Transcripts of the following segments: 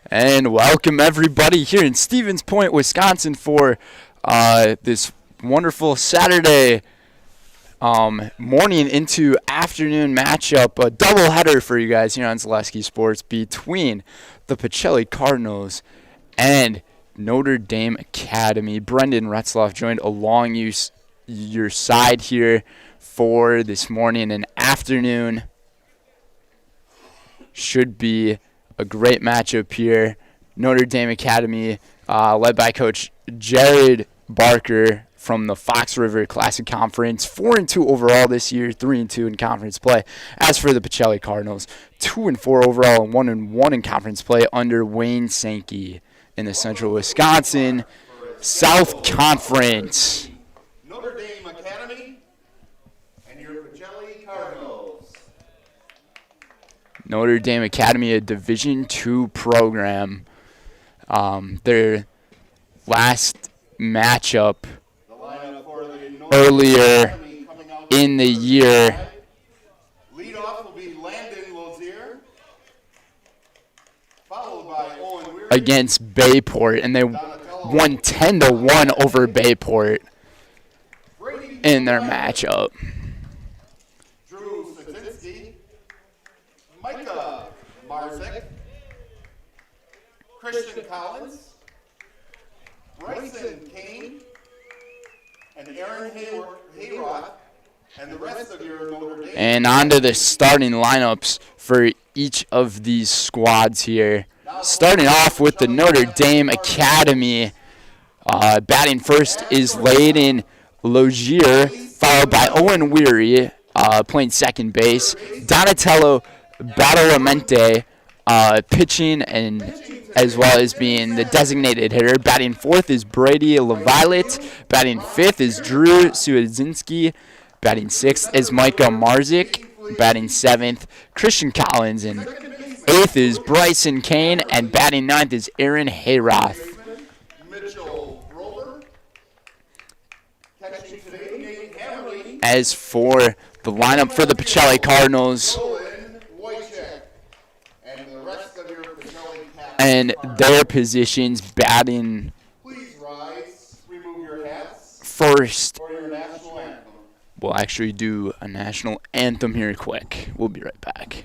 And welcome everybody here in Stevens Point, Wisconsin for this wonderful Saturday morning into afternoon matchup, a doubleheader for you guys here on Zaleski Sports between the Pacelli Cardinals and Notre Dame Academy. Brendan Retzloff joined along your side here for this morning and afternoon. Should be a great matchup here. Notre Dame Academy, led by Coach Jared Barker from the Fox River Classic Conference, 4-2 overall this year, 3-2 in conference play. As for the Pacelli Cardinals, 2-4 overall and 1-1 in conference play under Wayne Sankey in the Central Wisconsin South Conference. Notre Dame Academy and your Pacelli Cardinals. Notre Dame Academy, a Division II program. Their last matchup earlier in the year Leadoff will be Landon Lozier, followed by Owen Weary against Bayport, and they won 10-1 over Bayport in their matchup. Micah Marzik, Christian Collins, Bryson Kane, and Aaron Hayrock, and the rest of your Notre Dame. And on to the starting lineups for each of these squads here. Starting off with the Notre Dame Academy. Batting first is Layden Logier, followed by Owen Weary, playing second base. Donatello Badalamenti pitching and as well as being the designated hitter. Batting fourth is Brady LaViolette. Batting fifth is Drew Suadzinski. Batting sixth is Micah Marzik. Batting seventh, Christian Collins. And eighth is Bryson Kane. And batting ninth is Aaron Hayroth. As for the lineup for the Pacelli Cardinals, and their positions, batting first. We'll actually do a national anthem here quick. We'll be right back.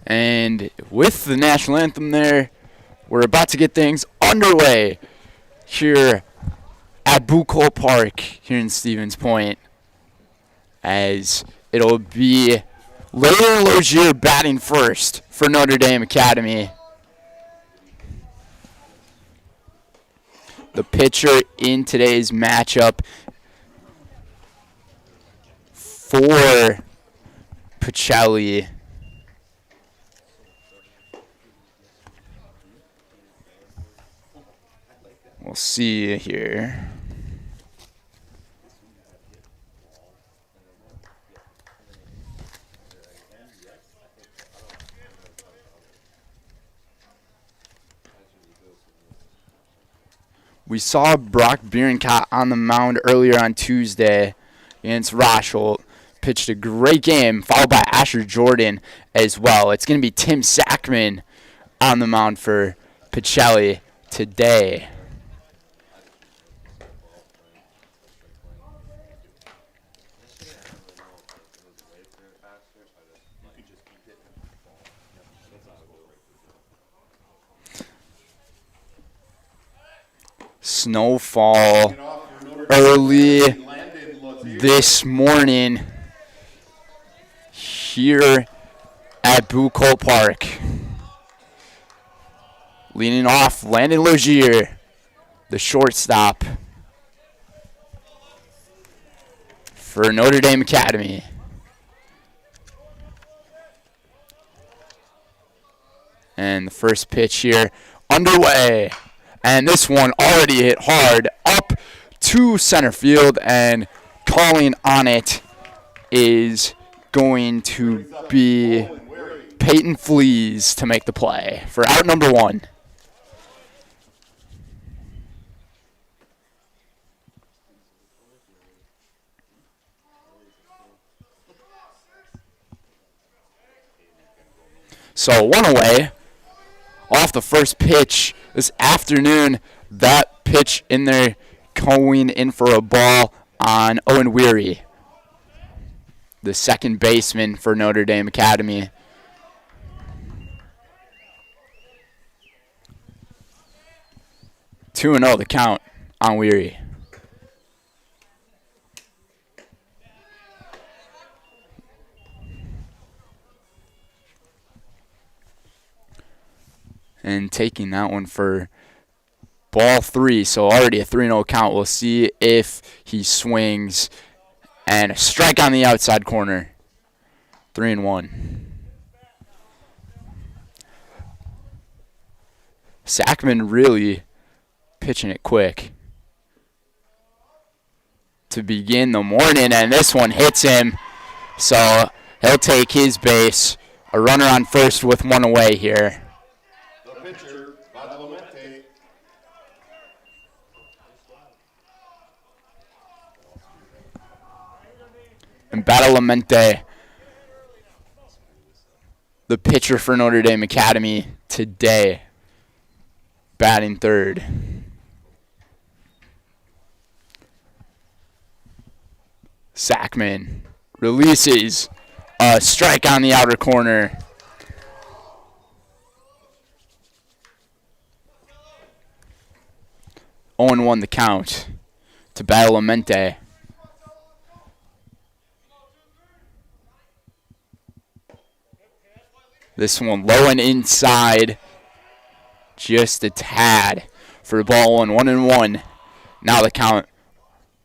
And with the national anthem there, we're about to get things underway here at Bucol Park here in Stevens Point, as it'll be Layden Logier batting first for Notre Dame Academy. The pitcher in today's matchup for Pacelli. We'll see here. We saw Brock Bierenkot on the mound earlier on Tuesday, against Rosholt. Pitched a great game, followed by Asher Jordan as well. It's going to be Tim Sackman on the mound for Pacelli today. Snowfall early this morning here at Bucol Park. Leading off, Landon Logier, the shortstop for Notre Dame Academy. And the first pitch here underway. And this one already hit hard up to center field, and calling on it is going to be Peyton Fleas to make the play for out number 1. So 1 away off the first pitch this afternoon. That pitch in there going in for a ball on Owen Weary, the second baseman for Notre Dame Academy. Two and 0 the count on Weary. And taking that one for ball 3, so already a 3-0 count. We'll see if he swings, and a strike on the outside corner. 3-1. Sackman really pitching it quick to begin the morning, and this one hits him, so he'll take his base. A runner on first with 1 away here. And Badalamenti, the pitcher for Notre Dame Academy today, batting third. Sackman releases a strike on the outer corner. Owen won the count to Badalamenti. This one low and inside, just a tad for ball 1, 1-1. Now the count,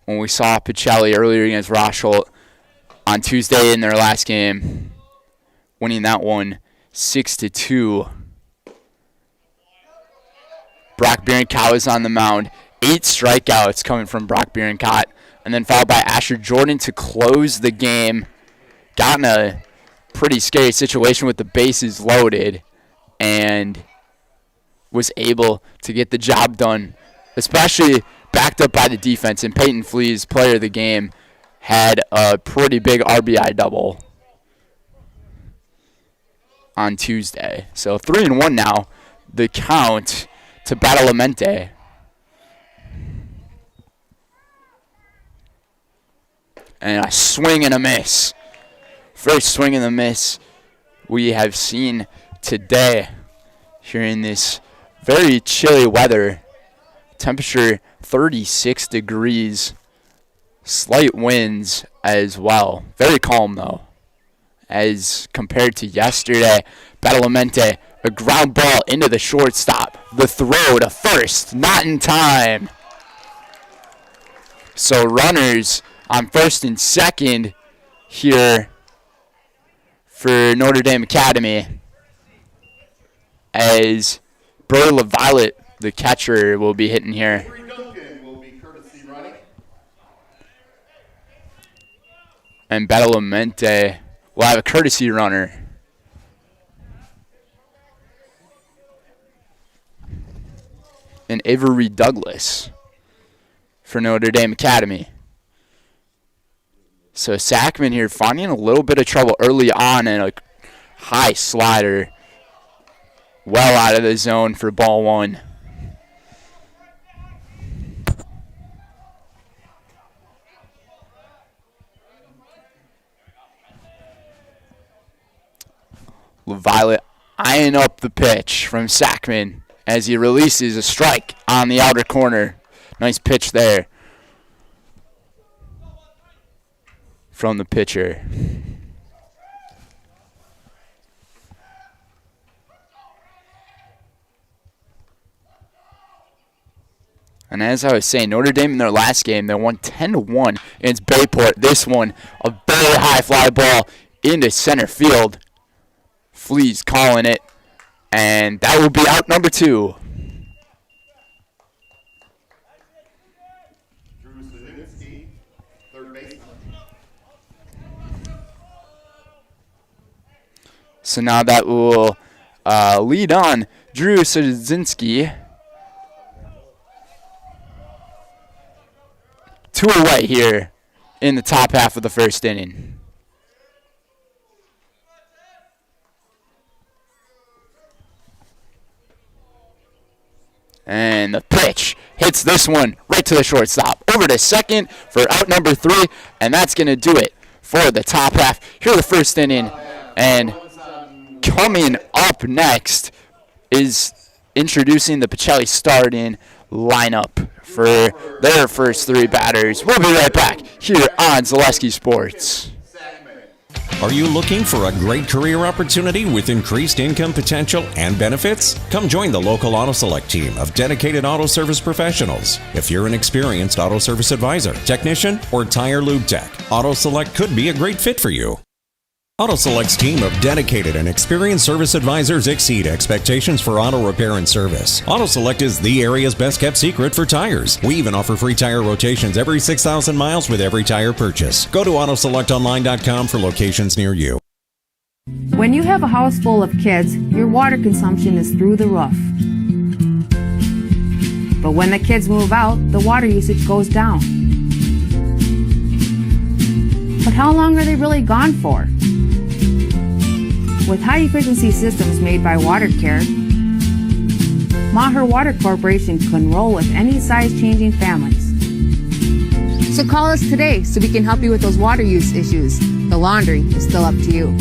when we saw Pacelli earlier against Rosholt on Tuesday in their last game, winning that one 6-2. Brock Bierenkott is on the mound. 8 strikeouts coming from Brock Bierenkott, and then followed by Asher Jordan to close the game. Got in a pretty scary situation with the bases loaded and was able to get the job done, especially backed up by the defense. And Peyton Fleas, player of the game, had a pretty big RBI double on Tuesday. So 3-1 now, the count to Badalamenti. And a swing and a miss. First swing and a miss we have seen today here in this very chilly weather. Temperature 36 degrees. Slight winds as well. Very calm though, as compared to yesterday. Badalamenti, a ground ball into the shortstop. The throw to first, not in time. So runners on first and second here for Notre Dame Academy, as Burr LaViolette, the catcher, will be hitting here. Will be courtesy running. And Badalamenti will have a courtesy runner. And Avery Douglas for Notre Dame Academy. So Sackman here finding a little bit of trouble early on, and a high slider well out of the zone for ball one. Violet eyeing up the pitch from Sackman as he releases a strike on the outer corner. Nice pitch there from the pitcher. And as I was saying, Notre Dame in their last game, they won 10-1 against Bayport. This one, a very high fly ball into center field. Fleas calling it, and that will be out number 2. So now that will lead on Drew Sadzinski. 2 away here in the top half of the first inning. And the pitch hits this one right to the shortstop. Over to second for out number 3, and that's going to do it for the top half. Here the first inning, and coming up next is introducing the Pacelli starting lineup for their first 3 batters. We'll be right back here on Zaleski Sports. Are you looking for a great career opportunity with increased income potential and benefits? Come join the local Auto Select team of dedicated auto service professionals. If you're an experienced auto service advisor, technician, or tire lube tech, Auto Select could be a great fit for you. Auto Select's team of dedicated and experienced service advisors exceed expectations for auto repair and service. Auto Select is the area's best kept secret for tires. We even offer free tire rotations every 6,000 miles with every tire purchase. Go to AutoSelectOnline.com for locations near you. When you have a house full of kids, your water consumption is through the roof. But when the kids move out, the water usage goes down. But how long are they really gone for? With high-efficiency systems made by WaterCare, Maher Water Corporation can roll with any size-changing families. So call us today so we can help you with those water use issues. The laundry is still up to you.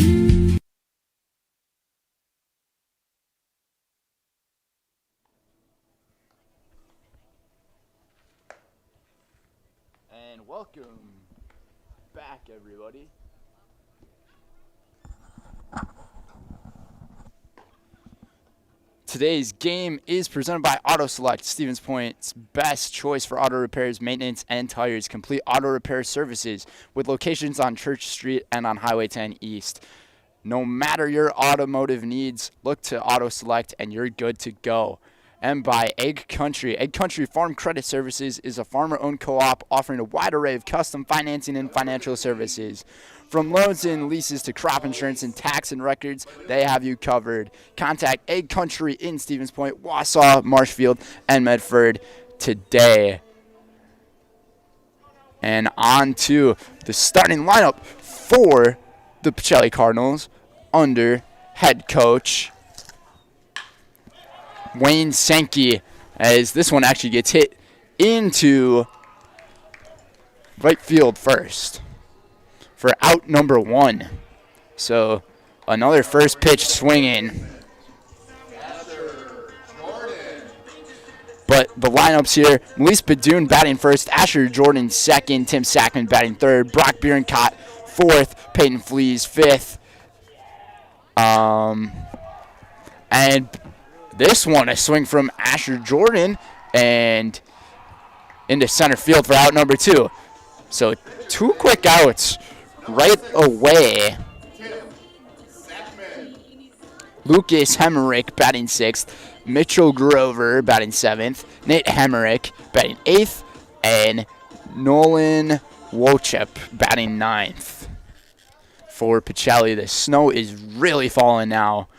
And welcome back, everybody. Today's game is presented by Auto Select, Stevens Point's best choice for auto repairs, maintenance, and tires. Complete auto repair services with locations on Church Street and on Highway 10 East. No matter your automotive needs, look to Auto Select and you're good to go. And by Egg Country. Egg Country Farm Credit Services is a farmer-owned co-op offering a wide array of custom financing and financial services. From loans and leases to crop insurance and tax and records, they have you covered. Contact Egg Country in Stevens Point, Wausau, Marshfield, and Medford today. And on to the starting lineup for the Pacelli Cardinals under head coach Wayne Sankey, as this one actually gets hit into right field first for out number 1. So another first pitch swinging. But the lineups here, Melise Badoon batting first, Asher Jordan second, Tim Sackman batting third, Brock Bierencott fourth, Peyton Fleas fifth. And this one, a swing from Asher Jordan and into center field for out number 2. So 2 quick outs right away. Lucas Hemmerich batting 6th, Mitchell Grover batting 7th, Nate Hemmerich batting 8th, and Nolan Wochep batting 9th. For Pacelli, the snow is really falling now.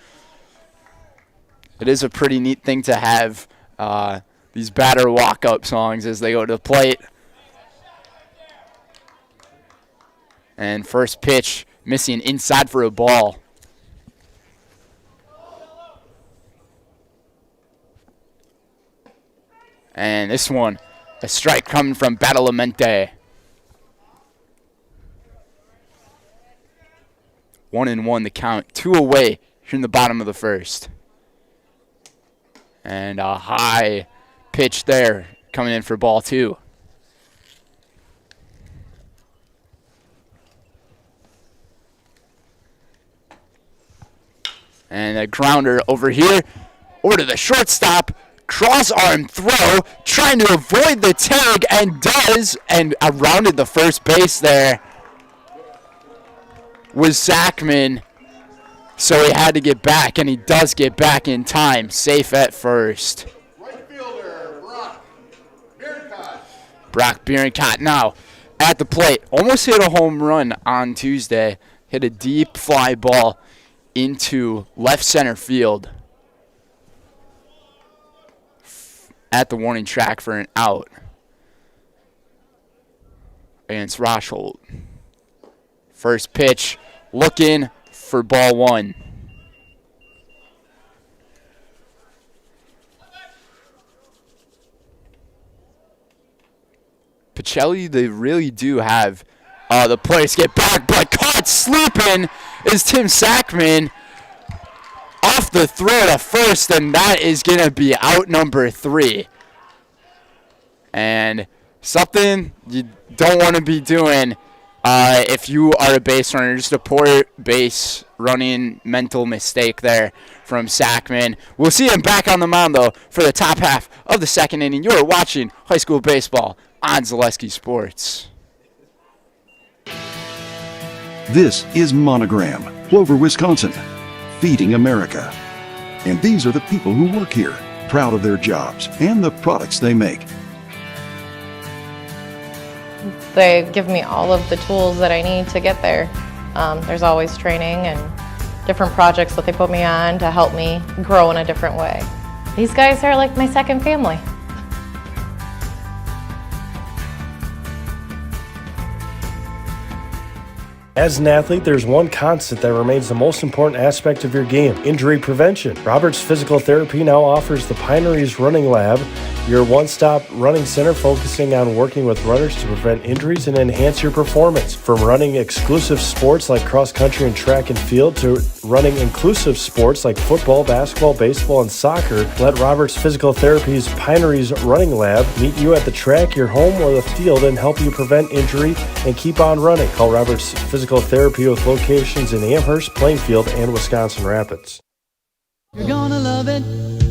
It is a pretty neat thing to have these batter walk-up songs as they go to the plate. And first pitch missing inside for a ball. And this one, a strike coming from Badalamenti. 1-1 the count. 2 away here in the bottom of the first. And a high pitch there coming in for ball 2. And a grounder over here, over to the shortstop. Cross arm throw, trying to avoid the tag, and does, and rounded the first base there was Zachman. So he had to get back, and he does get back in time. Safe at first. Right fielder, Brock Bierencott now at the plate. Almost hit a home run on Tuesday. Hit a deep fly ball into left center field at the warning track for an out against Rosholt. First pitch, looking for ball 1. Pacelli, they really do have the players get back, but caught sleeping is Tim Sackman off the throw to first, and that is going to be out number 3. And something you don't want to be doing if you are a base runner. Just a poor base running mental mistake there from Sackman. We'll see him back on the mound, though, for the top half of the second inning. You are watching high school baseball on Zaleski Sports. This is Monogram, Plover, Wisconsin, feeding America. And these are the people who work here, proud of their jobs and the products they make. They give me all of the tools that I need to get there. There's always training and different projects that they put me on to help me grow in a different way. These guys are like my second family. As an athlete, there's one constant that remains the most important aspect of your game: injury prevention. Roberts Physical Therapy now offers the Pineries Running Lab, your one-stop running center focusing on working with runners to prevent injuries and enhance your performance. From running exclusive sports like cross-country and track and field to running inclusive sports like football, basketball, baseball, and soccer, let Roberts Physical Therapy's Pineries Running Lab meet you at the track, your home, or the field and help you prevent injury and keep on running. Call Roberts Physical Therapy with locations in Amherst, Plainfield, and Wisconsin Rapids. You're gonna love it.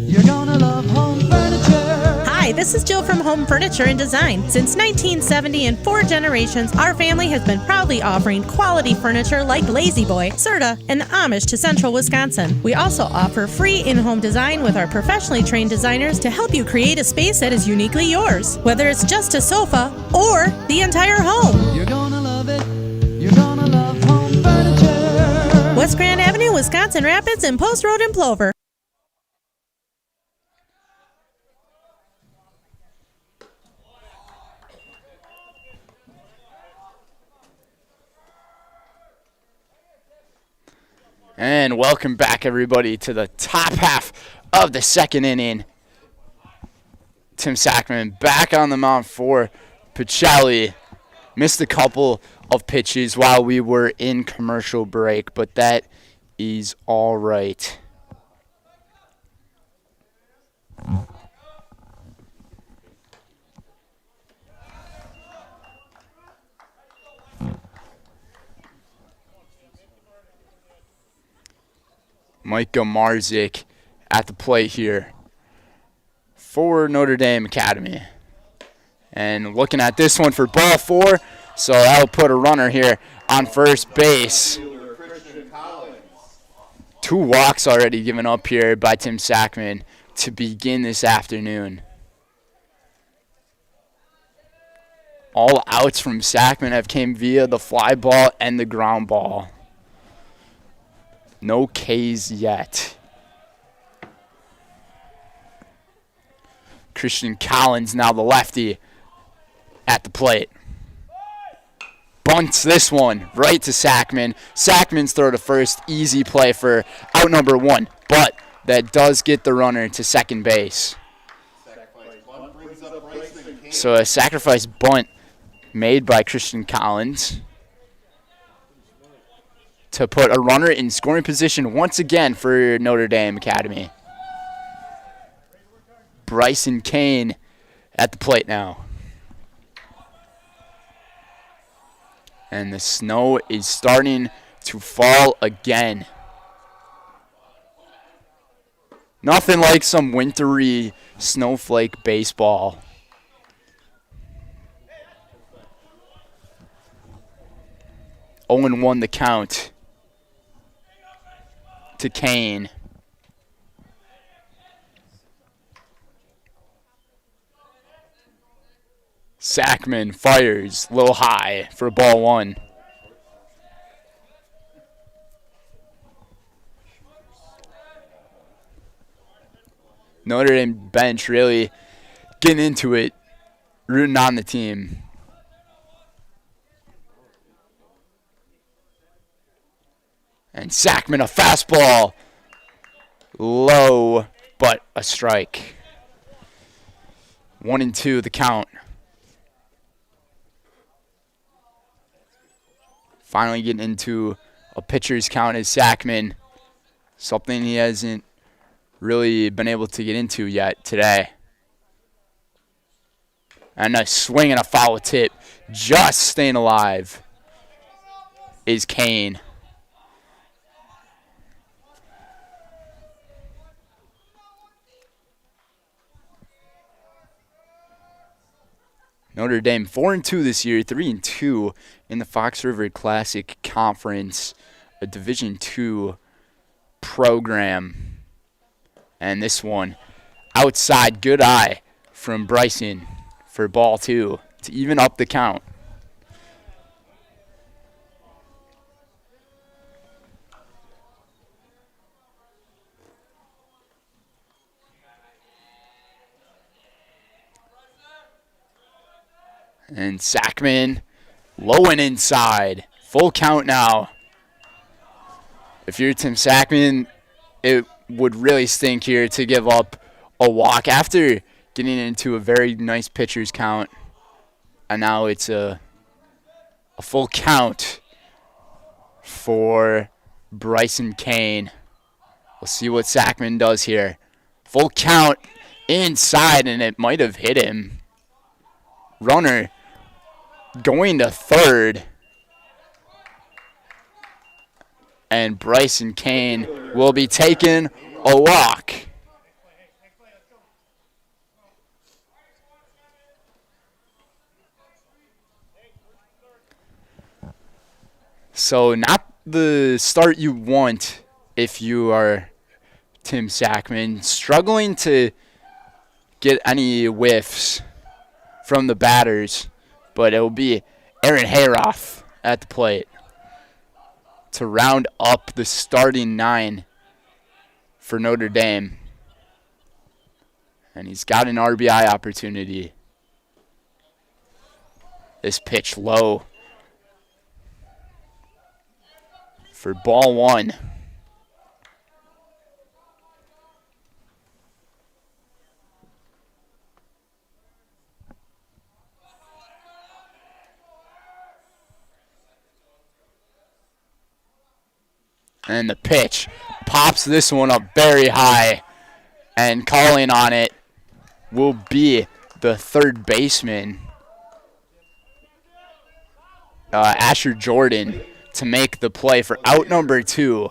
You're gonna love home furniture. Hi, this is Jill from Home Furniture and Design. Since 1970 and 4 generations, our family has been proudly offering quality furniture like Lazy Boy, Serta, and Amish to Central Wisconsin. We also offer free in-home design with our professionally trained designers to help you create a space that is uniquely yours, whether it's just a sofa or the entire home. You're gonna love it. You're gonna love home furniture. West Grand Avenue, Wisconsin Rapids, and Post Road in Plover. And welcome back, everybody, to the top half of the second inning. Tim Sackman back on the mound for Pacelli. Missed a couple of pitches while we were in commercial break, but that is all right. Micah Marzik at the plate here for Notre Dame Academy. And looking at this one for ball 4, so that'll put a runner here on first base. 2 walks already given up here by Tim Sackman to begin this afternoon. All outs from Sackman have came via the fly ball and the ground ball. No Ks yet. Christian Collins, now the lefty, at the plate. bunts this one right to Sackman. Sackman's throw to first, easy play for out number 1, but that does get the runner to second base. So a sacrifice bunt made by Christian Collins to put a runner in scoring position once again for Notre Dame Academy. Bryson Kane at the plate now. And the snow is starting to fall again. Nothing like some wintry snowflake baseball. (0-1) the count to Kane. Sackman fires low high for ball 1. Notre Dame bench really getting into it, rooting on the team. And Sackman, a fastball. Low, but a strike. 1-2 the count. Finally getting into a pitcher's count is Sackman. Something he hasn't really been able to get into yet today. And a swing and a foul tip. Just staying alive is Kane. Notre Dame 4-2 this year, 3-2 in the Fox River Classic Conference, a Division II program. And this one, outside, good eye from Bryson for ball 2 to even up the count. And Sackman low and inside. Full count now. If you're Tim Sackman, it would really stink here to give up a walk after getting into a very nice pitcher's count. And now it's a full count for Bryson Kane. We'll see what Sackman does here. Full count inside, and it might have hit him. Runner going to third. And Bryson Kane will be taking a walk. So not the start you want if you are Tim Sackman. Struggling to get any whiffs from the batters. But it will be Aaron Hayroth at the plate to round up the starting 9 for Notre Dame. And he's got an RBI opportunity. This pitch low for ball 1. And the pitch pops this one up very high. And calling on it will be the third baseman, Asher Jordan, to make the play for out number 2.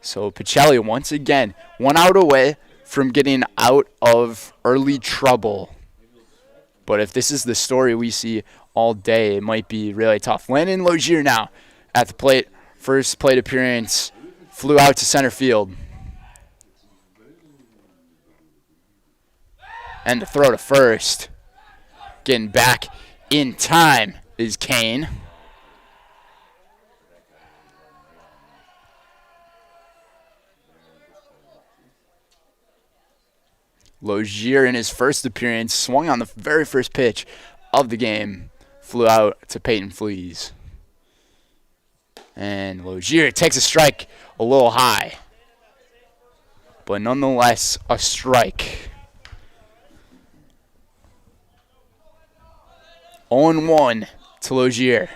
So Pacelli once again 1 out away from getting out of early trouble. But if this is the story we see all day, it might be really tough. Landon Logier now at the plate. First plate appearance, flew out to center field. And the throw to first. Getting back in time is Kane. Logier in his first appearance swung on the very first pitch of the game flew out to Peyton Fleas. And Logier takes a strike a little high, but nonetheless a strike. 0-1 to Logier.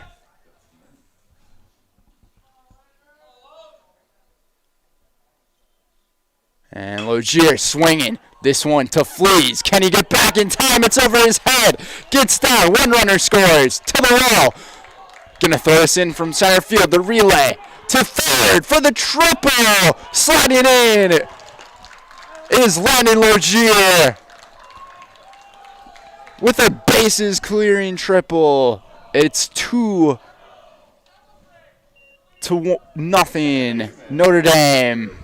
And Logier swinging this one to Fleas. Can he get back in time? It's over his head. Gets down. One runner scores to the wall. Gonna throw this in from center field. The relay to third for the triple. Sliding in is Landon Logier with a bases clearing triple. It's 2-0 Notre Dame.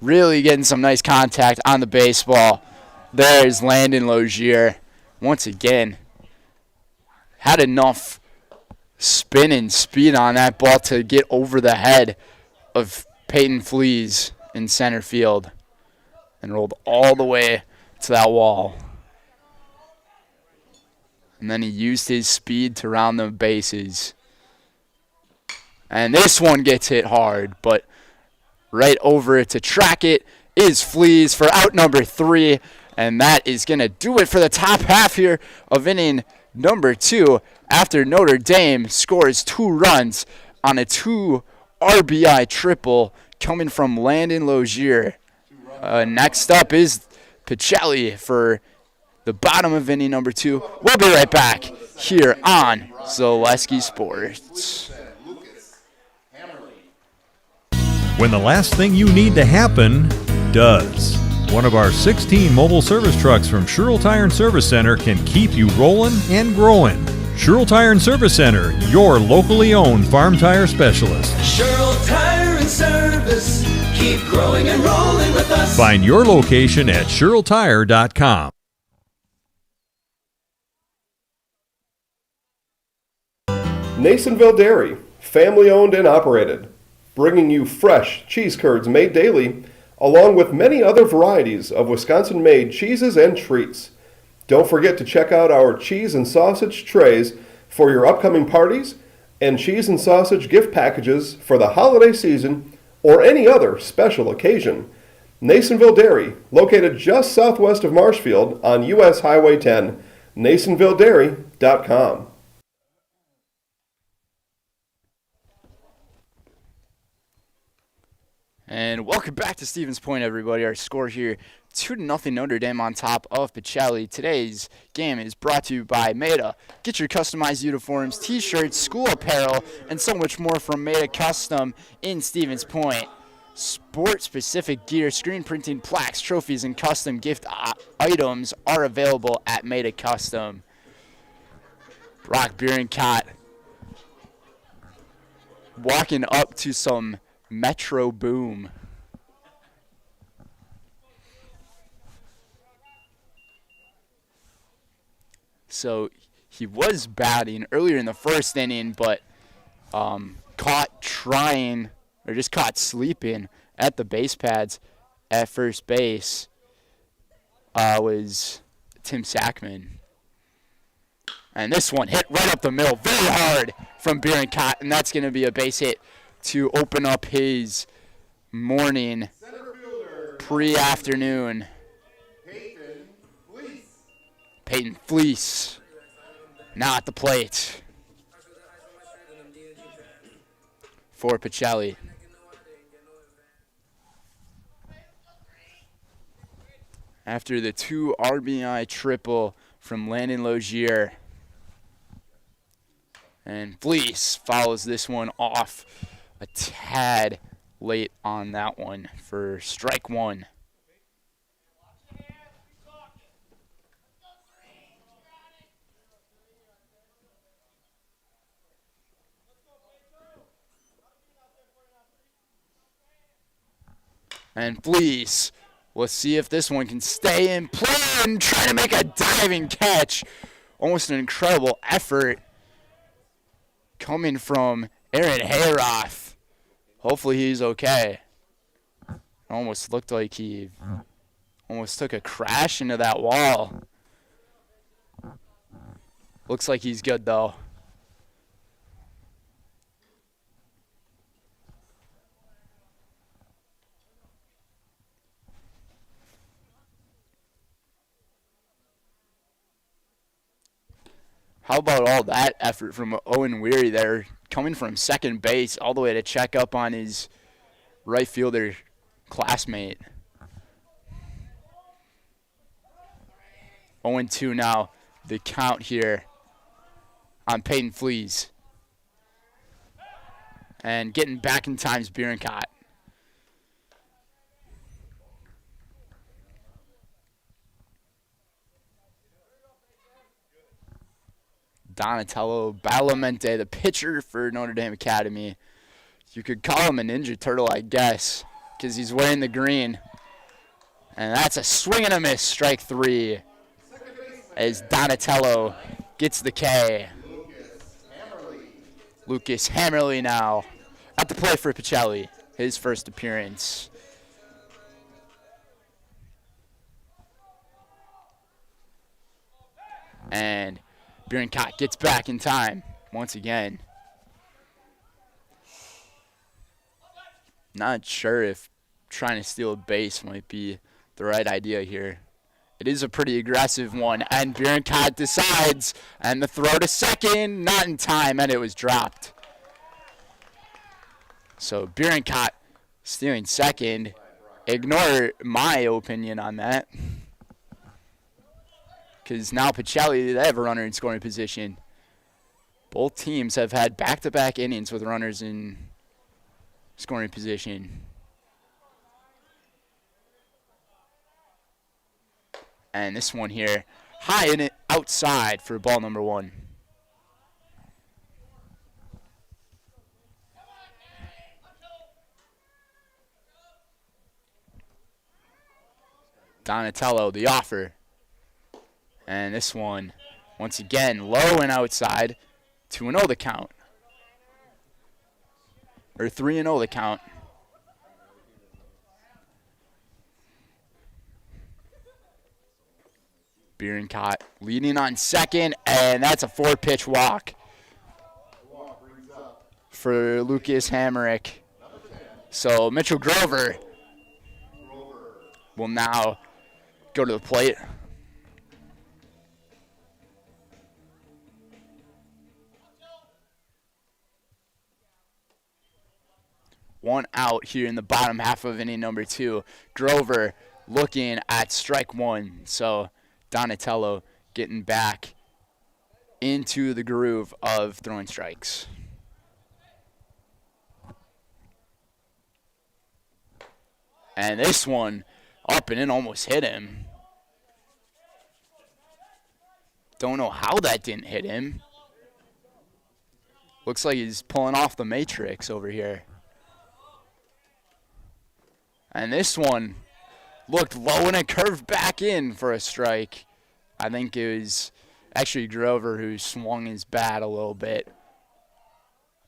Really getting some nice contact on the baseball. There's Landon Logier. Once again, had enough spin and speed on that ball to get over the head of Peyton Fleas in center field and rolled all the way to that wall. And then he used his speed to round the bases. And this one gets hit hard, but right over it to track it is Fleas for out number 3. And that is going to do it for the top half here of inning number 2 after Notre Dame scores 2 runs on a 2 RBI triple coming from Landon Logier. Next up is Pacelli for the bottom of inning number 2. We'll be right back here on Zaleski Sports. When the last thing you need to happen does. One of our 16 mobile service trucks from Sherrill Tire and Service Center can keep you rolling and growing. Sherrill Tire and Service Center, your locally owned farm tire specialist. Sherrill Tire and Service, keep growing and rolling with us. Find your location at SherrillTire.com. Nasonville Dairy, family owned and operated, bringing you fresh cheese curds made daily, along with many other varieties of Wisconsin-made cheeses and treats. Don't forget to check out our cheese and sausage trays for your upcoming parties and cheese and sausage gift packages for the holiday season or any other special occasion. Nasonville Dairy, located just southwest of Marshfield on U.S. Highway 10, NasonvilleDairy.com. And welcome back to Stevens Point, everybody. Our score here, 2-0 Notre Dame on top of Pacelli. Today's game is brought to you by Maida. Get your customized uniforms, t-shirts, school apparel, and so much more from Maida Custom in Stevens Point. Sport-specific gear, screen printing, plaques, trophies, and custom gift items are available at Maida Custom. Brock Bierenkot walking up to some Metro Boom. So he was batting earlier in the first inning, but caught sleeping at the base pads at first base was Tim Sackman. And this one hit right up the middle very hard from Bierenkot, and that's going to be a base hit to open up his morning pre-afternoon. Peyton Fleece now at the plate for Pacelli. After the 2 RBI triple from Landon Logier. And Fleece follows this one off a tad late on that one for strike 1. And Fleece, let's see if this one can stay in play and try to make a diving catch. Almost an incredible effort coming from Aaron Hayroth. Hopefully he's okay. Almost looked like he almost took a crash into that wall. Looks like he's good, though. How about all that effort from Owen Weary there, coming from second base all the way to check up on his right fielder classmate. 0-2 now, the count here on Peyton Fleas. And getting back in time is Bierencott. Donatello Balamente, the pitcher for Notre Dame Academy. You could call him a Ninja Turtle, I guess, because he's wearing the green. And that's a swing and a miss, strike 3, as Donatello gets the K. Lucas Hammerly now at the plate for Pacelli, his first appearance. And Bierencott gets back in time once again. Not sure if trying to steal a base might be the right idea here. It is a pretty aggressive one, and Bierencott decides, and the throw to second, not in time, and it was dropped. So Bierencott stealing second. Ignore my opinion on that, because now Pacelli, they have a runner in scoring position. Both teams have had back-to-back innings with runners in scoring position. And this one here, high in it, outside for ball number 1. Donatello, the offer. And this one, once again, low and outside. 2-0 the count. Or 3-0 the count. Bierencott leading on second, and that's a 4-pitch walk for Lucas Hammerich. So Mitchell Grover will now go to the plate. One out here in the bottom half of inning number 2. Grover looking at strike 1. So Donatello getting back into the groove of throwing strikes. And this one up and in, almost hit him. Don't know how that didn't hit him. Looks like he's pulling off the Matrix over here. And this one looked low and it curved back in for a strike. I think it was actually Grover who swung his bat a little bit.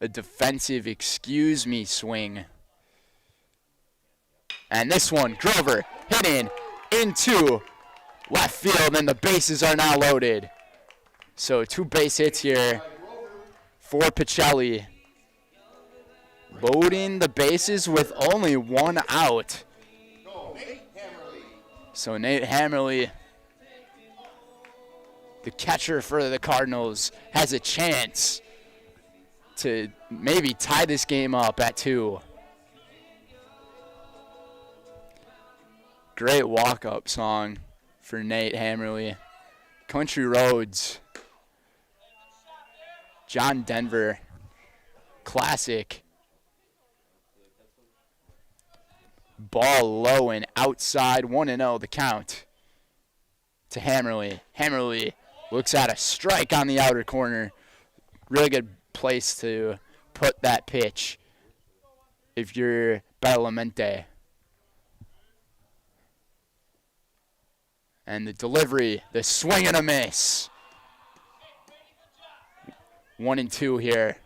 A defensive excuse me swing. And this one, Grover hitting into left field, and the bases are now loaded. So 2 base hits here for Pacelli. Loading the bases with only 1 out. So Nate Hammerly, the catcher for the Cardinals, has a chance to maybe tie this game up at 2. Great walk-up song for Nate Hammerly. Country Roads. John Denver. Classic. Ball low and outside. 1-0 the count to Hammerly. Hammerly looks at a strike on the outer corner. Really good place to put that pitch if you're Badalamenti. And the delivery, the swing and a miss. 1-2 here.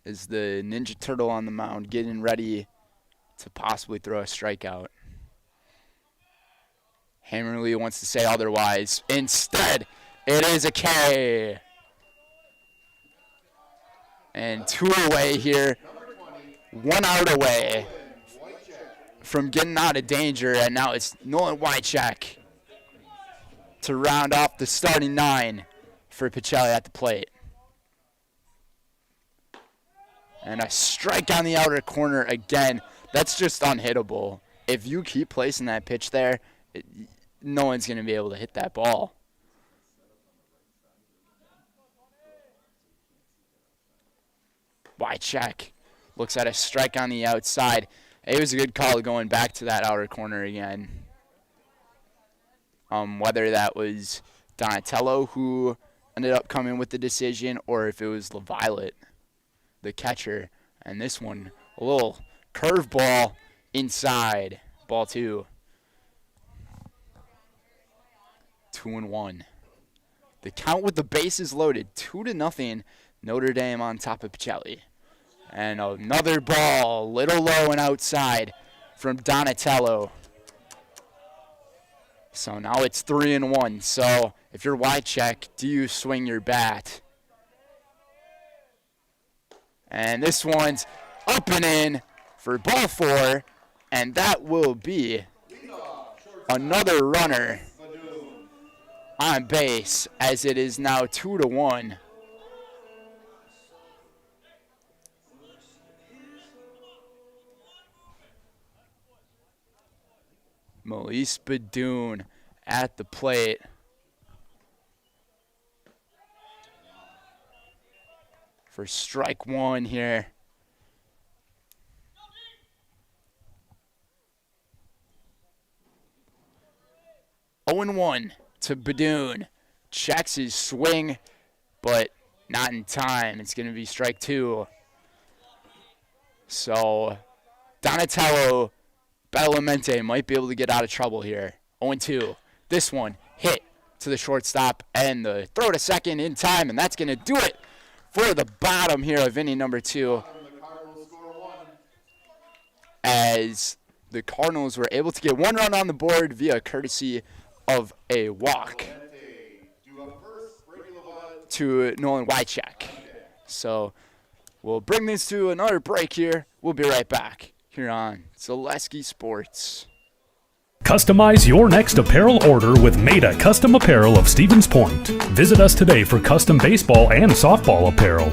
is the Ninja Turtle on the mound getting ready to possibly throw a strikeout. Hammerly wants to say otherwise. Instead, it is a K. And 2 away here. 1 out away from getting out of danger. And now it's Nolan Wycheck to round off the starting 9 for Pacelli at the plate. And a strike on the outer corner again. That's just unhittable. If you keep placing that pitch there, no one's going to be able to hit that ball. Wycheck looks at a strike on the outside. It was a good call going back to that outer corner again. Whether that was Donatello who ended up coming with the decision or if it was LaViolette, the catcher. And this one, a little curveball inside. Ball 2. 2-1. The count with the bases loaded. 2-0. Notre Dame on top of Pacelli. And another ball, little low and outside from Donatello. So now it's 3-1. So if you're Wycheck, do you swing your bat? And this one's up and in for ball 4. And that will be another runner on base, as it is now 2-1. Melise Badoon at the plate. For strike 1 here. Oh and 1 to Badoon. Checks his swing, but not in time. It's going to be strike 2. So Donatello Badalamenti might be able to get out of trouble here. 0-2. This one hit to the shortstop and the throw to second in time, and that's going to do it for the bottom here of inning number 2. As the Cardinals were able to get 1 run on the board via courtesy of a walk to Nolan Wycheck. So we'll bring this to another break here. We'll be right back here on Zaleski Sports. Customize your next apparel order with Maida Custom Apparel of Stevens Point. Visit us today for custom baseball and softball apparel.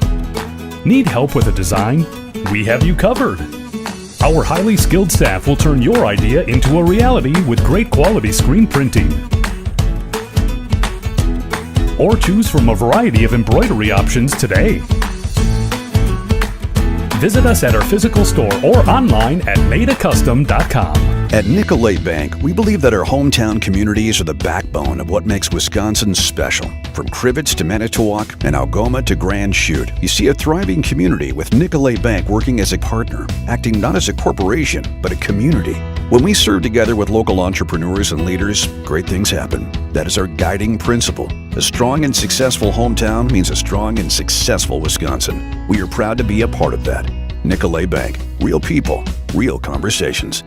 Need help with a design? We have you covered. Our highly skilled staff will turn your idea into a reality with great quality screen printing. Or choose from a variety of embroidery options today. Visit us at our physical store or online at maidacustom.com. At Nicolet Bank, we believe that our hometown communities are the backbone of what makes Wisconsin special. From Crivets to Manitowoc and Algoma to Grand Chute, you see a thriving community with Nicolet Bank working as a partner, acting not as a corporation, but a community. When we serve together with local entrepreneurs and leaders, great things happen. That is our guiding principle. A strong and successful hometown means a strong and successful Wisconsin. We are proud to be a part of that. Nicolet Bank. Real people, real conversations.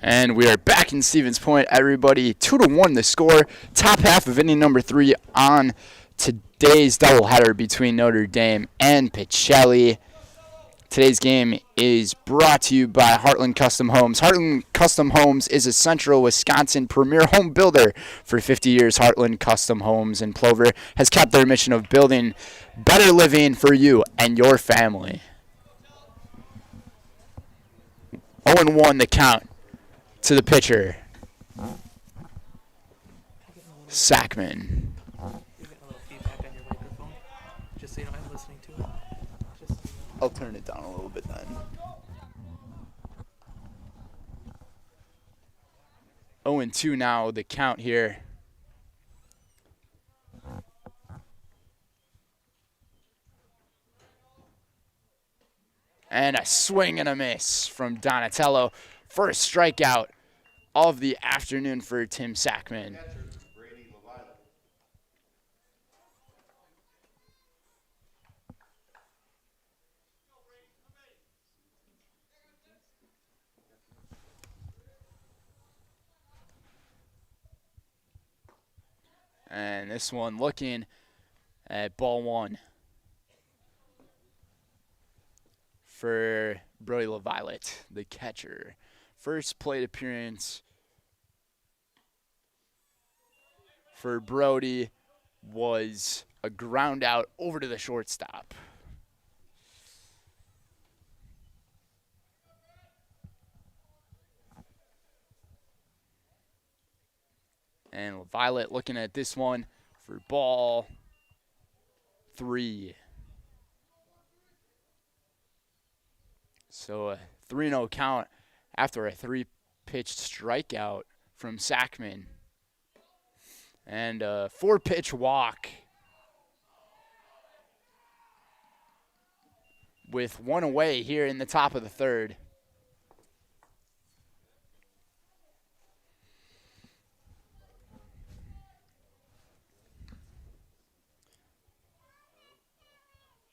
And we are back in Stevens Point, everybody. 2-1 the score. Top half of inning number 3 on today's doubleheader between Notre Dame and Pacelli. Today's game is brought to you by Heartland Custom Homes. Heartland Custom Homes is a central Wisconsin premier home builder. For 50 years, Heartland Custom Homes in Plover has kept their mission of building better living for you and your family. 0-1 the count to the pitcher, Sackman. I'll turn it down a little bit then. 0-2 now, the count here. And a swing and a miss from Donatello. First strikeout of the afternoon for Tim Sackman. And this one looking at ball one for Brody LaViolette, the catcher. First plate appearance for Brody was a ground out over to the shortstop. And LaViolette looking at this one for ball three. So a 3-0 count after a 3-pitch strikeout from Sackman. And a 4-pitch walk with one away here in the top of the third.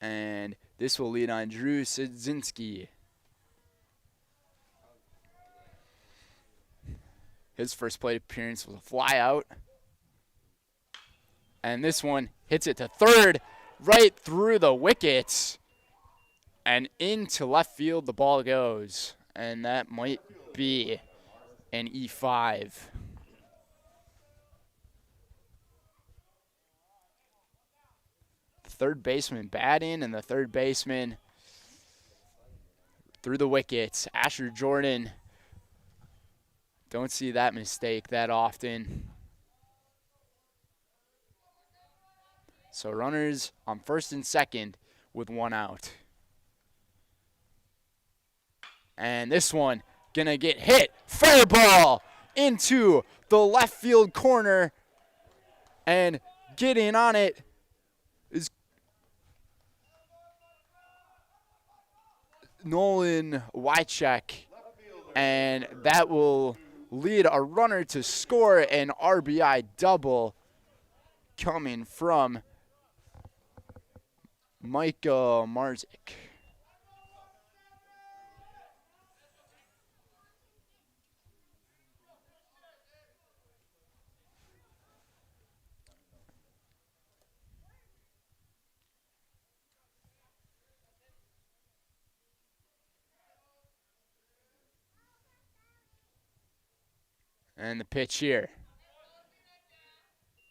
And this will lead on Drew Sidzinski. His first plate appearance was a fly out. And this one hits it to third, right through the wickets. And into left field the ball goes. And that might be an E5. Third baseman batting, and the third baseman through the wickets. Asher Jordan, don't see that mistake that often. So runners on first and second with one out. And this one gonna get hit. Fair ball into the left field corner. And getting on it is Nolan Wycheck, and that will lead a runner to score an RBI double coming from Micah Marzik. And the pitch here.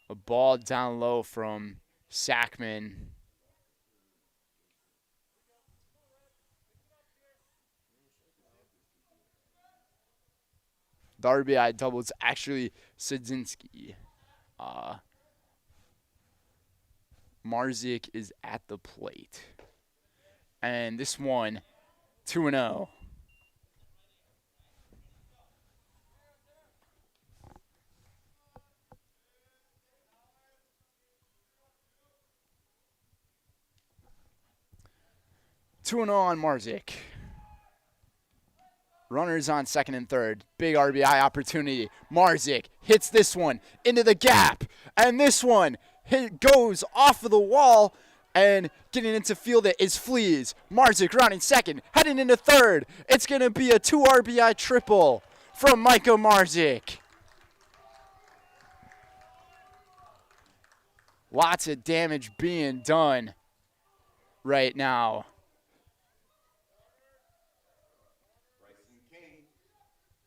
A ball down low from Sackman. The RBI double is actually Sidzinski. Marzik is at the plate. And this one, 2-0. On Marzik. Runners on second and third. Big RBI opportunity. Marzik hits this one into the gap. And this one goes off of the wall. And getting into field it is Fleas. Marzik rounding second. Heading into third. It's going to be a 2 RBI triple from Micah Marzik. Lots of damage being done right now.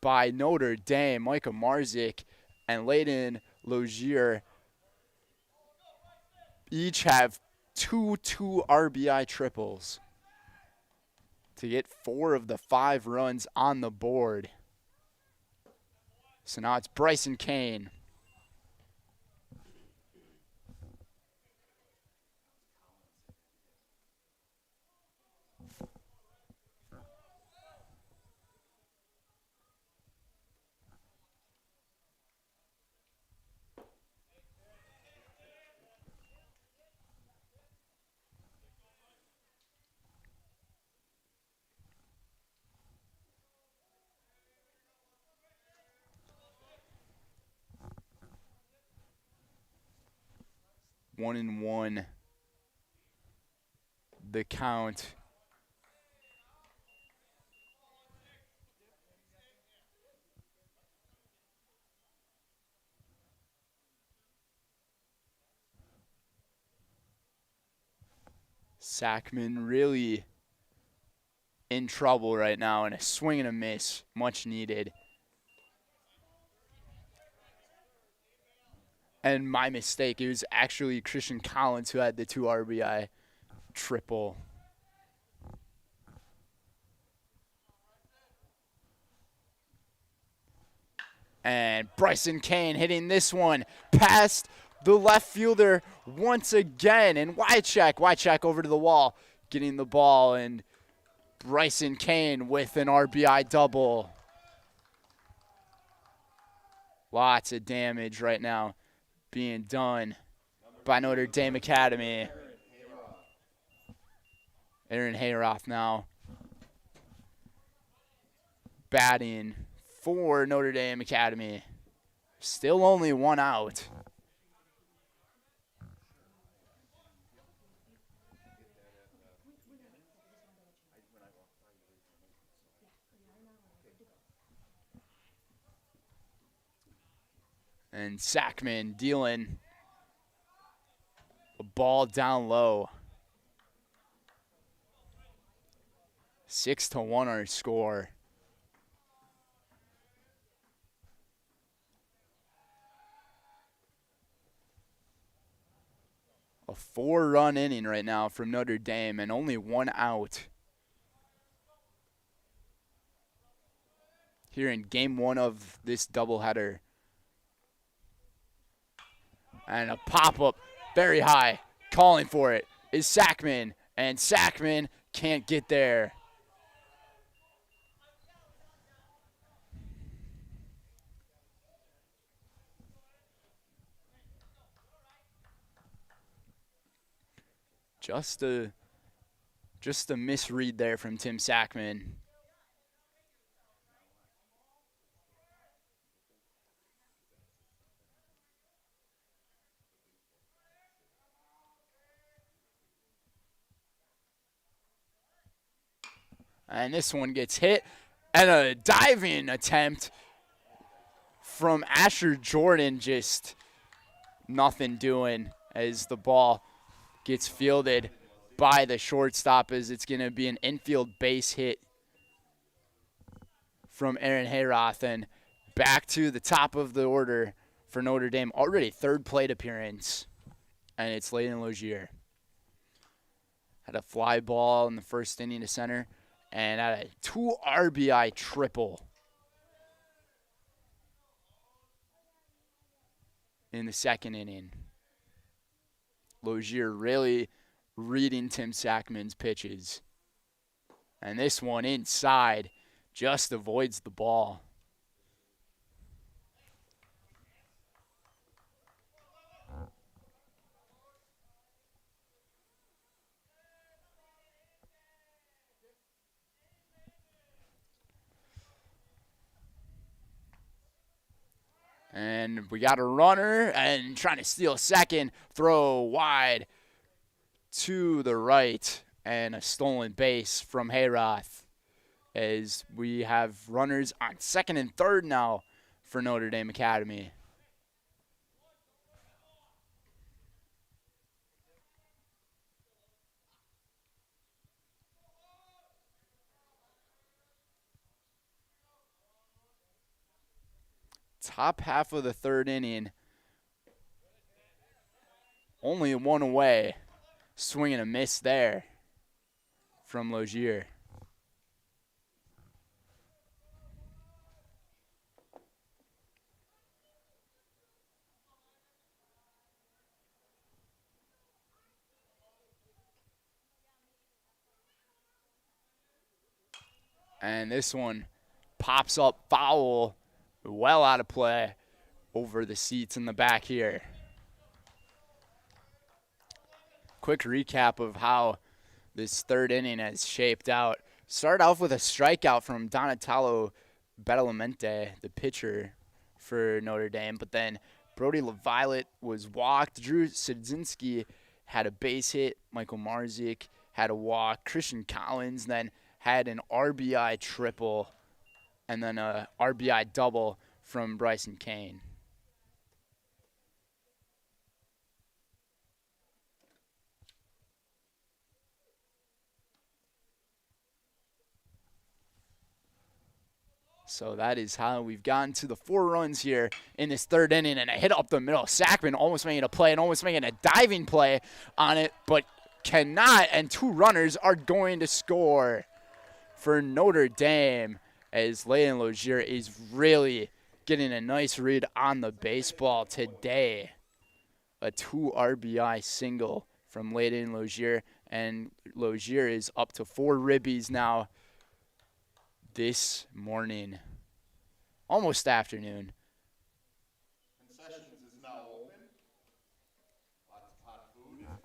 By Notre Dame, Micah Marzik and Layden Logier each have 2 RBI triples to get 4 of the 5 runs on the board. So now it's Bryson Kane. One and one. The count. Sackman really in trouble right now, and a swing and a miss, much needed. And my mistake, it was actually Christian Collins who had the 2 RBI triple. And Bryson Kane hitting this one past the left fielder once again. And Wycheck over to the wall, getting the ball. And Bryson Kane with an RBI double. Lots of damage right now being done by Notre Dame Academy. Aaron Hayroth now batting for Notre Dame Academy. Still only 1 out. And Sackman dealing a ball down low. 6-1 our score. A 4-run inning right now from Notre Dame and only 1 out. Here in game 1 of this doubleheader. And a pop-up very high. Calling for it is Sackman. And Sackman can't get there. Just a misread there from Tim Sackman. And this one gets hit. And a diving attempt from Asher Jordan, just nothing doing as the ball gets fielded by the shortstop, as it's going to be an infield base hit from Aaron Hayroth. And back to the top of the order for Notre Dame. Already 3rd plate appearance, and it's Layden Logier. Had a fly ball in the 1st inning to center, and had a 2 RBI triple in the 2nd inning. Logier really reading Tim Sackman's pitches. And this one inside just avoids the ball. And we got a runner and trying to steal second. Throw wide to the right. And a stolen base from Hayroth. As we have runners on 2nd and 3rd now for Notre Dame Academy. Top half of the 3rd inning. Only 1 away. Swing and a miss there from Logier. And this one pops up foul. Well out of play over the seats in the back here. Quick recap of how this 3rd inning has shaped out. Started off with a strikeout from Donatello Badalamenti, the pitcher for Notre Dame, but then Brody LaViolette was walked. Drew Sidzinski had a base hit. Michael Marzik had a walk. Christian Collins then had an RBI triple and then a RBI double from Bryson Kane. So that is how we've gotten to the 4 runs here in this third inning, and a hit up the middle. Sackman almost making a play and almost making a diving play on it, but cannot, and 2 runners are going to score for Notre Dame as Layden Logier is really getting a nice read on the baseball today. A 2 RBI single from Layden Logier, and Logier is up to 4 ribbies now this morning, almost afternoon. Concessions is now open. Lots of hot food. If you're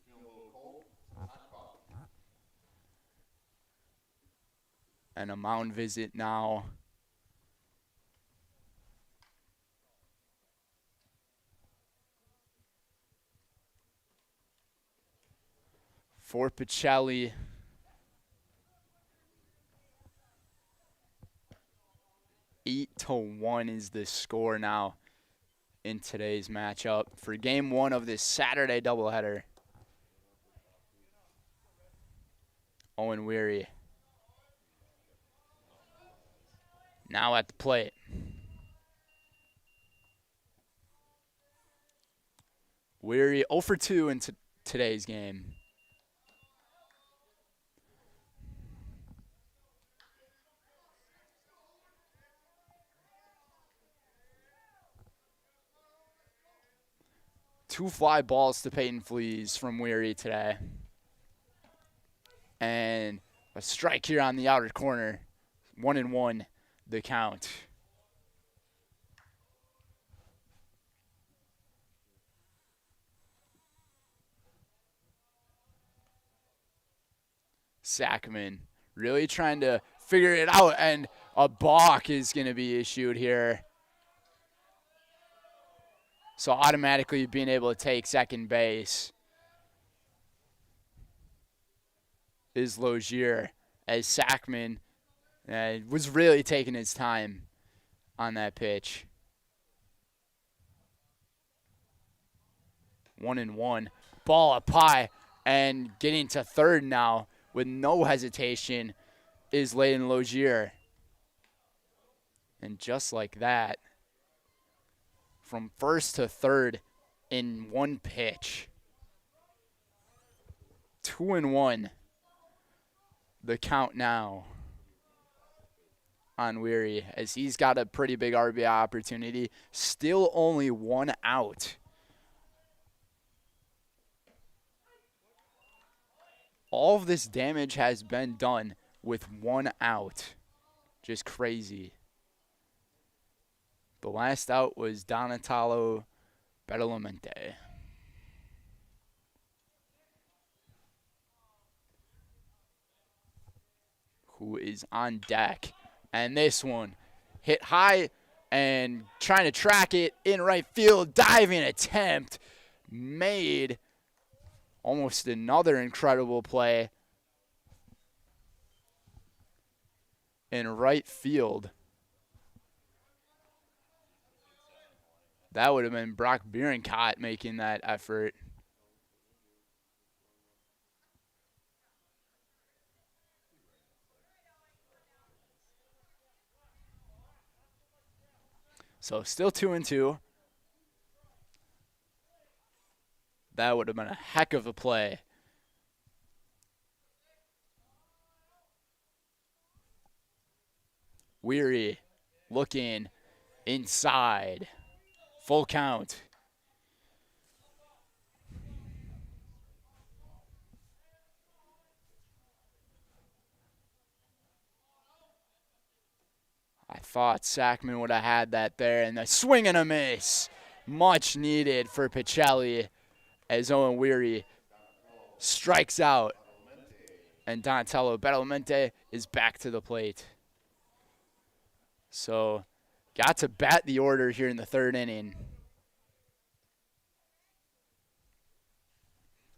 feeling a little cold, some hot coffee. And a mound visit now. For Pacelli. Eight to 1 is the score now in today's matchup for game 1 of this Saturday doubleheader. Owen Weary now at the plate. Weary 0 for 2 in today's game. Two fly balls to Peyton Fleas from Weary today. And a strike here on the outer corner. 1-1 the count. Sackman really trying to figure it out, and a balk is going to be issued here. So automatically being able to take second base is Logier, as Sackman was really taking his time on that pitch. 1-1. Ball up high, and getting to third now with no hesitation is Layden Logier. And just like that, from first to third in one pitch. 2-1 the count now on Weary, as he's got a pretty big RBI opportunity. Still only 1 out. All of this damage has been done with 1 out. Just crazy. The last out was Donatello Badalamenti. Who is on deck. And this one hit high and trying to track it in right field. Diving attempt made. Almost another incredible play in right field. That would have been Brock Bierenkott making that effort. So still 2-2. That would have been a heck of a play. Weary looking inside. Full count. I thought Sackman would have had that there, and a swing and a miss. Much needed for Pacelli, as Owen Weary strikes out. And Donatello Badalamenti is back to the plate. So, got to bat the order here in the third inning.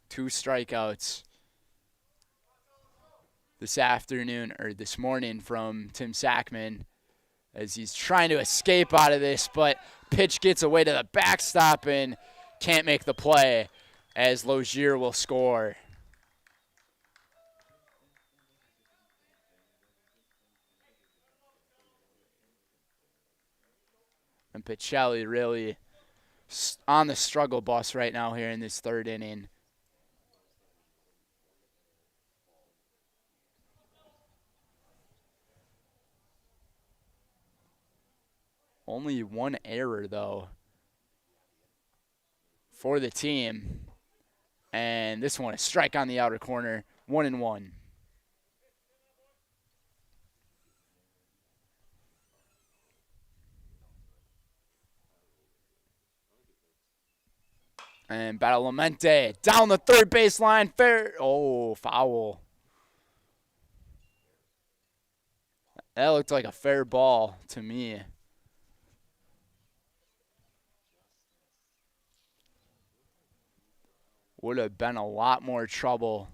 2 strikeouts this afternoon, or this morning, from Tim Sackman, as he's trying to escape out of this, but pitch gets away to the backstop and can't make the play, as Logier will score. And Pacelli really on the struggle bus right now here in this third inning. Only one error, though, for the team. And this one, a strike on the outer corner, 1-1. And Badalamenti down the third baseline. Fair. Oh, foul. That looked like a fair ball to me. Would have been a lot more trouble.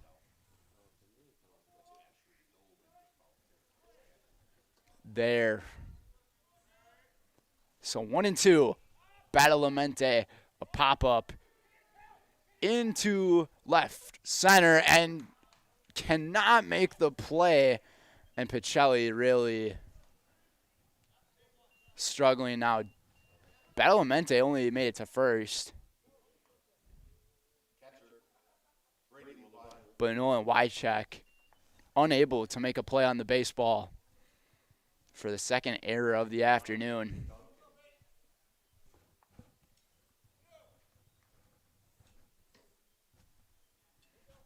There. So 1-2. Badalamenti, a pop-up into left center and cannot make the play. And Pacelli really struggling now. Badalamenti only made it to first. But Nolan Wycheck unable to make a play on the baseball for the second error of the afternoon.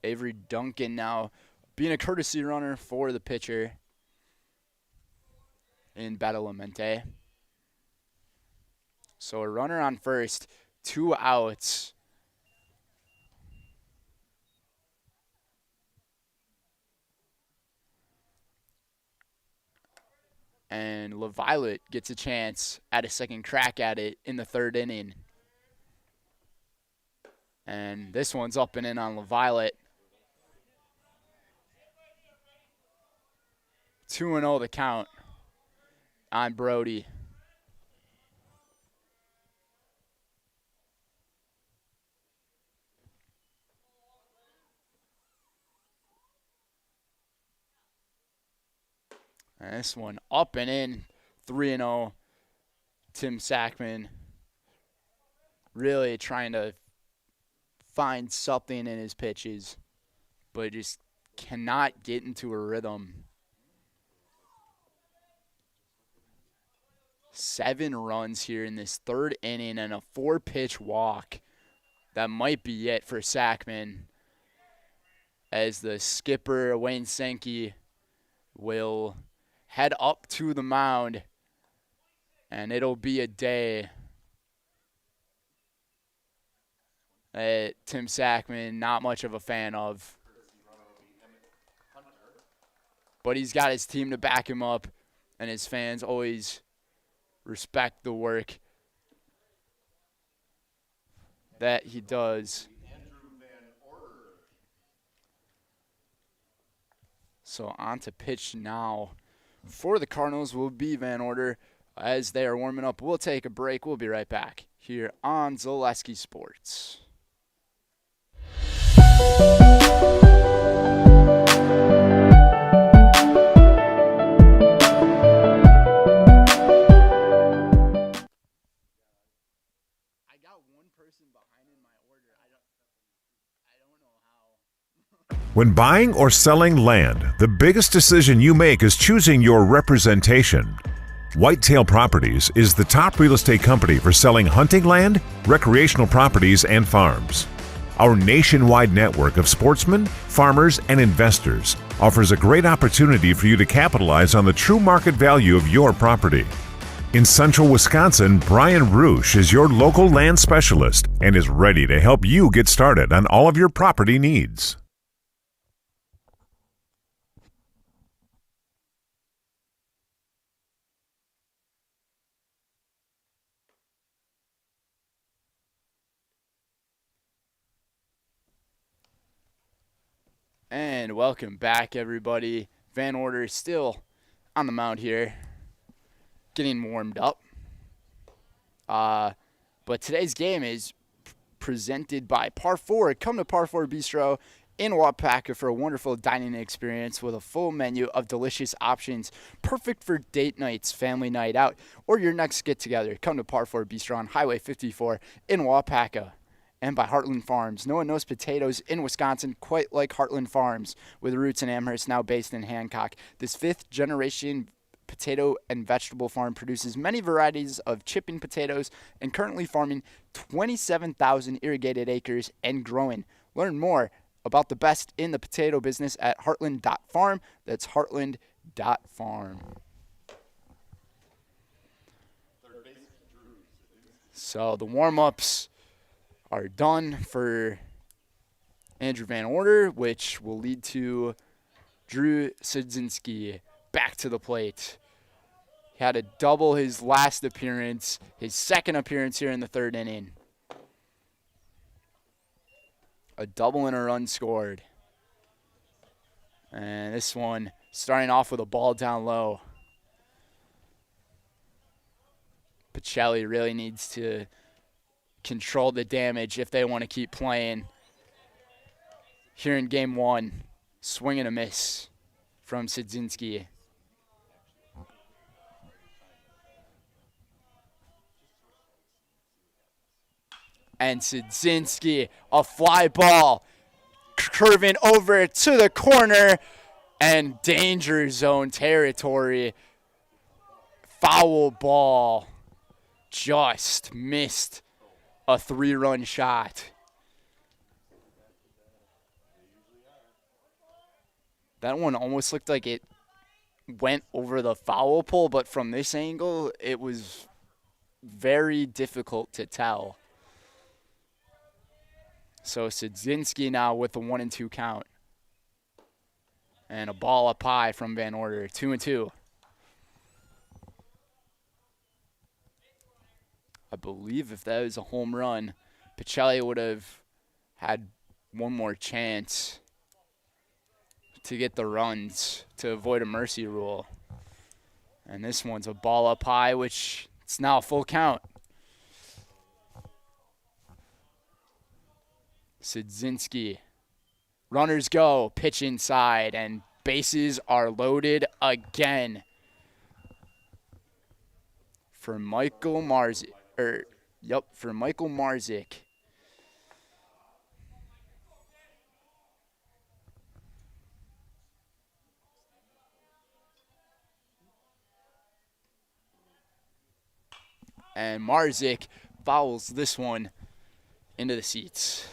Avery Duncan now being a courtesy runner for the pitcher in Badalamenti. So a runner on first, 2 outs. And LaViolette gets a chance at a second crack at it in the third inning. And this one's up and in on LaViolette. 2-0 the count on Brody. And this one up and in, 3-0. Tim Sackman really trying to find something in his pitches, but just cannot get into a rhythm. 7 runs here in this third inning and a 4-pitch walk. That might be it for Sackman, as the skipper, Wayne Sankey, will head up to the mound, and it'll be a day that Tim Sackman not much of a fan of. But he's got his team to back him up, and his fans always respect the work that he does. So on to pitch now. For the Cardinals will be Van Order as they are warming up. We'll take a break. We'll be right back here on Zaleski Sports. When buying or selling land, the biggest decision you make is choosing your representation. Whitetail Properties is the top real estate company for selling hunting land, recreational properties, and farms. Our nationwide network of sportsmen, farmers, and investors offers a great opportunity for you to capitalize on the true market value of your property. In central Wisconsin, Brian Roosh is your local land specialist and is ready to help you get started on all of your property needs. And welcome back, everybody. Van Order is still on the mound here, getting warmed up. But today's game is presented by Par 4. Come to Par 4 Bistro in Wapaka for a wonderful dining experience with a full menu of delicious options, perfect for date nights, family night out, or your next get-together. Come to Par 4 Bistro on Highway 54 in Wapaka. And by Heartland Farms. No one knows potatoes in Wisconsin quite like Heartland Farms, with roots in Amherst, now based in Hancock. This fifth-generation potato and vegetable farm produces many varieties of chipping potatoes and currently farming 27,000 irrigated acres and growing. Learn more about the best in the potato business at heartland.farm. That's heartland.farm. So the warm-ups are done for Andrew Van Order, which will lead to Drew Sidzinski back to the plate. He had to double his last appearance, his second appearance here in the third inning. A double and a run scored. And this one starting off with a ball down low. Pacelli really needs to control the damage if they want to keep playing. Here in game one, swing and a miss from Sidzinski. And Sidzinski, a fly ball, curving over to the corner, and danger zone territory. Foul ball, just missed a 3-run shot. That one almost looked like it went over the foul pole, but from this angle, it was very difficult to tell. So Sidzinski now with the 1-2 count. And a ball up high from Van Order, 2-2. I believe if that was a home run, Pacelli would have had one more chance to get the runs to avoid a mercy rule. And this one's a ball up high, which it's now a full count. Sidzinski. Runners go, pitch inside, and bases are loaded again for Michael Marzik. For Michael Marzik. And Marzik fouls this one into the seats.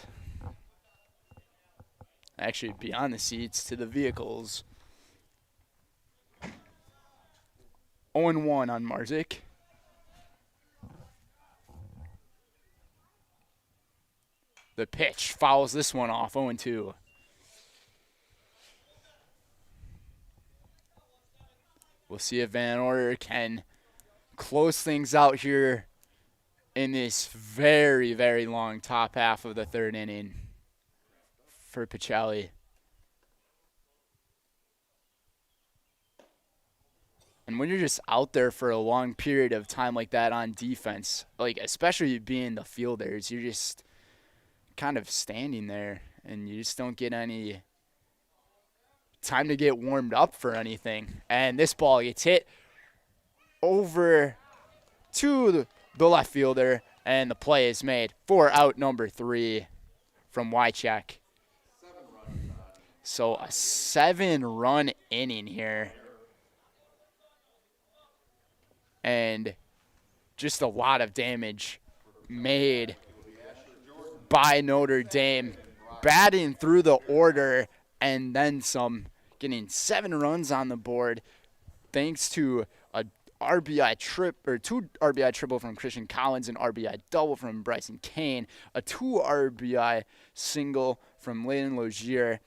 Actually, beyond the seats to the vehicles. 0-1 on Marzik. The pitch fouls this one off, 0-2. We'll see if Van Order can close things out here in this very, very long top half of the third inning for Pacelli. And when you're just out there for a long period of time like that on defense, like especially being the fielders, you're just kind of standing there and you just don't get any time to get warmed up for anything. And this ball gets hit over to the left fielder, and the play is made for out number 3 from Wycheck. So a 7-run inning here. And just a lot of damage made by Notre Dame, batting through the order and then some, getting 7 runs on the board thanks to a RBI two RBI triple from Christian Collins, an RBI double from Bryson Kane, a 2 RBI single from Layden Logier,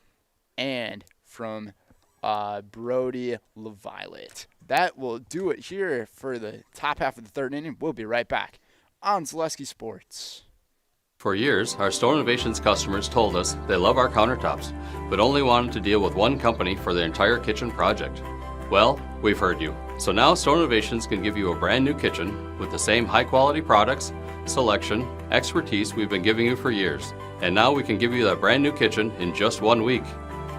and from Brody LaViolette. That will do it here for the top half of the third inning. We'll be right back on Zaleski Sports. For years, our Store Innovations customers told us they love our countertops, but only wanted to deal with one company for their entire kitchen project. Well, we've heard you. So now Store Innovations can give you a brand new kitchen with the same high quality products, selection, expertise we've been giving you for years. And now we can give you that brand new kitchen in just 1 week.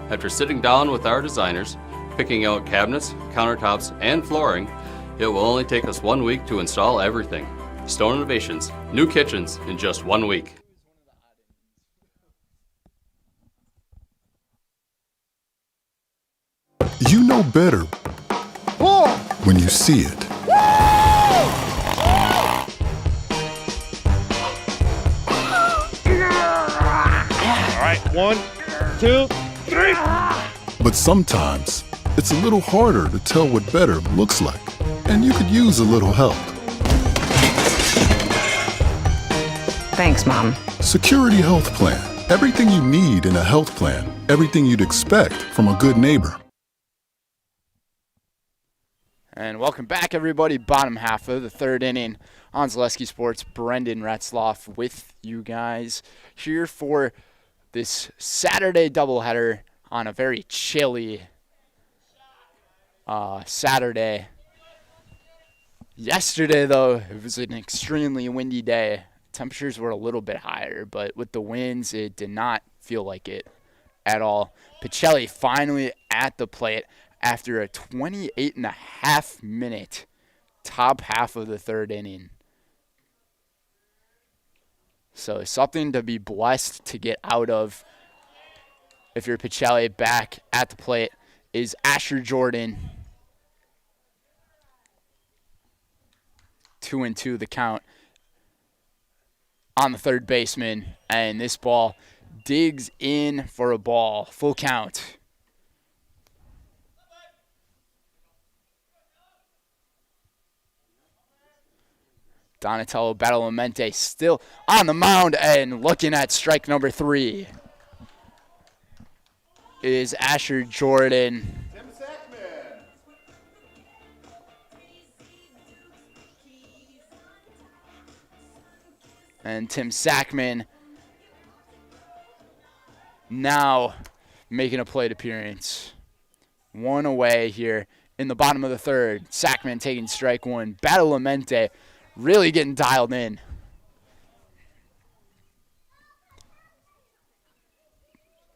After sitting down with our designers, picking out cabinets, countertops, and flooring, it will only take us 1 week to install everything. Stone Innovations, new kitchens in just 1 week. You know better when you see it. All right, 1, 2, 3. But sometimes it's a little harder to tell what better looks like, and you could use a little help. Thanks, Mom. Security Health Plan. Everything you need in a health plan. Everything you'd expect from a good neighbor. And welcome back, everybody. Bottom half of the third inning on Zaleski Sports. Brendan Retzloff with you guys here for this Saturday doubleheader on a very chilly Saturday. Yesterday, though, it was an extremely windy day. Temperatures were a little bit higher, but with the winds, it did not feel like it at all. Pacelli finally at the plate after a 28.5-minute top half of the third inning. So something to be blessed to get out of if you're Pacelli. Back at the plate is Asher Jordan. 2-2 the count on the third baseman, and this ball digs in for a ball. Full count. Donatello Badalamenti still on the mound and looking at strike number 3 is Asher Jordan. And Tim Sackman now making a plate appearance. One away here in the bottom of the third. Sackman taking strike 1. Badalamenti really getting dialed in.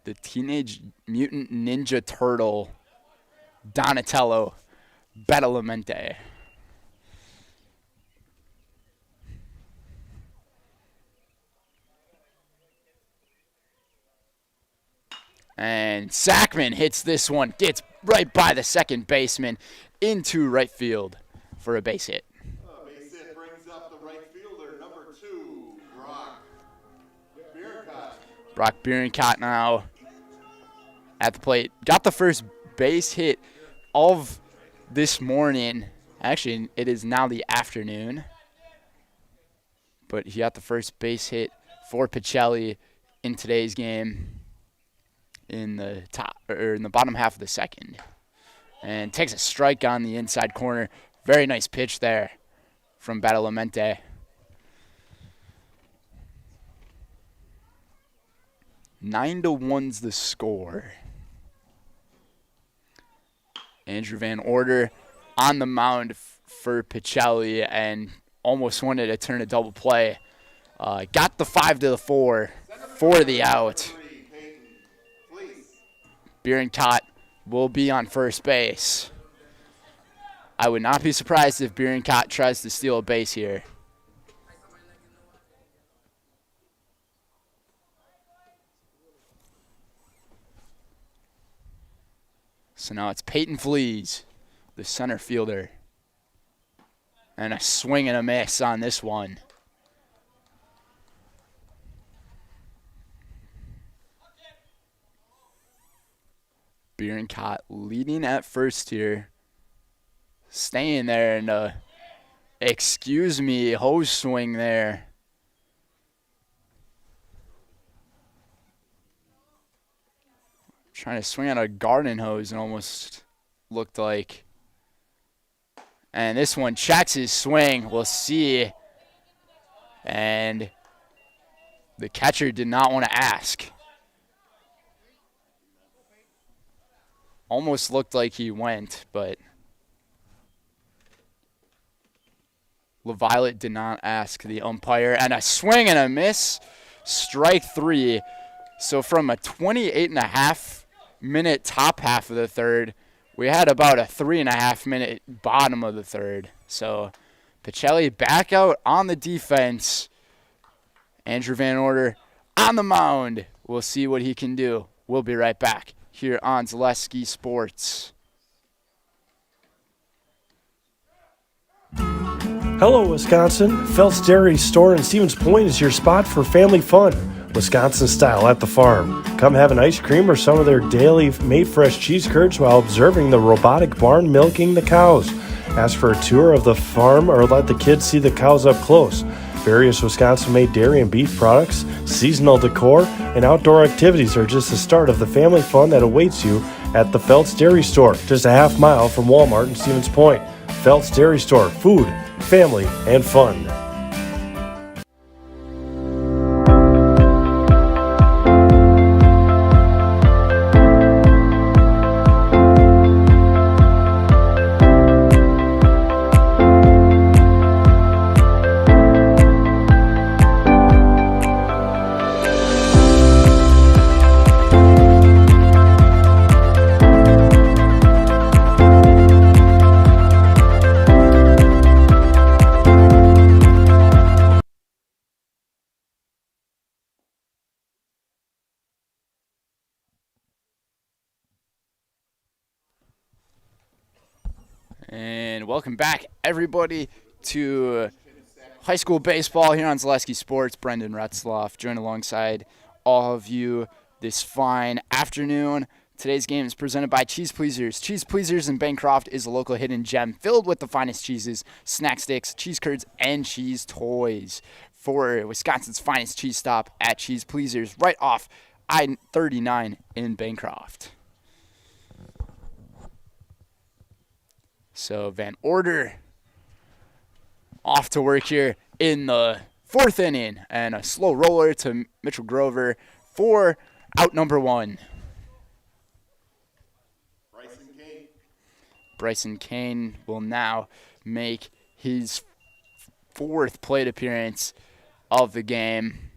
The Teenage Mutant Ninja Turtle, Donatello Badalamenti. And Sackman hits this one, gets right by the second baseman into right field for a base hit. Base hit brings up the right fielder, number 2, Brock Bierencott now at the plate. Got the first base hit of this morning. Actually, it is now the afternoon. But he got the first base hit for Pacelli in today's game in the bottom half of the second. And takes a strike on the inside corner. Very nice pitch there from Badalamenti. 9-1's the score. Andrew Van Order on the mound for Pacelli and almost wanted to turn a double play. Got the 5-4 for the out. Bierencott will be on first base. I would not be surprised if Bierencott tries to steal a base here. So now it's Peyton Flees, the center fielder. And a swing and a miss on this one. Bierencott leading at first here. Staying there and excuse me, hose swing there. Trying to swing on a garden hose and almost looked like. And this one checks his swing. We'll see. And the catcher did not want to ask. Almost looked like he went, but LaViolet did not ask the umpire. And a swing and a miss. Strike 3. So from a 28.5-minute top half of the third, we had about a 3.5-minute bottom of the third. So Pacelli back out on the defense. Andrew Van Order on the mound. We'll see what he can do. We'll be right back here on Zaleski Sports. Hello, Wisconsin. Phelps Dairy Store in Stevens Point is your spot for family fun. Wisconsin style at the farm. Come have an ice cream or some of their daily made fresh cheese curds while observing the robotic barn milking the cows. Ask for a tour of the farm or let the kids see the cows up close. Various Wisconsin-made dairy and beef products, seasonal decor, and outdoor activities are just the start of the family fun that awaits you at the Phelps Dairy Store, just a half mile from Walmart in Stevens Point. Phelps Dairy Store, food, family, and fun. And welcome back, everybody, to high school baseball here on Zaleski Sports. Brendan Retzloff joined alongside all of you this fine afternoon. Today's game is presented by Cheese Pleasers. Cheese Pleasers in Bancroft is a local hidden gem filled with the finest cheeses, snack sticks, cheese curds, and cheese toys. For Wisconsin's finest cheese stop at Cheese Pleasers, right off I-39 in Bancroft. So Van Order off to work here in the fourth inning. And a slow roller to Mitchell Grover for out number 1. Bryson Kane will now make his 4th plate appearance of the game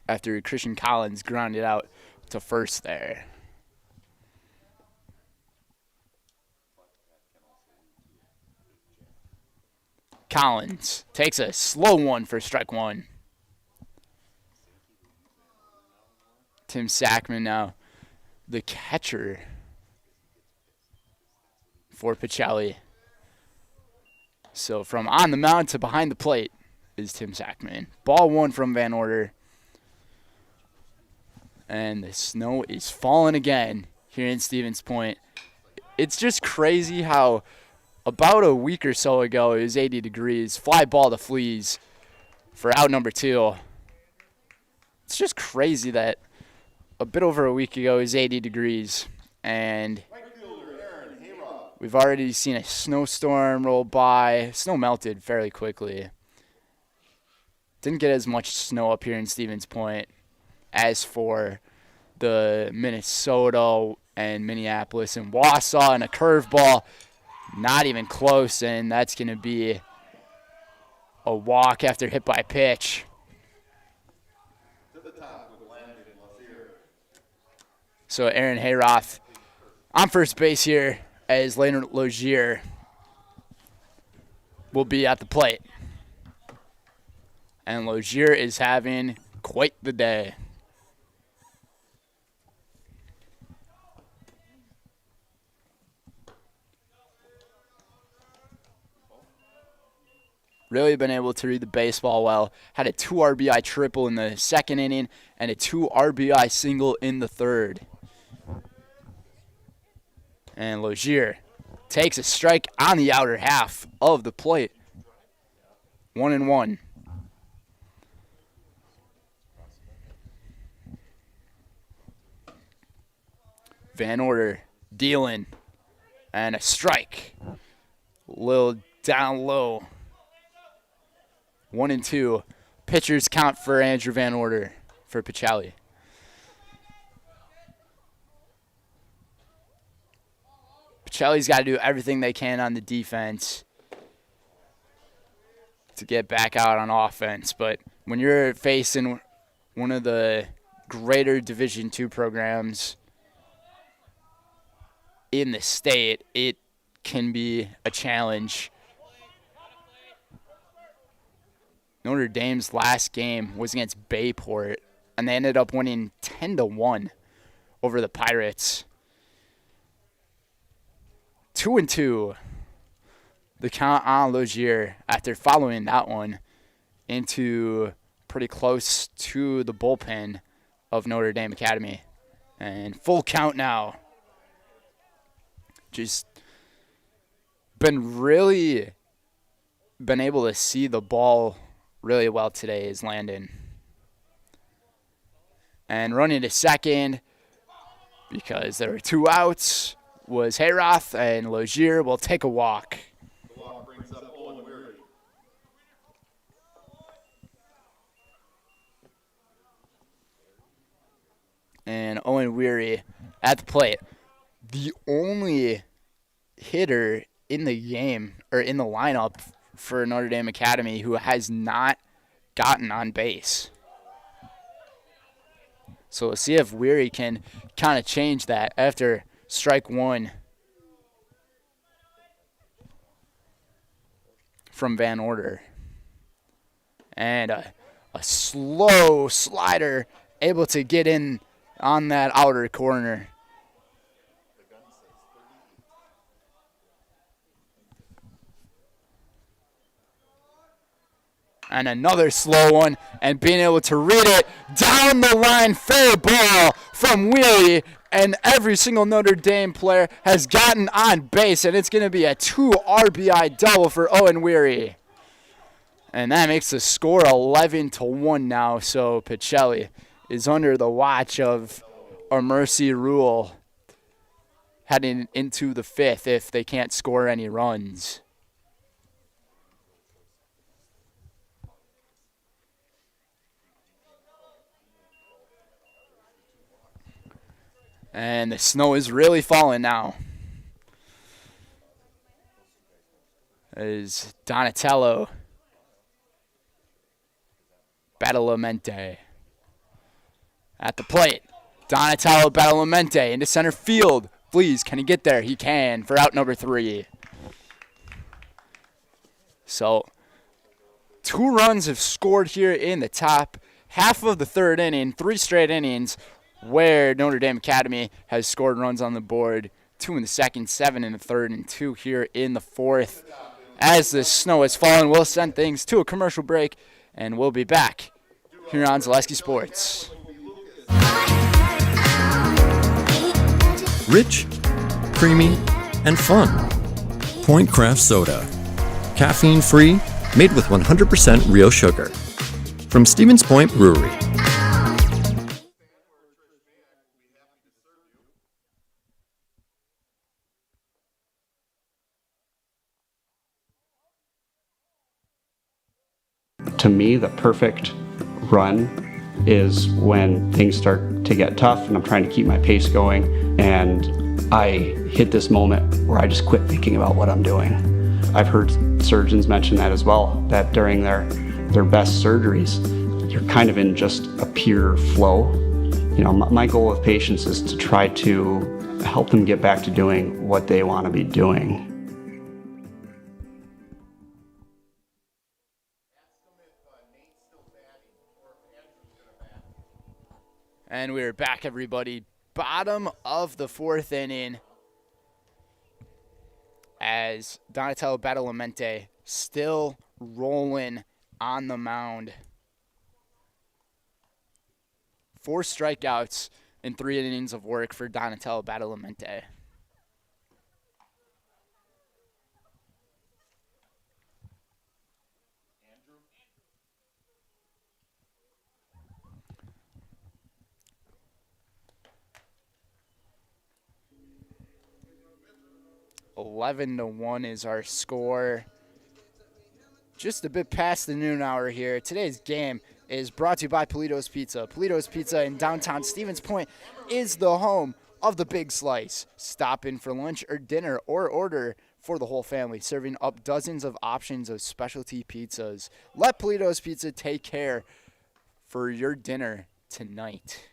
after Christian Collins grounded out to first there. Collins takes a slow one for strike 1. Tim Sackman now the catcher for Pacelli. So from on the mound to behind the plate is Tim Sackman. Ball 1 from Van Order. And the snow is falling again here in Stevens Point. It's just crazy how about a week or so ago, it was 80 degrees. Fly ball to Fleas for out number 2. It's just crazy that a bit over a week ago, it was 80 degrees. And we've already seen a snowstorm roll by. Snow melted fairly quickly. Didn't get as much snow up here in Stevens Point as for the Minnesota and Minneapolis and Wausau, and a curveball. Not even close, and that's going to be a walk after hit by pitch. So Aaron Hayroth on first base here as Leonard Logier will be at the plate. And Logier is having quite the day. Really been able to read the baseball well. Had a 2 RBI triple in the second inning and a 2 RBI single in the third. And Logier takes a strike on the outer half of the plate. 1-1. Van Order dealing. And a strike. A little down low. 1-2. Pitchers count for Andrew Van Order for Pacelli. Pacelli's got to do everything they can on the defense to get back out on offense. But when you're facing one of the greater Division II programs in the state, it can be a challenge. Notre Dame's last game was against Bayport, and they ended up winning 10-1 over the Pirates. 2-2. The count on Logier after following that one into pretty close to the bullpen of Notre Dame Academy. And full count now. Just been able to see the ball really well today is Landon. And running to second, because there were 2 outs, was Hayroth, and Logier will take a walk. The walk brings up Owen Weary. And Owen Weary at the plate. The only hitter in the game, or in the lineup for Notre Dame Academy, who has not gotten on base. So we'll see if Weary can kind of change that after strike 1 from Van Order. And a slow slider able to get in on that outer corner. And another slow one, and being able to read it down the line, fair ball from Weary, and every single Notre Dame player has gotten on base, and it's going to be a 2 RBI double for Owen Weary. And that makes the score 11-1 now, so Pacelli is under the watch of a mercy rule heading into the 5th if they can't score any runs. And the snow is really falling now. Is Donatello Badalamenti at the plate. Donatello Badalamenti into center field. Please, can he get there? He can for out number 3. So 2 runs have scored here in the top half of the 3rd inning, 3 straight innings, where Notre Dame Academy has scored runs on the board. 2 in the 2nd, 7 in the 3rd, and 2 here in the 4th. As the snow has fallen, we'll send things to a commercial break, and we'll be back here on Zaleski Sports. Rich, creamy, and fun. Point Craft Soda. Caffeine-free, made with 100% real sugar. From Stevens Point Brewery. To me, the perfect run is when things start to get tough and I'm trying to keep my pace going and I hit this moment where I just quit thinking about what I'm doing. I've heard surgeons mention that as well, that during their best surgeries, you're kind of in just a pure flow. You know, my goal with patients is to try to help them get back to doing what they want to be doing. And we're back, everybody. Bottom of the 4th inning as Donatello Badalamenti still rolling on the mound. 4 strikeouts in 3 innings of work for Donatello Badalamenti. (11-1) is our score. Just a bit past the noon hour here. Today's game is brought to you by Polito's Pizza. Polito's Pizza in downtown Stevens Point is the home of the Big Slice. Stop in for lunch or dinner or order for the whole family, serving up dozens of options of specialty pizzas. Let Polito's Pizza take care for your dinner tonight.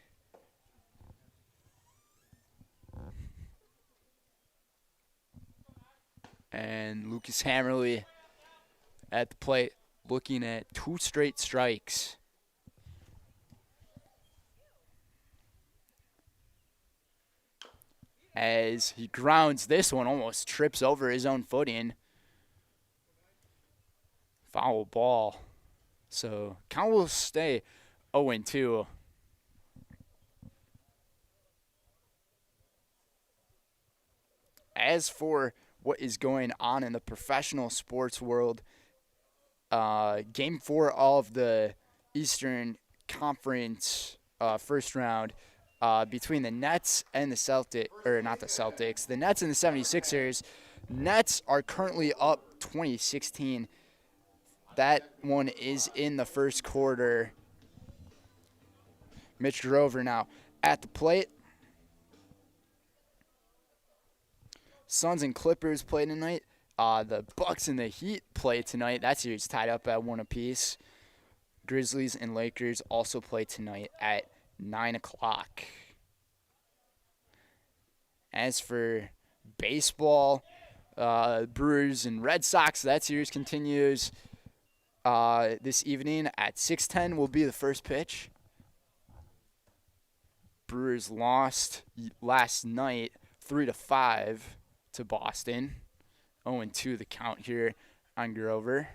And Lucas Hammerly at the plate, looking at 2 straight strikes. As he grounds this one, almost trips over his own footing. Foul ball. So count will stay 0-2. As for what is going on in the professional sports world, Game 4 of the Eastern Conference first round between the Nets and the Celtics, or not the Celtics, the Nets and the 76ers. Nets are currently up 20-16. That one is in the first quarter. Mitch Grover now at the plate. Suns and Clippers play tonight. The Bucks and the Heat play tonight. That series tied up at 1 apiece. Grizzlies and Lakers also play tonight at 9 o'clock. As for baseball, Brewers and Red Sox, that series continues this evening at 6:10 will be the first pitch. Brewers lost last night 3-5 to Boston. 0-2 the count here on Grover.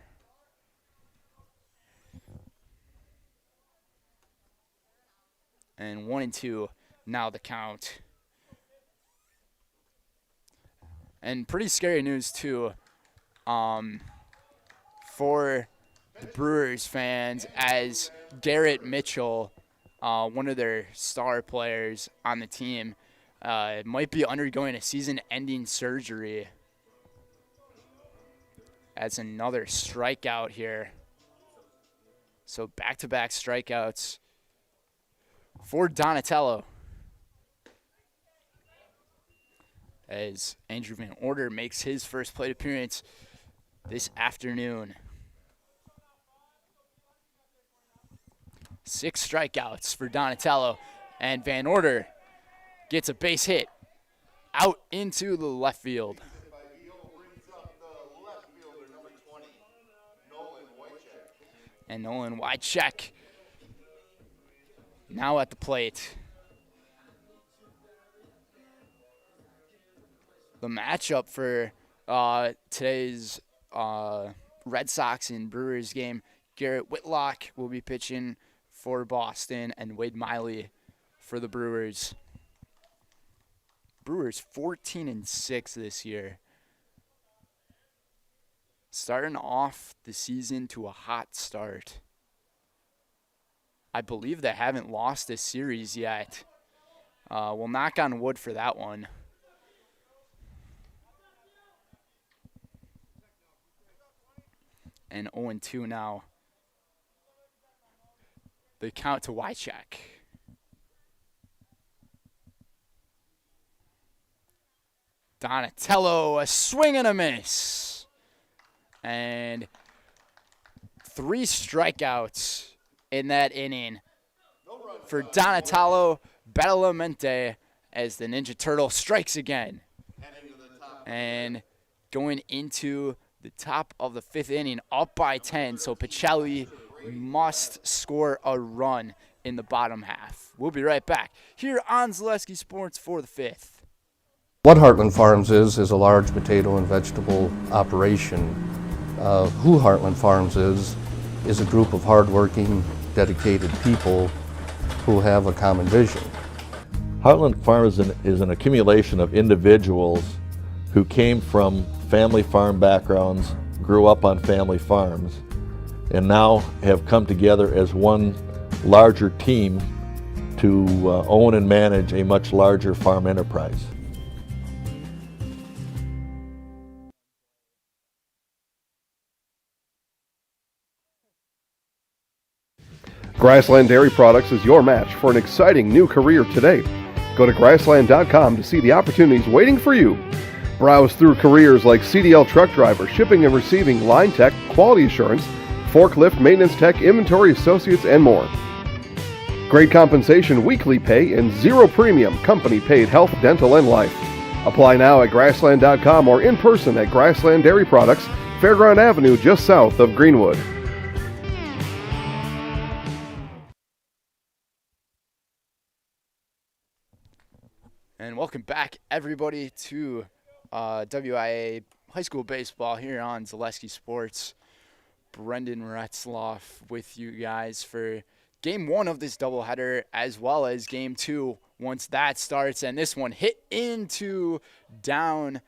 And 1-2 now the count. And pretty scary news too for the Brewers fans, as Garrett Mitchell, one of their star players on the team, might be undergoing a season-ending surgery. That's another strikeout here. So back-to-back strikeouts for Donatello, as Andrew Van Order makes his first plate appearance this afternoon. 6 strikeouts for Donatello, and Van Order gets a base hit out into the left field. And Nolan Wycheck now at the plate. The matchup for today's Red Sox and Brewers game, Garrett Whitlock will be pitching for Boston, and Wade Miley for the Brewers. Brewers 14-6 this year. Starting off the season to a hot start. I believe they haven't lost a series yet. We'll knock on wood for that one. And 0-2 now. The count to Wycheck. Donatello, a swing and a miss. And 3 strikeouts in that inning for Donatello Badalamenti, as the Ninja Turtle strikes again. And going into the top of the 5th inning, up by 10, so Pacelli must score a run in the bottom half. We'll be right back here on Zaleski Sports for the 5th. What Heartland Farms is a large potato and vegetable operation. Who Heartland Farms is a group of hardworking, dedicated people who have a common vision. Heartland Farms is an accumulation of individuals who came from family farm backgrounds, grew up on family farms, and now have come together as one larger team to own and manage a much larger farm enterprise. Grassland Dairy Products is your match for an exciting new career today. Go to grassland.com to see the opportunities waiting for you. Browse through careers like CDL truck driver, shipping and receiving, line tech, quality assurance, forklift, maintenance tech, inventory associates, and more. Great compensation, weekly pay, and zero premium company-paid health, dental, and life. Apply now at Grassland.com or in person at Grassland Dairy Products, Fairground Avenue, just south of Greenwood. And welcome back, everybody, to WIAA High School Baseball here on Zaleski Sports. Brendan Retzloff with you guys for Game 1 of this doubleheader, as well as Game 2 once that starts. And this one hit into down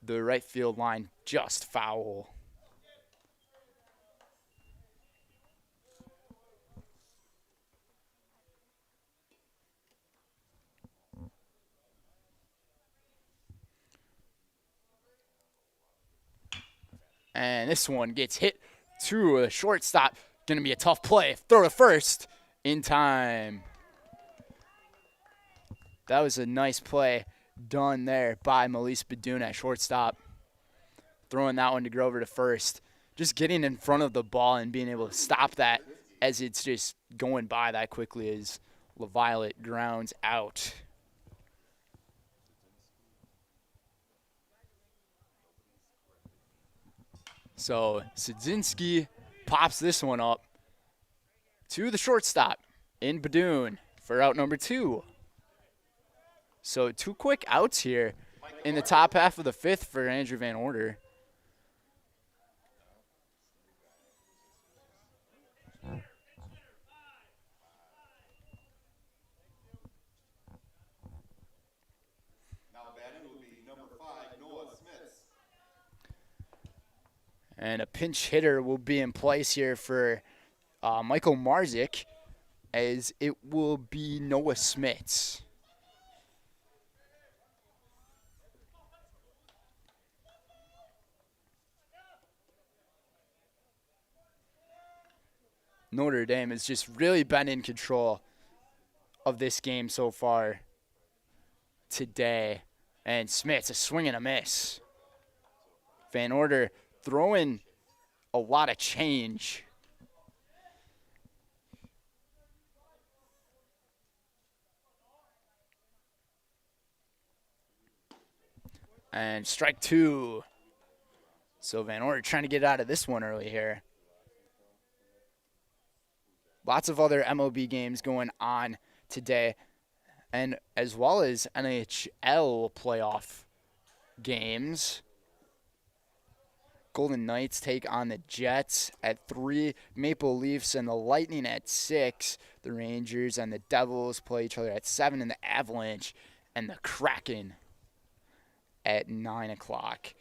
the right field line, just foul. And this one gets hit to a shortstop. Going to be a tough play. Throw to first in time. That was a nice play done there by Melise Badoon at shortstop. Throwing that one to Grover to first. Just getting in front of the ball and being able to stop that as it's just going by that quickly as LaViolette grounds out. So Sidzinski pops this one up to the shortstop in Badoon for out number 2. So 2 quick outs here in the top half of the 5th for Andrew Van Order. And a pinch hitter will be in place here for Michael Marzik, as it will be Noah Smits. Notre Dame has just really been in control of this game so far today. And Smits, a swing and a miss. Van Order throwing a lot of change. And strike 2. So Van Order trying to get out of this one early here. Lots of other MLB games going on today, and as well as NHL playoff games. Golden Knights take on the Jets at 3. Maple Leafs and the Lightning at 6. The Rangers and the Devils play each other at 7. And the Avalanche and the Kraken at 9 o'clock.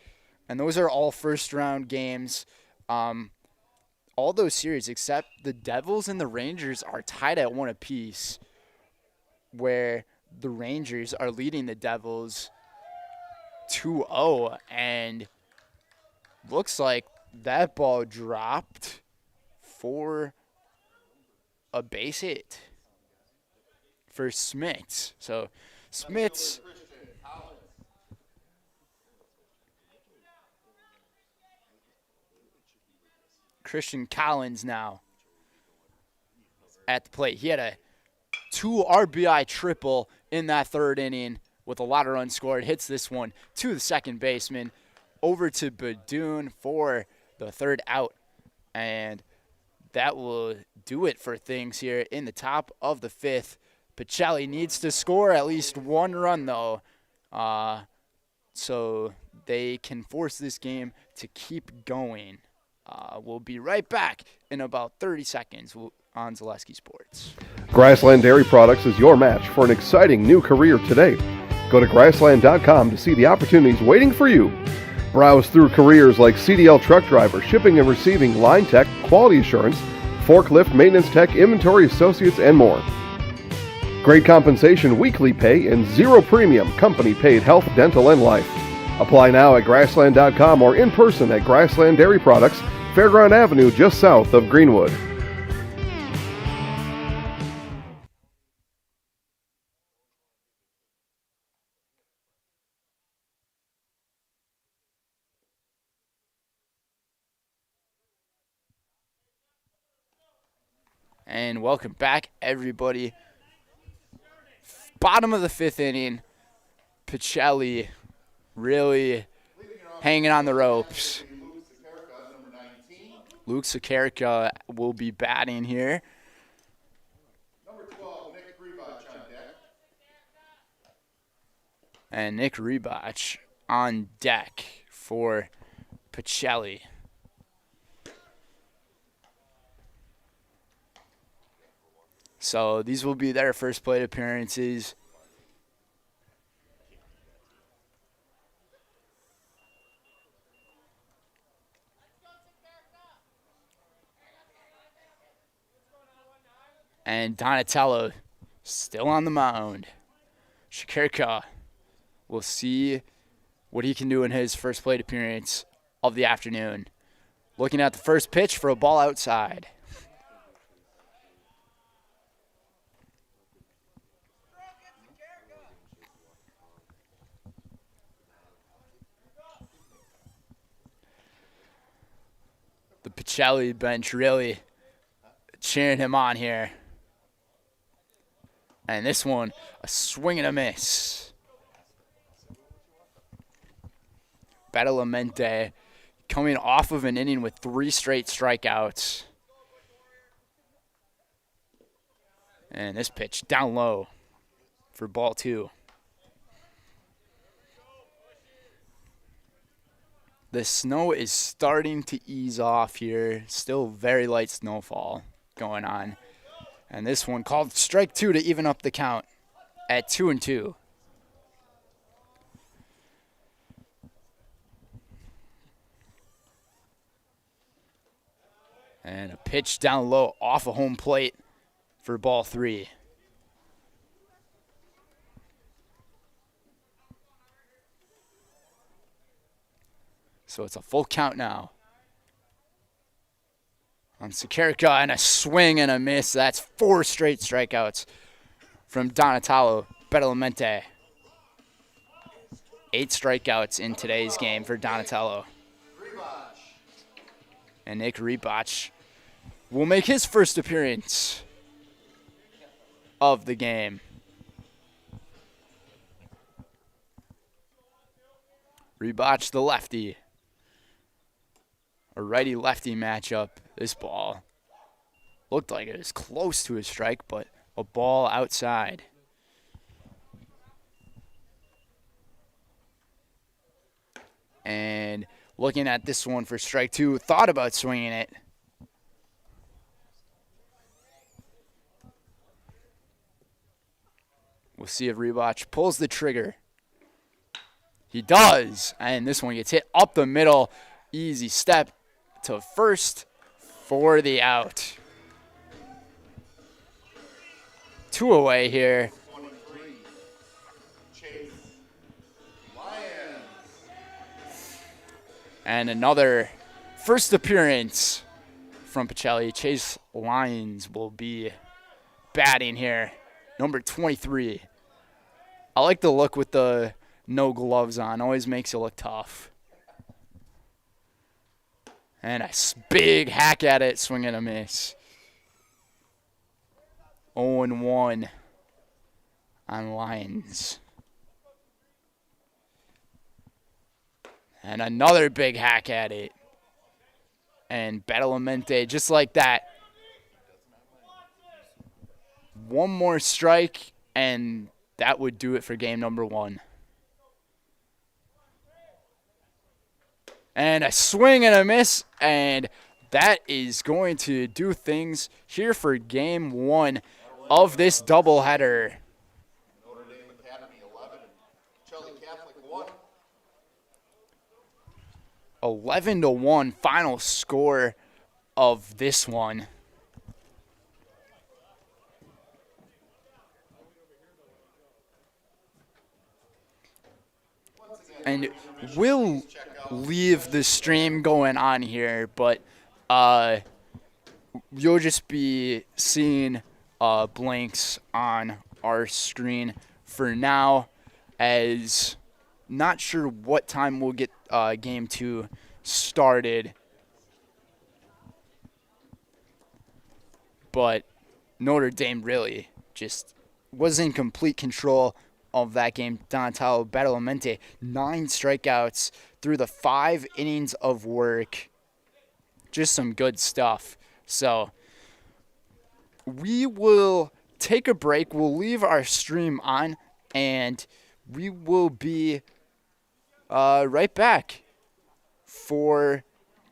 And those are all first-round games. All those series except the Devils and the Rangers are tied at 1 apiece, where the Rangers are leading the Devils 2-0, and looks like that ball dropped for a base hit for Smits. So Smits, Christian Collins now at the plate. He had a 2 RBI triple in that 3rd inning with a lot of runs scored. Hits this one to the second baseman. Over to Badoon for the 3rd out. And that will do it for things here in the top of the 5th. Pacelli needs to score at least 1 run, though, so they can force this game to keep going. We'll be right back in about 30 seconds on Zaleski Sports. Grassland Dairy Products is your match for an exciting new career today. Go to Grassland.com to see the opportunities waiting for you. Browse through careers like CDL truck driver, shipping and receiving, line tech, quality assurance, forklift, maintenance tech, inventory associates, and more. Great compensation, weekly pay, and zero premium company-paid health, dental, and life. Apply now at Grassland.com or in person at Grassland Dairy Products, Fairground Avenue, just south of Greenwood. And welcome back, everybody. Bottom of the 5th inning. Pacelli really hanging on the ropes. Luke Sakarica will be batting here. Number 12, Nick Rebach on deck. And Nick Rebach on deck for Pacelli. So these will be their first plate appearances. And Donatello still on the mound. Shakirka will see what he can do in his first plate appearance of the afternoon. Looking at the first pitch for a ball outside. The Pacelli bench really cheering him on here. And this one, a swing and a miss. Badalamenti coming off of an inning with 3 straight strikeouts. And this pitch down low for ball 2. The snow is starting to ease off here. Still very light snowfall going on. And this one called strike 2 to even up the count at 2-2. And a pitch down low off of home plate for ball 3. So it's a full count now. On Sakarica, and a swing and a miss. That's 4 straight strikeouts from Donatello Badalamenti. 8 strikeouts in today's game for Donatello. And Nick Rebach will make his first appearance of the game. Rebach, the lefty. A righty-lefty matchup. This ball looked like it was close to a strike, but a ball outside. And looking at this one for strike 2, thought about swinging it. We'll see if Rebach pulls the trigger. He does, and this one gets hit up the middle. Easy step to first for the out. 2 away here. 23, Chase Lyons. And another first appearance from Pacelli. Chase Lyons will be batting here. Number 23. I like the look with the no gloves on. Always makes you look tough. And a big hack at it, swing and a miss. 0-1 on Lions. And another big hack at it. And Badalamenti, just like that. One more strike, and that would do it for game number 1. And a swing and a miss, and that is going to do things here for game 1 of this doubleheader. Notre Dame Academy 11, Pacelli Catholic 1. 11-1 final score of this one. And we'll leave the stream going on here, but you'll just be seeing blanks on our screen for now, as not sure what time we'll get game 2 started. But Notre Dame really just was in complete control of that game. Donatello Badalamenti, 9 strikeouts through the 5 innings of work. Just some good stuff. So we will take a break. We'll leave our stream on, and we will be right back for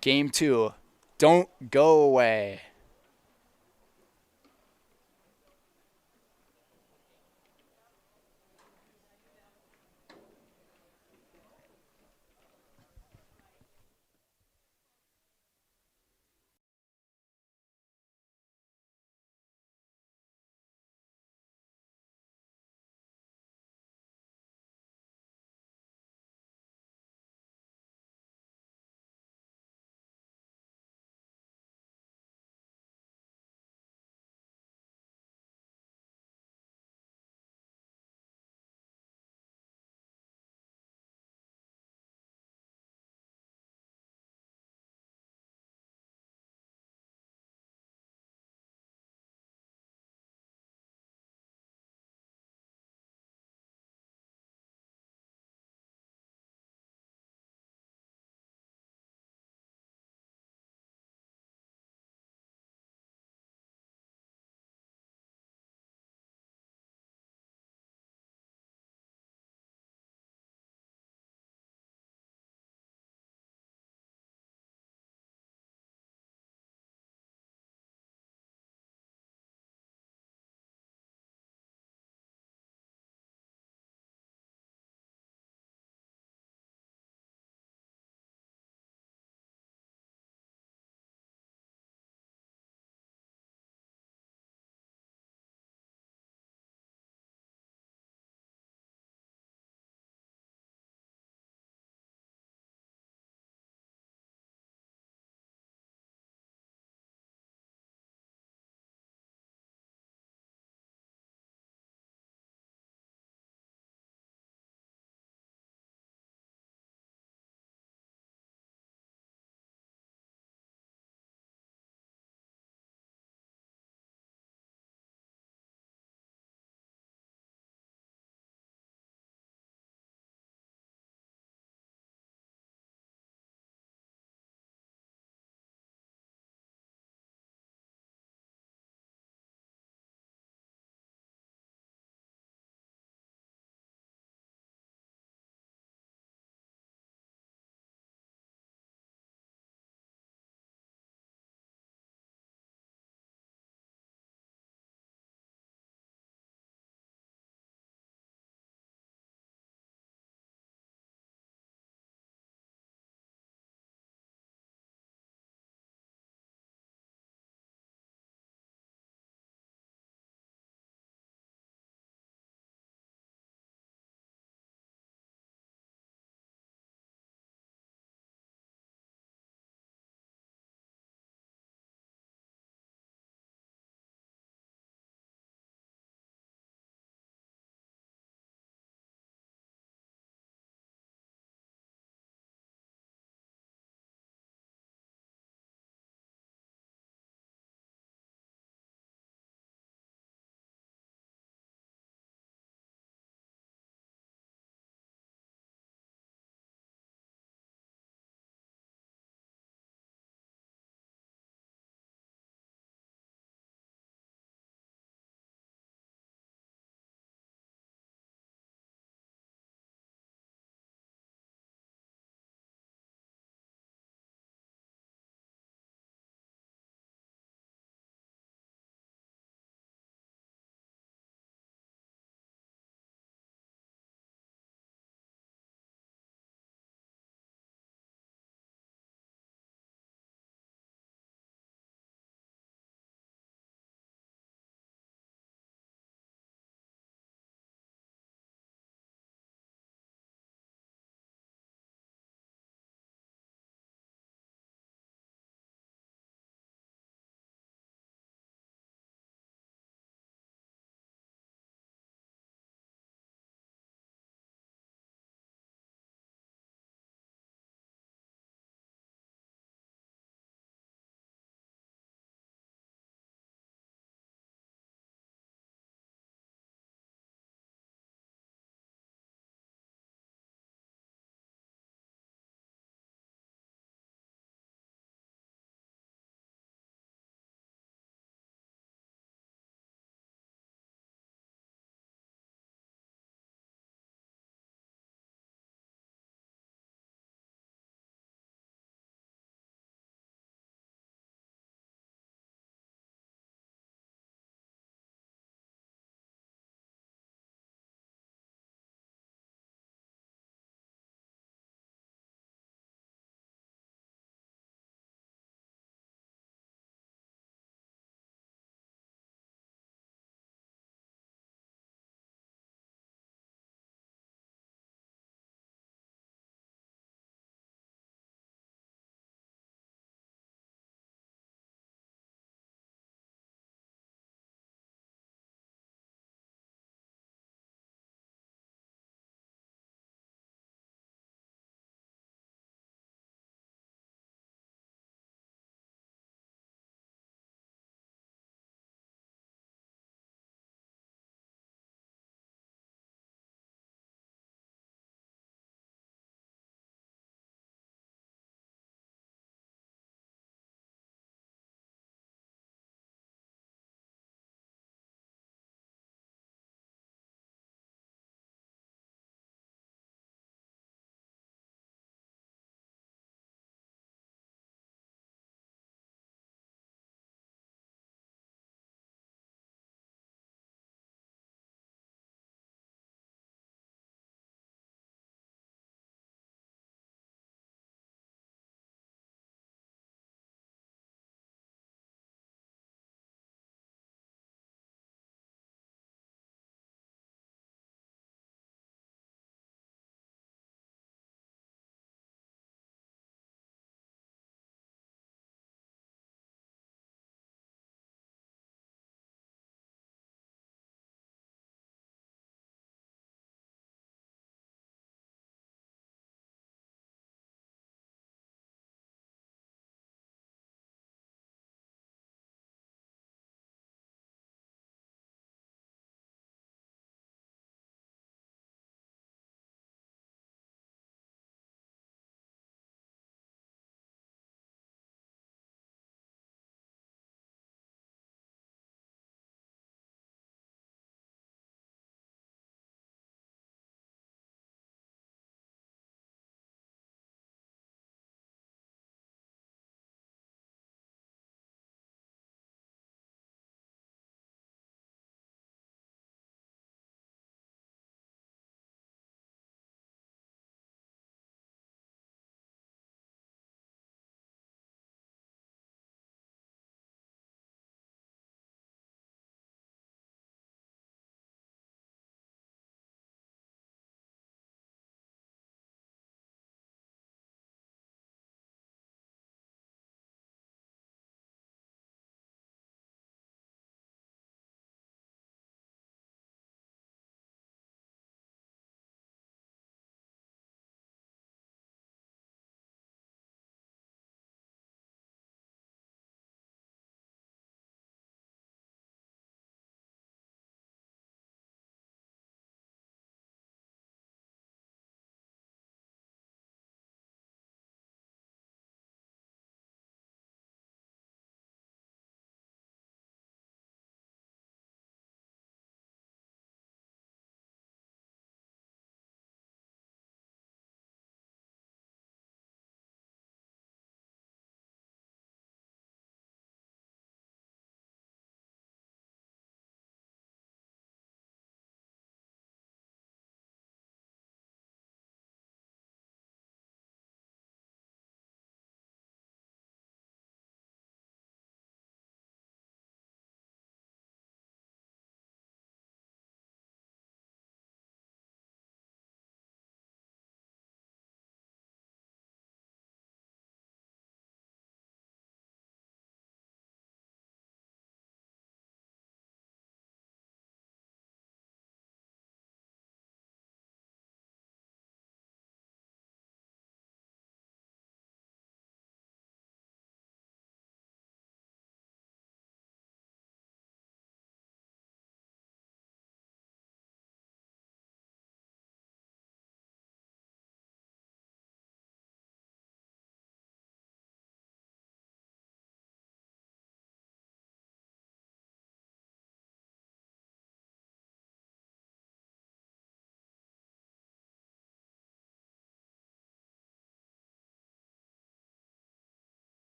Game 2. Don't go away.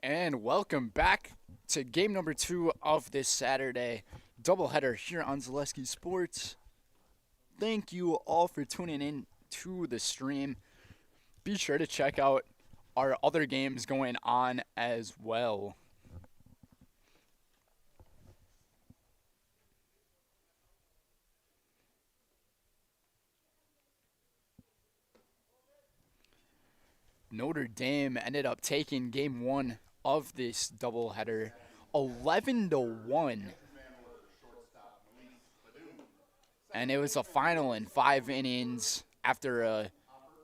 And welcome back to game number 2 of this Saturday doubleheader here on Zaleski Sports. Thank you all for tuning in to the stream. Be sure to check out our other games going on as well. Notre Dame ended up taking game 1 of this doubleheader 11-1. And it was a final in 5 innings after a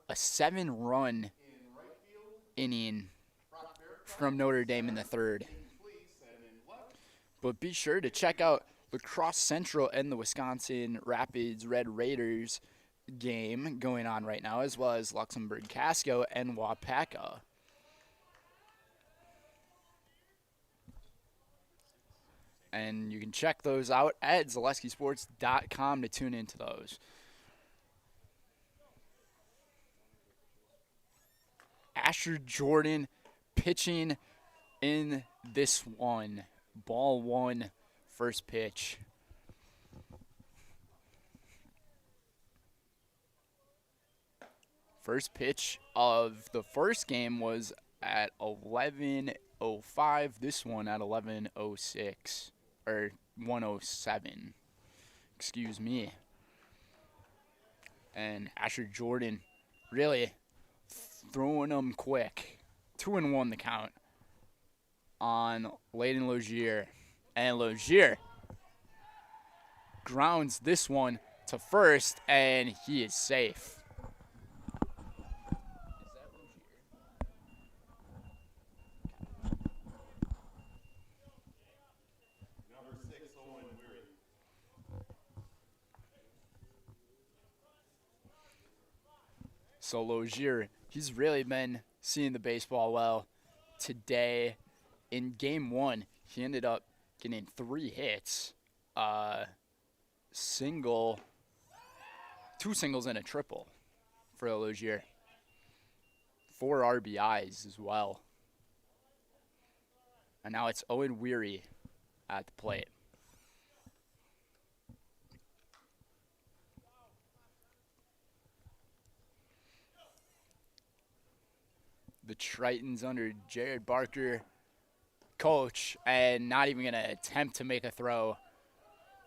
7-run inning from Notre Dame in the 3rd. But be sure to check out La Crosse Central and the Wisconsin Rapids Red Raiders game going on right now, as well as Luxembourg Casco and WIAA. And you can check those out at ZaleskiSports.com to tune into those. Asher Jordan pitching in this one. Ball 1, first pitch. First pitch of the first game was at 11:05. This one at 11:06 or 1:07. Excuse me. And Asher Jordan really throwing them quick. 2-1 the count on Layden Logier. And Logier grounds this one to first, and he is safe. So Logier, he's really been seeing the baseball well today. In game 1, he ended up getting 3 hits, 2 singles and a triple for Logier. 4 RBIs as well. And now it's Owen Weary at the plate. The Tritons under Jared Barker, coach, and not even going to attempt to make a throw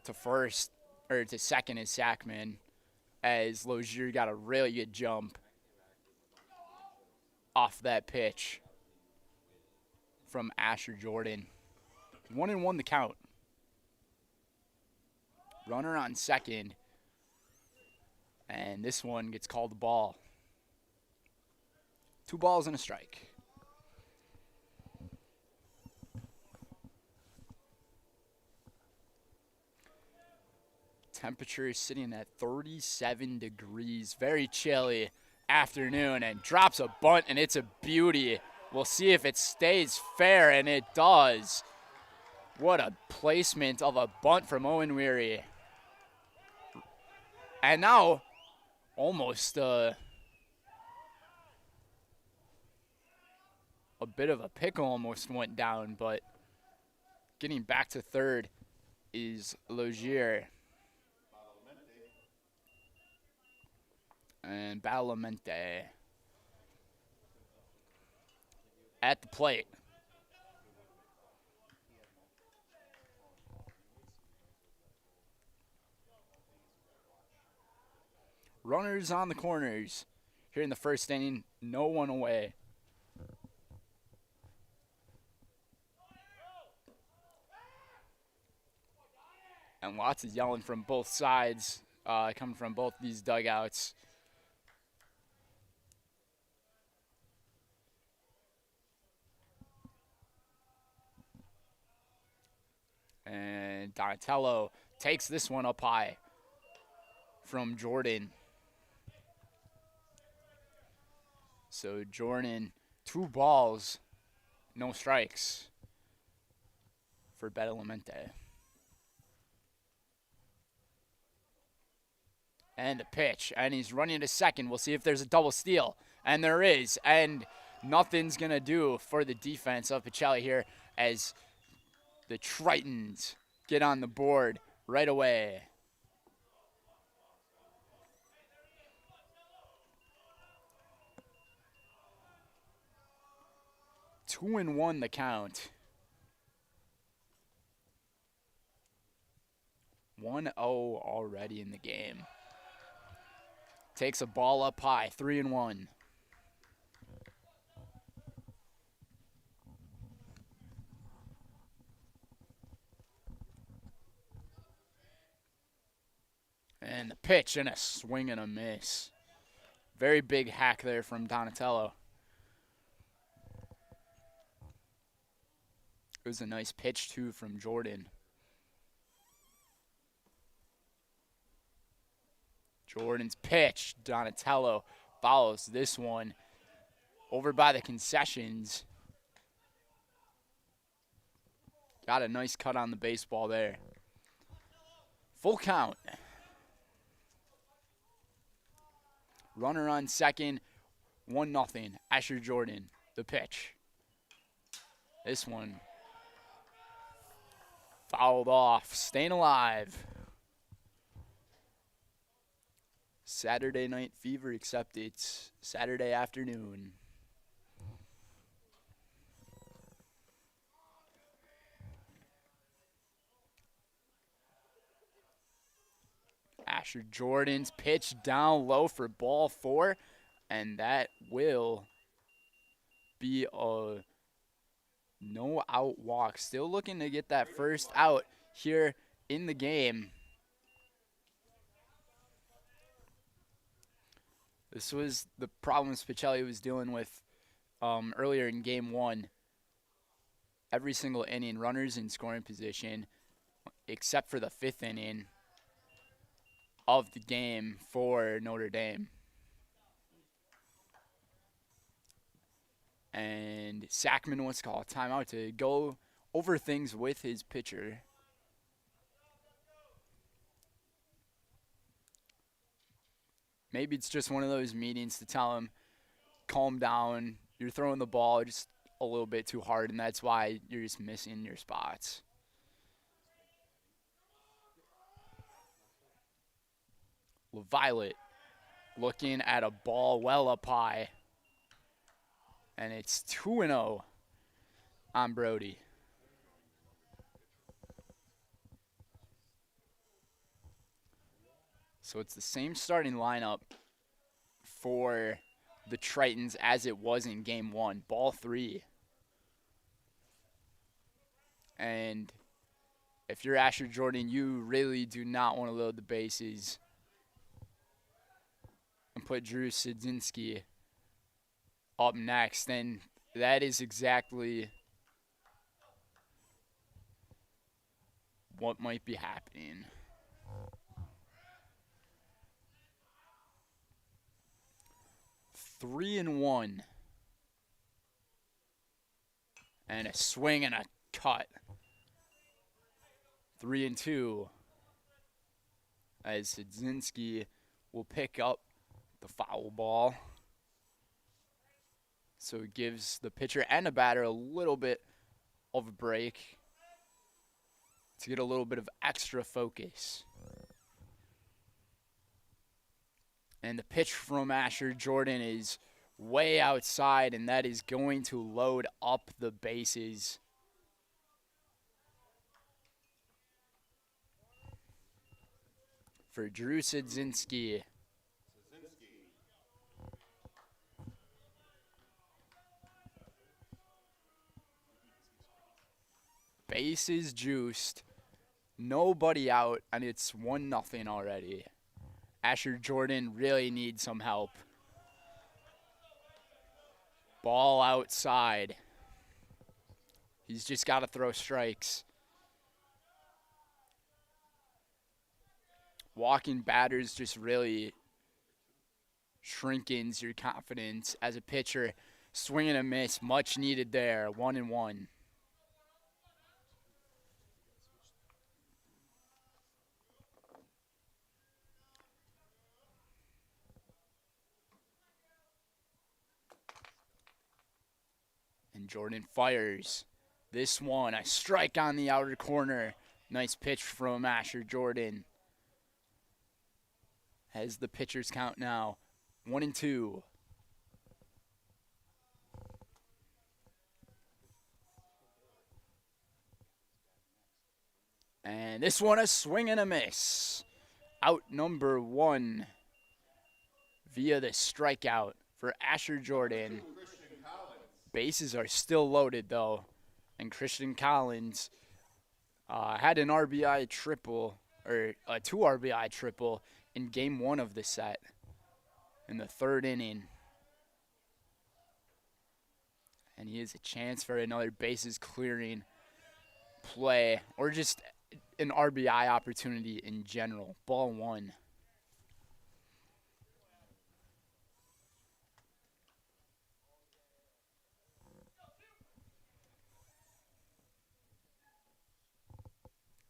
to first, or to second is Sackman, as Logier got a really good jump off that pitch from Asher Jordan. 1-1 the count. Runner on second, and this one gets called the ball. 2 balls and a strike. Temperature is sitting at 37 degrees. Very chilly afternoon, and drops a bunt, and it's a beauty. We'll see if it stays fair, and it does. What a placement of a bunt from Owen Weary. And now, almost a bit of a pickle almost went down, but getting back to third is Logier. And Badalamenti at the plate. Runners on the corners. Here in the first inning, no one away. And lots of yelling from both sides, coming from both these dugouts. And Donatello takes this one up high from Jordan. So Jordan, 2 balls, no strikes for Badalamenti. And a pitch, and he's running to second. We'll see if there's a double steal, and there is. And nothing's going to do for the defense of Pacelli here as the Tritons get on the board right away. Two and one the count. 1-0 already in the game. Takes a ball up high, 3-1. And the pitch and a swing and a miss. Very big hack there from Donatello. It was a nice pitch, too, from Jordan. Jordan's pitch. Donatello follows this one over by the concessions. Got a nice cut on the baseball there. Full count. Runner on second, 1-0. Asher Jordan, the pitch. This one fouled off, staying alive. Saturday Night Fever, except it's Saturday afternoon. Asher Jordan's pitch down low for ball 4, and that will be a no-out walk. Still looking to get that first out here in the game. This was the problems Pacelli was dealing with earlier in game 1. Every single inning, runners in scoring position, except for the 5th inning of the game for Notre Dame. And Sackman wants to call a timeout to go over things with his pitcher. Maybe it's just one of those meetings to tell him, calm down, you're throwing the ball just a little bit too hard, and that's why you're just missing your spots. LaViolet looking at a ball well up high. And it's 2-0 on Brody. So it's the same starting lineup for the Tritons as it was in game 1. Ball 3. And if you're Asher Jordan, you really do not want to load the bases and put Drew Sidzinski up next, and that is exactly what might be happening. Three and one. And a swing and a cut. 3-2. As Sidzinski will pick up the foul ball. So it gives the pitcher and the batter a little bit of a break to get a little bit of extra focus. And the pitch from Asher Jordan is way outside, and that is going to load up the bases. For Drew Sidzinski. Bases juiced. Nobody out, and it's 1-0 already. Asher Jordan really needs some help. Ball outside. He's just got to throw strikes. Walking batters just really shrinkens your confidence as a pitcher. Swing and a miss, much needed there. 1-1. And Jordan fires. This one, a strike on the outer corner. Nice pitch from Asher Jordan. Has the pitcher's count now. 1-2. And this one, a swing and a miss. Out number 1 via the strikeout for Asher Jordan. Bases are still loaded, though. And Christian Collins had an RBI triple, or a 2 RBI triple in game 1 of the set in the 3rd inning. And he has a chance for another bases clearing play, or just an RBI opportunity in general. Ball 1.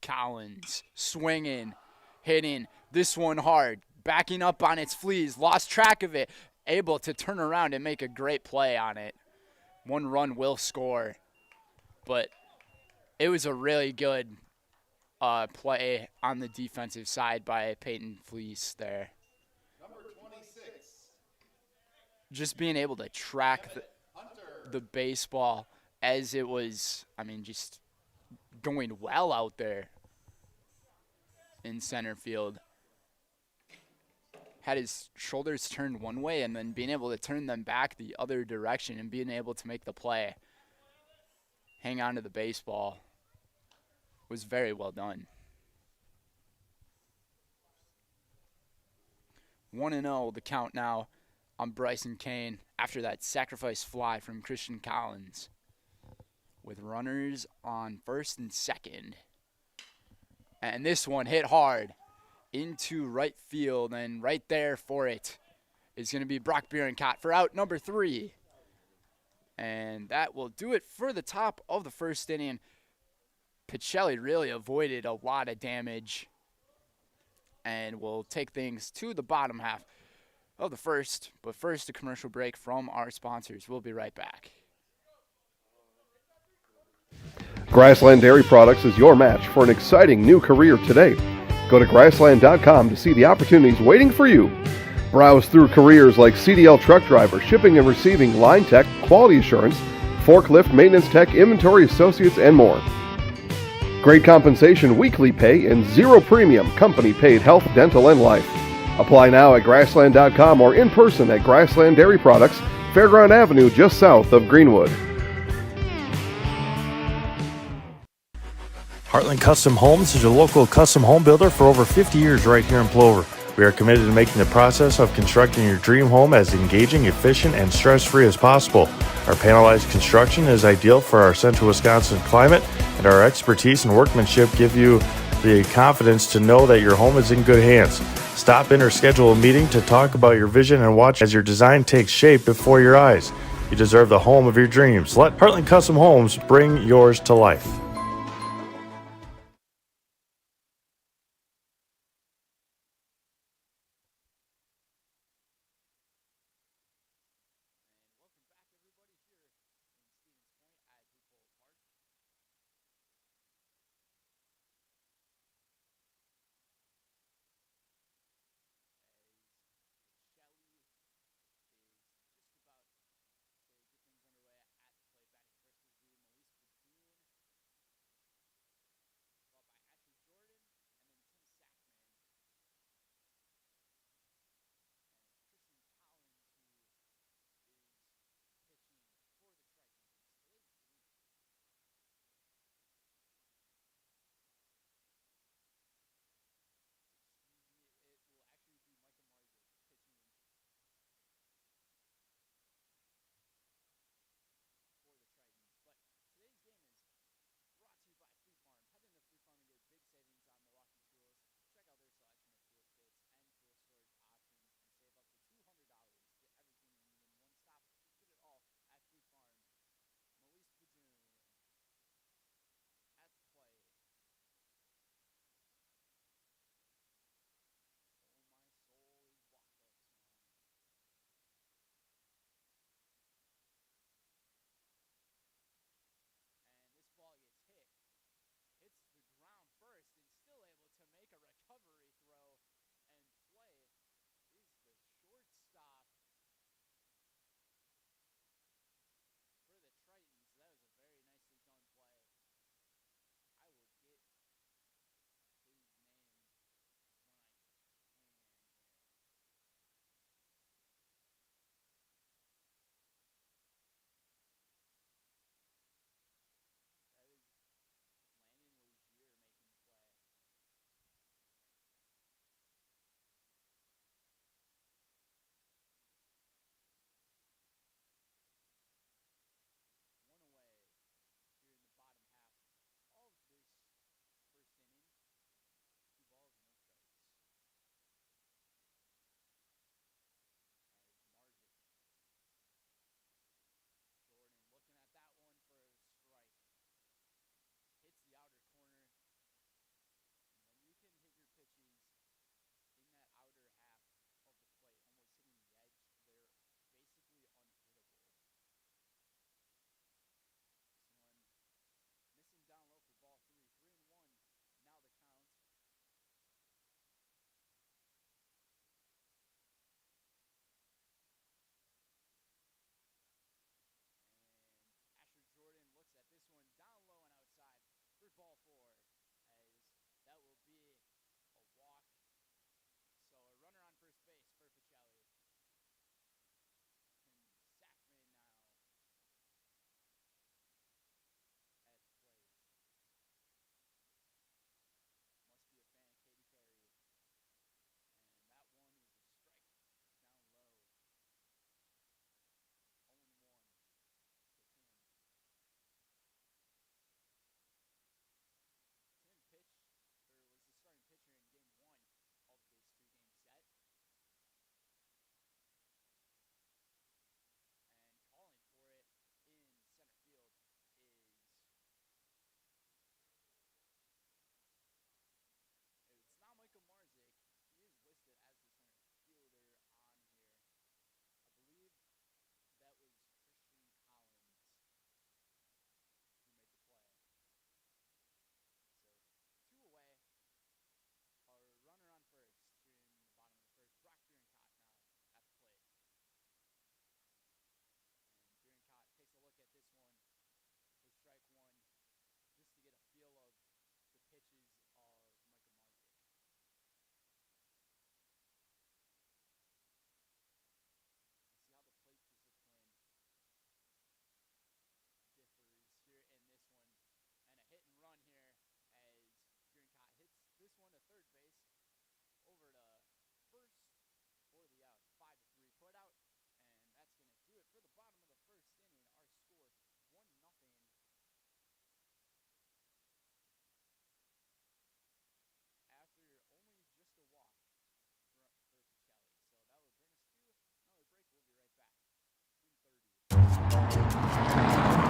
Collins swinging, hitting this one hard, backing up on its fleas, lost track of it, able to turn around and make a great play on it. 1 run will score, but it was a really good play on the defensive side by Peyton Fleece there. Number 26. Just being able to track the baseball as it was, just going well out there in center field. Had his shoulders turned one way and then being able to turn them back the other direction and being able to make the play, hang on to the baseball, was very well done. 1-0 the count now on Bryson Kane after that sacrifice fly from Christian Collins, with runners on 1st and 2nd. And this one hit hard into right field, and right there for it is going to be Brock Bierencott for out number 3. And that will do it for the top of the 1st inning. Pacelli really avoided a lot of damage, and we'll take things to the bottom half of the 1st. But first, a commercial break from our sponsors. We'll be right back. Grassland Dairy Products is your match for an exciting new career today. Go to grassland.com to see the opportunities waiting for you. Browse through careers like CDL truck driver, shipping and receiving, line tech, quality assurance, forklift, maintenance tech, inventory associates, and more. Great compensation, weekly pay, and 0 premium company-paid health, dental, and life. Apply now at grassland.com or in person at Grassland Dairy Products, Fairground Avenue, just south of Greenwood. Heartland Custom Homes is your local custom home builder for over 50 years right here in Plover. We are committed to making the process of constructing your dream home as engaging, efficient, and stress-free as possible. Our panelized construction is ideal for our central Wisconsin climate, and our expertise and workmanship give you the confidence to know that your home is in good hands. Stop in or schedule a meeting to talk about your vision and watch as your design takes shape before your eyes. You deserve the home of your dreams. Let Heartland Custom Homes bring yours to life.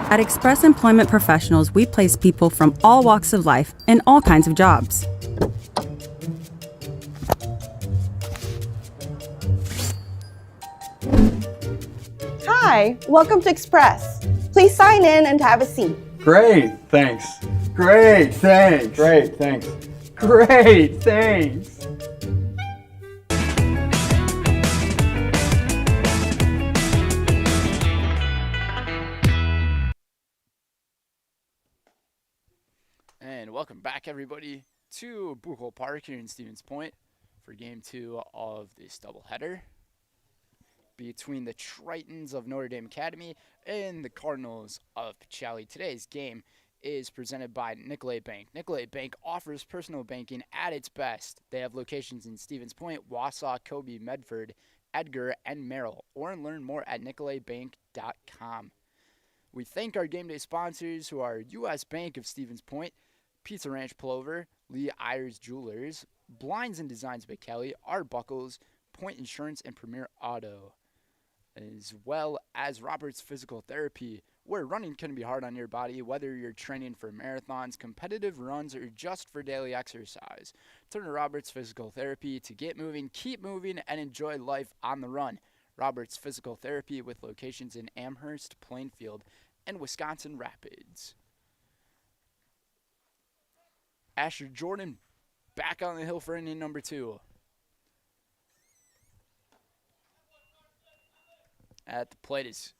At Express Employment Professionals, we place people from all walks of life in all kinds of jobs. Hi, welcome to Express. Please sign in and have a seat. Great, thanks. Great, thanks. Great, thanks. Great, thanks. And welcome back, everybody, to Buchel Park here in Stevens Point for Game 2 of this doubleheader between the Tritons of Notre Dame Academy and the Cardinals of Pacelli. Today's game is presented by Nicolay Bank. Nicolay Bank offers personal banking at its best. They have locations in Stevens Point, Wausau, Kobe, Medford, Edgar, and Merrill. Or learn more at nicolaybank.com. We thank our game day sponsors, who are U.S. Bank of Stevens Point, Pizza Ranch Plover, Lee Ayers Jewelers, Blinds and Designs by Kelly, Art Buckles, Point Insurance, and Premier Auto, as well as Roberts Physical Therapy, where running can be hard on your body, whether you're training for marathons, competitive runs, or just for daily exercise. Turn to Roberts Physical Therapy to get moving, keep moving, and enjoy life on the run. Roberts Physical Therapy, with locations in Amherst, Plainfield, and Wisconsin Rapids. Asher Jordan back on the hill for inning number 2. At the plate is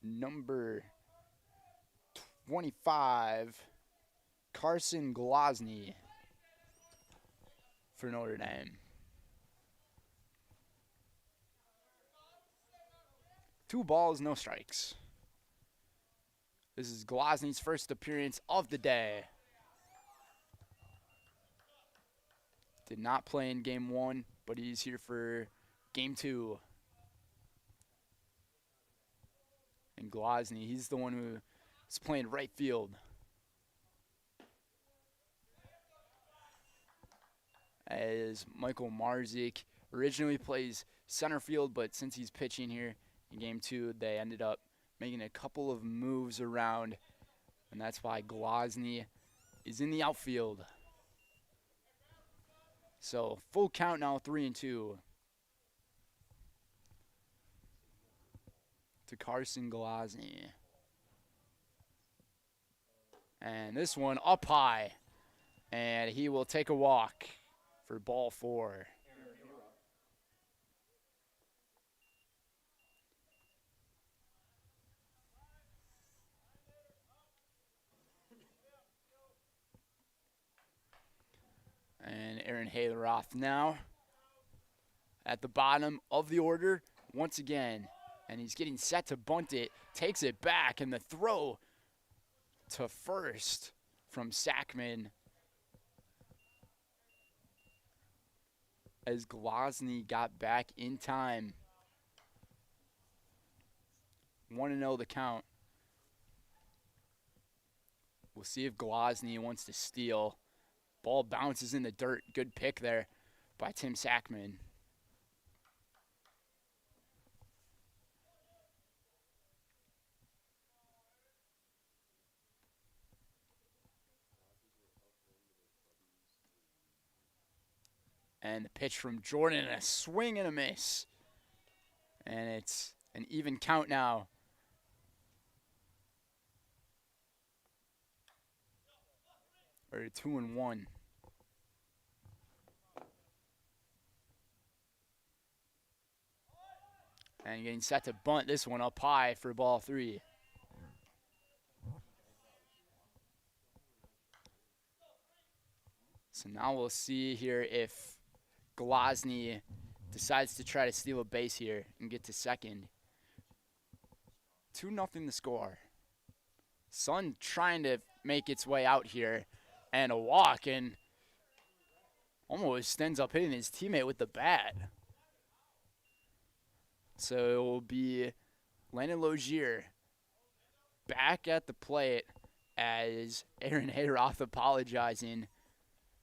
number 25, Carson Glosny for Notre Dame. 2 balls, no strikes. This is Glosny's first appearance of the day. Did not play in Game 1, but he's here for Game 2. And Glosny, he's the one who is playing right field. As Michael Marzik originally plays center field, but since he's pitching here in Game 2, they ended up making a couple of moves around, and that's why Glosny is in the outfield. So full count now, 3-2 to Carson Glosny. And this one up high, and he will take a walk for ball 4. And Aaron Hayleroth now at the bottom of the order once again. And he's getting set to bunt it, takes it back, and the throw to first from Sackman as Glosny got back in time. 1-0 the count. We'll see if Glosny wants to steal. Ball bounces in the dirt. Good pick there by Tim Sackman. And the pitch from Jordan, a swing and a miss. And it's an even count now. Or 2-1. And getting set to bunt this one up high for ball 3. So now we'll see here if Glosny decides to try to steal a base here and get to second. 2-0 the score. Sun trying to make its way out here, and a walk, and almost ends up hitting his teammate with the bat. So it will be Landon Logier back at the plate as Aaron Hayroth apologizing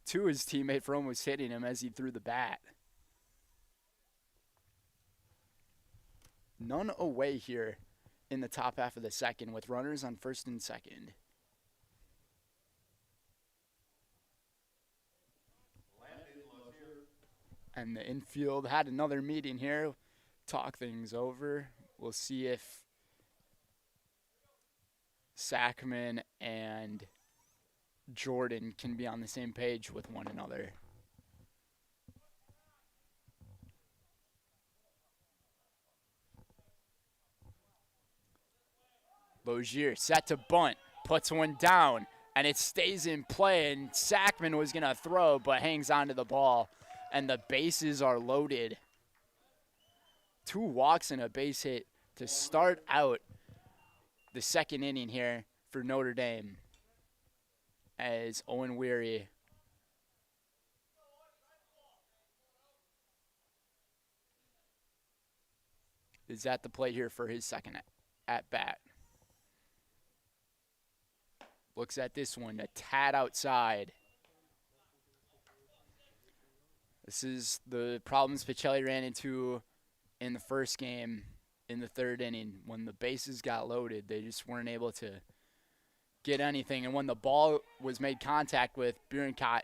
to his teammate for almost hitting him as he threw the bat. None away here in the top half of the second with runners on first and second. And the infield had another meeting here, talk things over. We'll see if Sackman and Jordan can be on the same page with one another. Logier set to bunt, puts one down, and it stays in play, and Sackman was going to throw but hangs onto the ball, and the bases are loaded. 2 walks and a base hit to start out the second inning here for Notre Dame as Owen Weary is at the plate here for his second at bat. Looks at this one, a tad outside. This is the problems Pacelli ran into in the first game in the third inning. When the bases got loaded, they just weren't able to get anything. And when the ball was made contact with, Bierenkot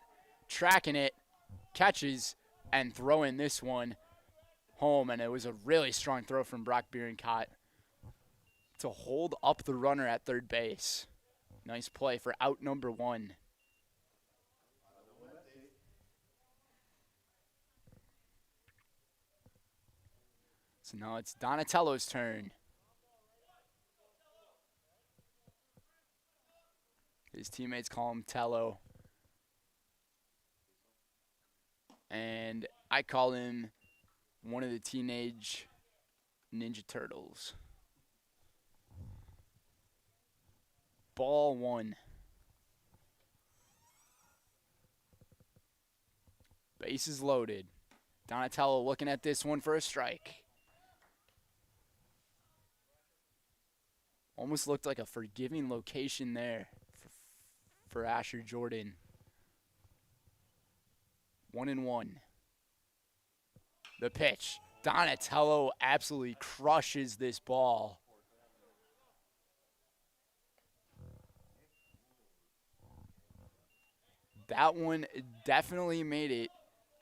tracking it, catches, and throwing this one home. And it was a really strong throw from Brock Bierenkot to hold up the runner at third base. Nice play for out number 1. So now it's Donatello's turn. His teammates call him Tello. And I call him one of the teenage Ninja Turtles. Ball 1. Bases loaded. Donatello looking at this one for a strike. Almost looked like a forgiving location there for Asher Jordan. 1-1. The pitch. Donatello absolutely crushes this ball. That one definitely made it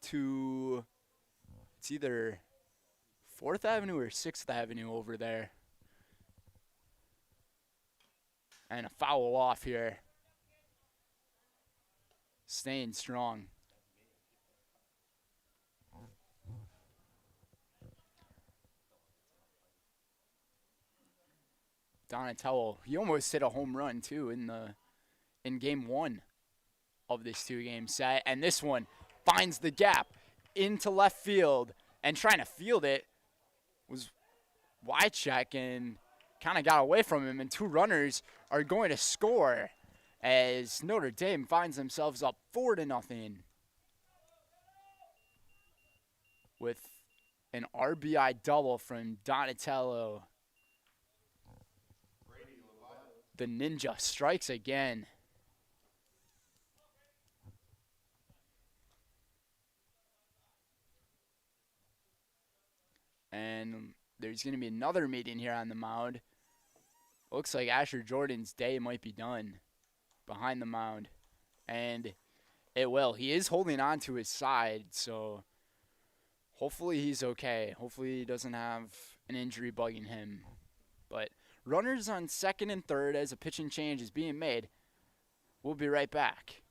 to, it's either 4th Avenue or 6th Avenue over there. And a foul off here. Staying strong. Donatello, he almost hit a home run too in game 1 of this 2-game set. And this one finds the gap into left field, and trying to field it was Wycheck and kind of got away from him, and 2 runners are going to score as Notre Dame finds themselves up 4-0 with an RBI double from Donatello. The Ninja strikes again. And there's going to be another meeting here on the mound. Looks like Asher Jordan's day might be done behind the mound. And it will. He is holding on to his side, so hopefully he's okay. Hopefully he doesn't have an injury bugging him. But runners on second and third as a pitching change is being made. We'll be right back.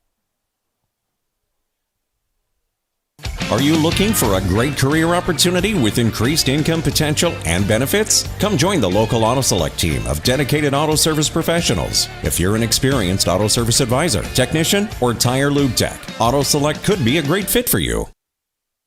Are you looking for a great career opportunity with increased income potential and benefits? Come join the local Auto Select team of dedicated auto service professionals. If you're an experienced auto service advisor, technician, or tire lube tech, Auto Select could be a great fit for you.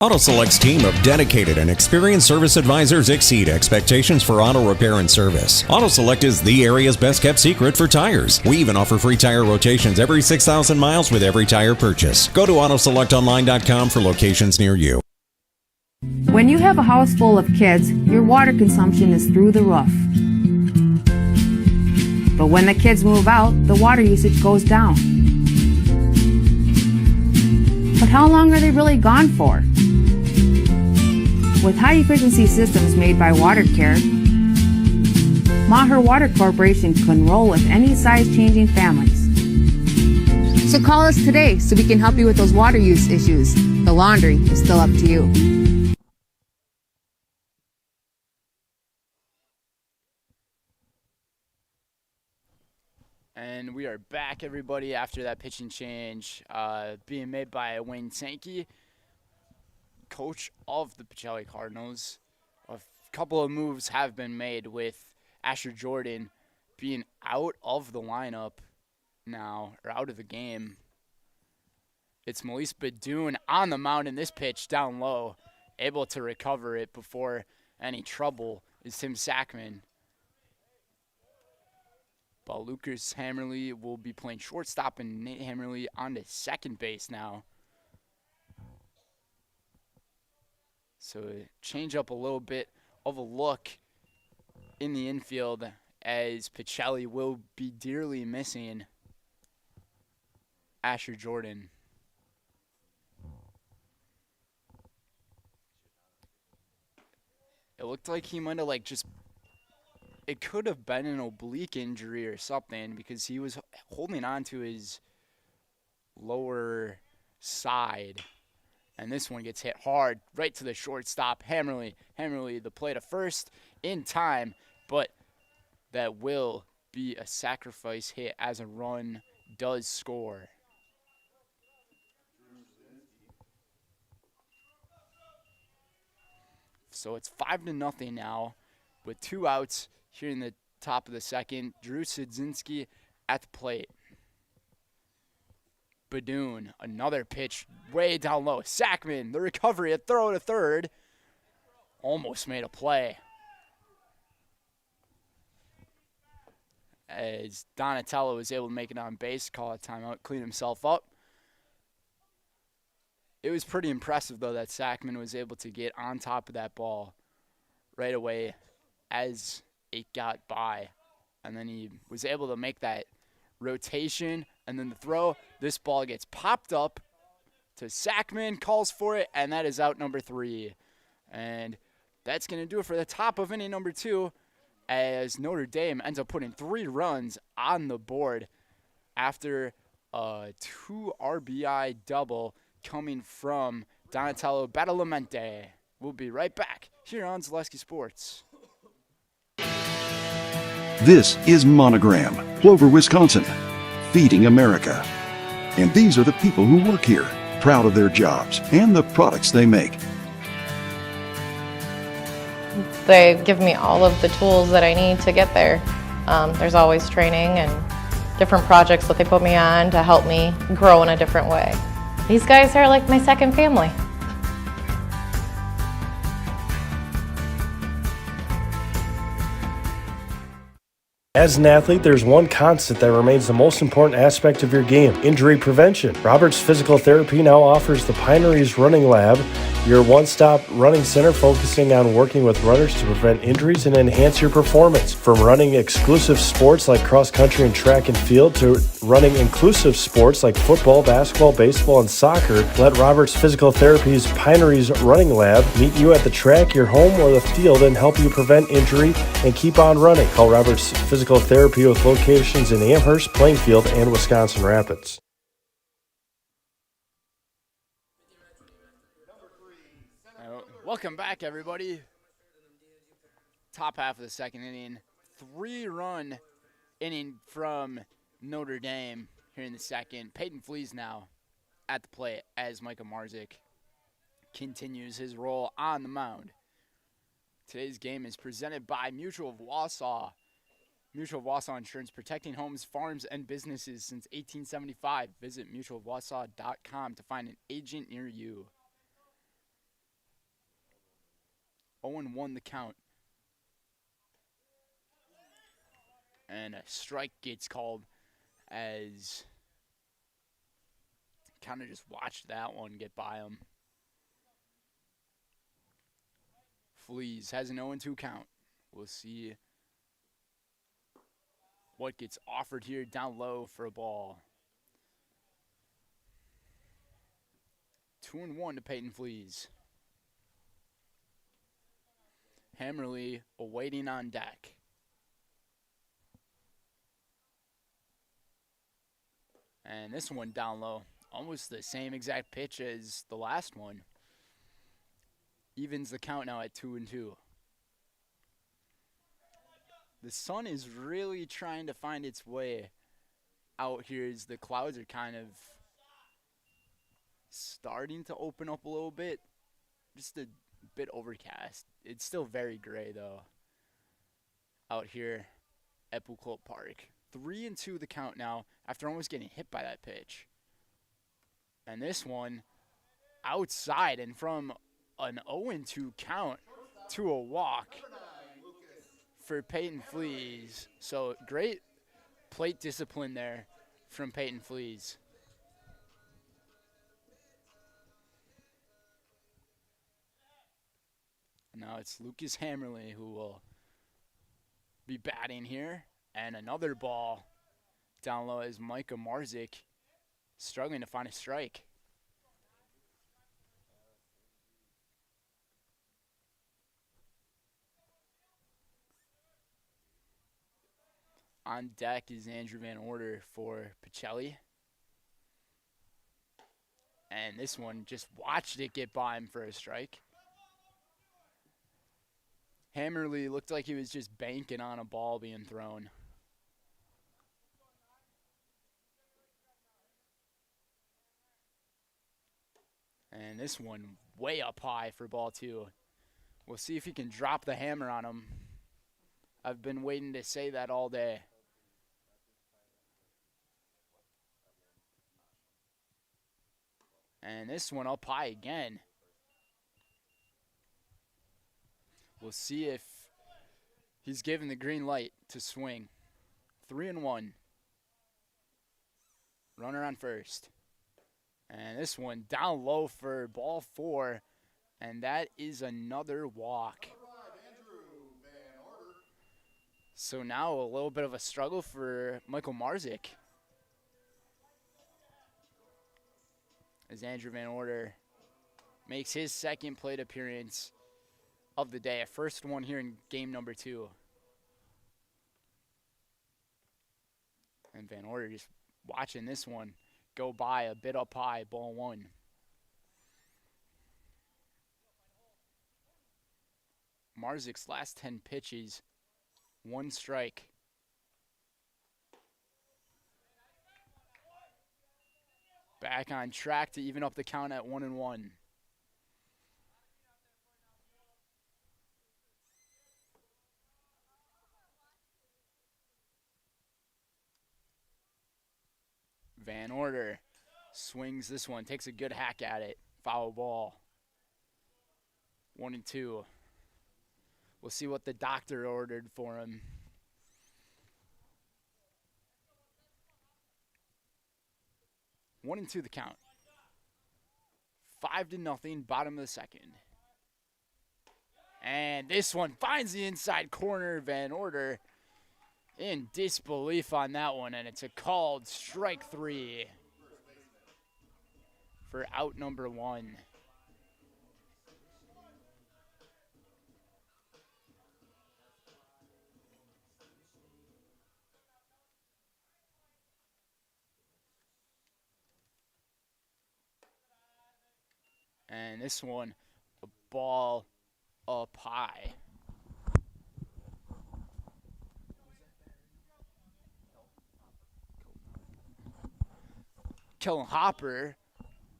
Auto Select's team of dedicated and experienced service advisors exceed expectations for auto repair and service. Auto Select is the area's best kept secret for tires. We even offer free tire rotations every 6,000 miles with every tire purchase. Go to AutoSelectOnline.com for locations near you. When you have a house full of kids, your water consumption is through the roof. But when the kids move out, the water usage goes down. But how long are they really gone for? With high-efficiency systems made by WaterCare, Maher Water Corporation can roll with any size-changing families. So call us today so we can help you with those water use issues. The laundry is still up to you. And we are back, everybody, after that pitching change being made by Wayne Sankey, coach of the Pacelli Cardinals. A couple of moves have been made with Asher Jordan being out of the lineup now, or out of the game. It's Melise Badoon on the mound in this pitch down low, able to recover it before any trouble is Tim Sackman. But Lucas Hammerly will be playing shortstop, and Nate Hammerly on to second base now. So change up a little bit of a look in the infield, as Pacelli will be dearly missing Asher Jordan. It looked like he might have it could have been an oblique injury or something, because he was holding on to his lower side. And this one gets hit hard right to the shortstop, Hammerly. Hammerly, the play to first in time, but that will be a sacrifice hit as a run does score. So it's 5-0 now with 2 outs here in the top of the second. Drew Sidzinski at the plate. Badoon, another pitch way down low. Sackman, the recovery, a throw to third. Almost made a play. As Donatello was able to make it on base, call a timeout, clean himself up. It was pretty impressive, though, that Sackman was able to get on top of that ball right away as it got by. And then he was able to make that rotation, and then the throw. This ball gets popped up to Sackman, calls for it, and that is out number 3. And that's going to do it for the top of inning number 2, as Notre Dame ends up putting 3 runs on the board after a 2 RBI double coming from Donatello Badalamenti. We'll be right back here on Zaleski Sports. This is Monogram, Plover, Wisconsin, feeding America. And these are the people who work here, proud of their jobs and the products they make. They give me all of the tools that I need to get there. There's always training and different projects that they put me on to help me grow in a different way. These guys are like my second family. As an athlete, there's one constant that remains the most important aspect of your game: injury prevention. Roberts Physical Therapy now offers the Pineries Running Lab, your one-stop running center focusing on working with runners to prevent injuries and enhance your performance. From running exclusive sports like cross-country and track and field to running inclusive sports like football, basketball, baseball, and soccer, let Roberts Physical Therapy's Pineries Running Lab meet you at the track, your home, or the field and help you prevent injury and keep on running. Call Roberts Physical Therapy with locations in Amherst, Plainfield, and Wisconsin Rapids. Welcome back, everybody. Top half of the second inning. 3-run inning from Notre Dame here in the second. Peyton Flees now at the plate as Micah Marzik continues his role on the mound. Today's game is presented by Mutual of Wausau. Mutual of Wausau Insurance, protecting homes, farms, and businesses since 1875. Visit mutualofwausau.com to find an agent near you. 0-1 the count. And a strike gets called as kind of just watched that one get by him. Flees has an 0-2 count. We'll see what gets offered here down low for a ball. 2-1 to Peyton Flees. Hammerly awaiting on deck. And this one down low, almost the same exact pitch as the last one. Evens the count now at 2-2. The sun is really trying to find its way out here as the clouds are kind of starting to open up a little bit. Just a bit overcast. It's still very gray though out here at Buchholz Park. 3-2 the count now after almost getting hit by that pitch. And this one outside and from an 0-2 count to a walk for Peyton Fleas. So great plate discipline there from Peyton Fleas. Now it's Lucas Hammerly who will be batting here. And another ball down low as Micah Marzik struggling to find a strike. On deck is Andrew Van Order for Pacelli. And this one just watched it get by him for a strike. Hammerly looked like he was just banking on a ball being thrown. And this one way up high for ball 2. We'll see if he can drop the hammer on him. I've been waiting to say that all day. And this one up high again. We'll see if he's given the green light to swing. 3-1. Runner on first. And this one down low for ball 4. And that is another walk. So now a little bit of a struggle for Michael Marzik. As Andrew Van Order makes his second plate appearance of the day. A first one here in game number 2. And Van Order just watching this one go by a bit up high, ball 1. Marzik's last 10 pitches, 1 strike. Back on track to even up the count at 1-1. Van Order swings this one, takes a good hack at it. Foul ball. 1-2. We'll see what the doctor ordered for him. One and 2 the count. 5-0, bottom of the second. And this one finds the inside corner. Van Order in disbelief on that one, and it's a called strike 3 for out number 1. And this one, a ball up high. Kellen Hopper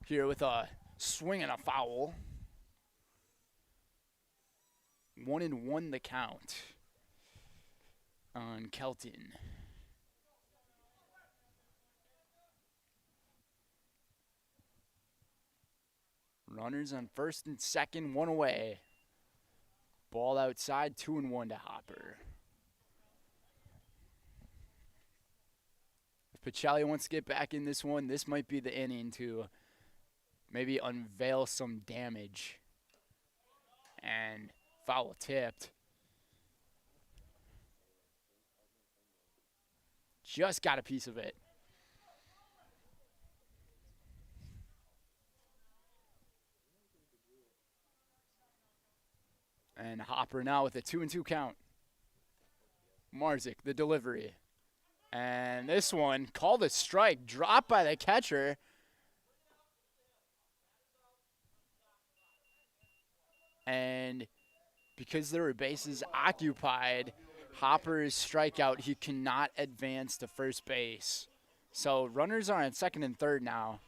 here with a swing and a foul. 1-1 the count on Kelton. Runners on first and second, 1 away. Ball outside, 2-1 to Hopper. If Pacelli wants to get back in this one, this might be the inning to maybe unveil some damage. And foul tipped. Just got a piece of it. And Hopper now with a 2-2 count. Marzik, the delivery. And this one called a strike, dropped by the catcher. And because there were bases occupied, Hopper's strikeout, he cannot advance to first base. So runners are on second and third now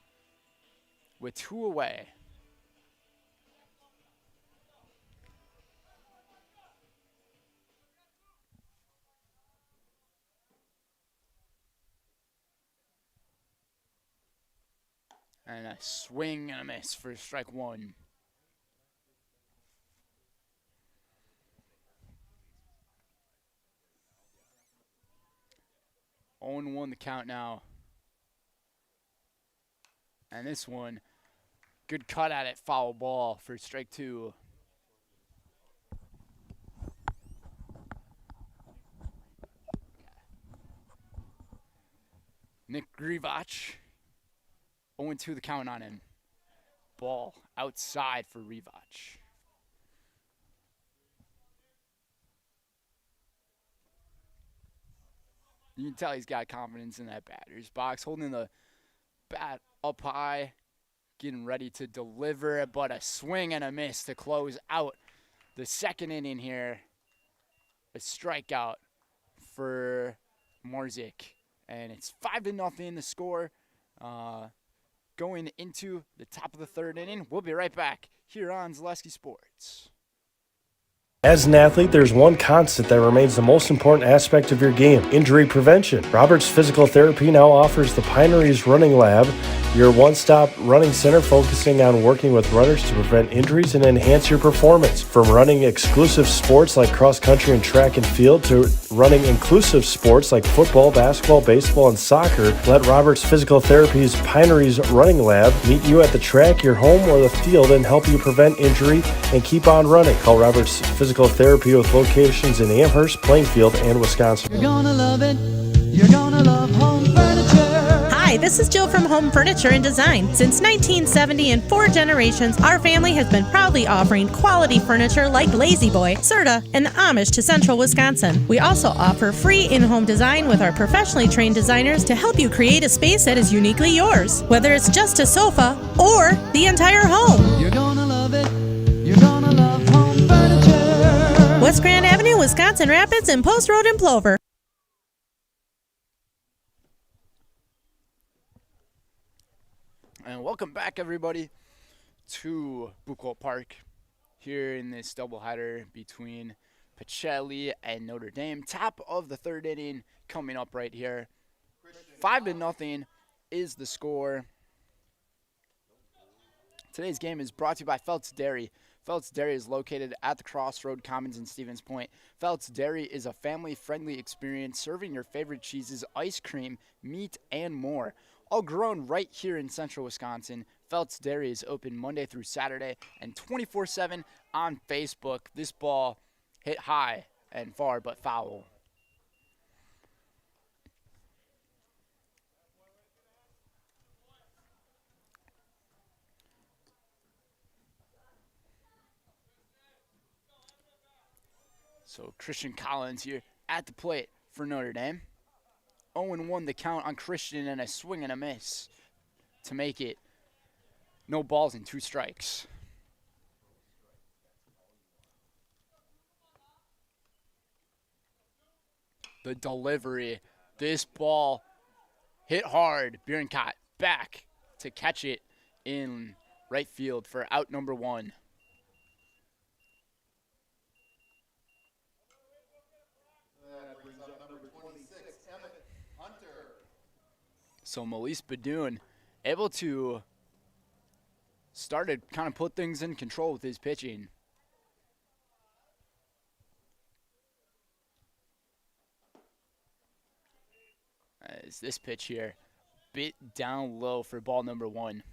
with 2 away. And a swing and a miss for strike 1. Owen 1 the count now. And this one, good cut at it, foul ball for strike 2. Nick Rivach, 0-2 the count on him. Ball outside for Rivach. You can tell he's got confidence in that batter's box, holding the bat up high, getting ready to deliver, but a swing and a miss to close out the second inning here. A strikeout for Marzik, and it's 5-0 the score. Going into the top of the third inning. We'll be right back here on Zaleski Sports. As an athlete, there's one constant that remains the most important aspect of your game: injury prevention. Roberts Physical Therapy now offers the Pineries Running Lab, your one-stop running center focusing on working with runners to prevent injuries and enhance your performance. From running exclusive sports like cross-country and track and field to running inclusive sports like football, basketball, baseball, and soccer, let Roberts Physical Therapy's Pineries Running Lab meet you at the track, your home, or the field and help you prevent injury and keep on running. Call Roberts Physical Therapy with locations in Amherst, Plainfield, and Wisconsin. You're gonna love it. You're gonna love home furniture. Hi, this is Jill from Home Furniture and Design. Since 1970 and 4 generations, our family has been proudly offering quality furniture like Lazy Boy, Serta, and Amish to Central Wisconsin. We also offer free in-home design with our professionally trained designers to help you create a space that is uniquely yours, whether it's just a sofa or the entire home. You're gonna love it. You're gonna love home furniture. West Grand Avenue, Wisconsin Rapids, and Post Road in Plover. And welcome back, everybody, to Buchwald Park here in this doubleheader between Pacelli and Notre Dame. Top of the third inning coming up right here. 5-0 is the score. Today's game is brought to you by Feltz Dairy. Feltz Dairy is located at the Crossroad Commons in Stevens Point. Feltz Dairy is a family-friendly experience serving your favorite cheeses, ice cream, meat, and more. All grown right here in central Wisconsin. Feltz Dairy is open Monday through Saturday and 24/7 on Facebook. This ball hit high and far, but foul. So Christian Collins here at the plate for Notre Dame. 0-1 the count on Christian and a swing and a miss to make it no balls and 2 strikes. The delivery. This ball hit hard. Bierencott back to catch it in right field for out number 1. So Melise Badoon able to started kind of put things in control with his pitching. As this pitch here, bit down low for ball number 1.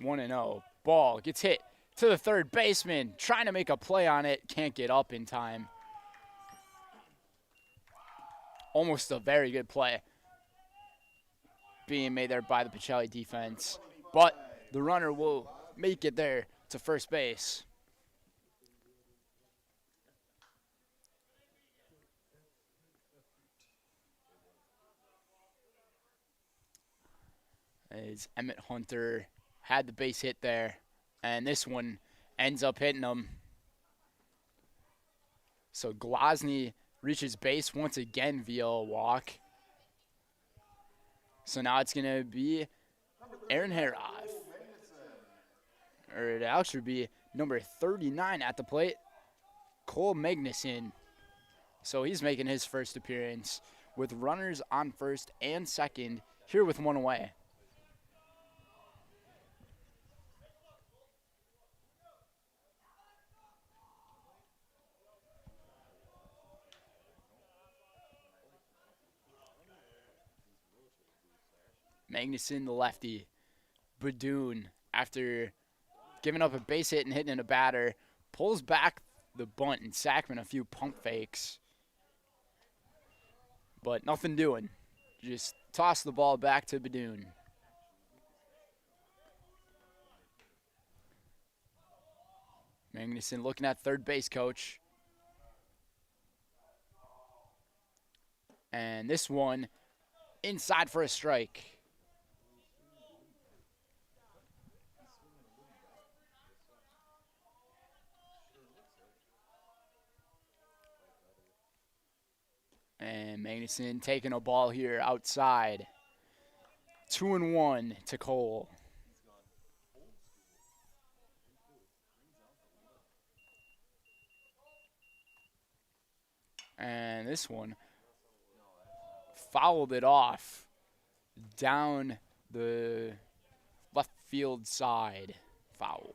One and 0. Ball gets hit to the third baseman, trying to make a play on it, can't get up in time. Almost a very good play being made there by the Pacelli defense. But the runner will make it there to first base. as Emmett Hunter had the base hit there, and this one ends up hitting him. So Glosny reaches base once again via a walk. So now it's going to be Aaron Heroff. Or it actually be number 39 at the plate, Cole Magnuson. So he's making his first appearance with runners on first and second, here with one away. Magnuson, the lefty. Badoon, after giving up a base hit and hitting a batter, pulls back the bunt and Sackman a few pump fakes. But nothing doing. Just toss the ball back to Badoon. Magnuson looking at third base coach. And this one inside for a strike. And Magnuson taking a ball here outside. 2-1 to Cole. And this one fouled it off down the left field side. Foul.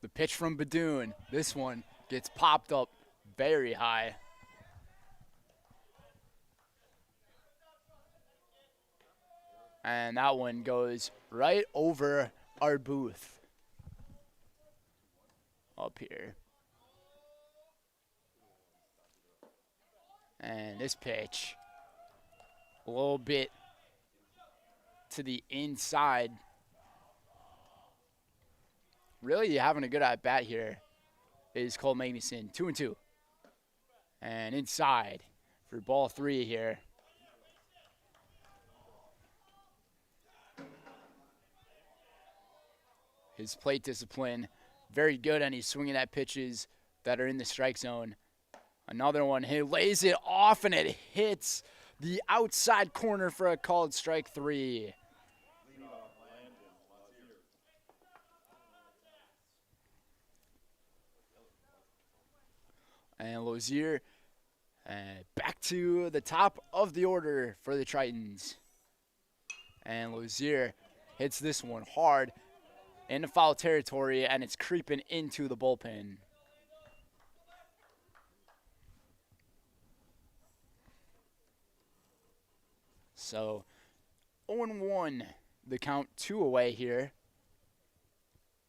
The pitch from Badoon. This one gets popped up very high. And that one goes right over our booth up here. And this pitch, a little bit to the inside. Really having a good at-bat here is Cole Magnuson. 2-2. And inside for ball 3 here. His plate discipline, very good, and he's swinging at pitches that are in the strike zone. Another one, he lays it off, and it hits the outside corner for a called strike 3. And Lozier back to the top of the order for the Tritons. And Lozier hits this one hard into foul territory, and it's creeping into the bullpen. So 0-1, the count, 2 away here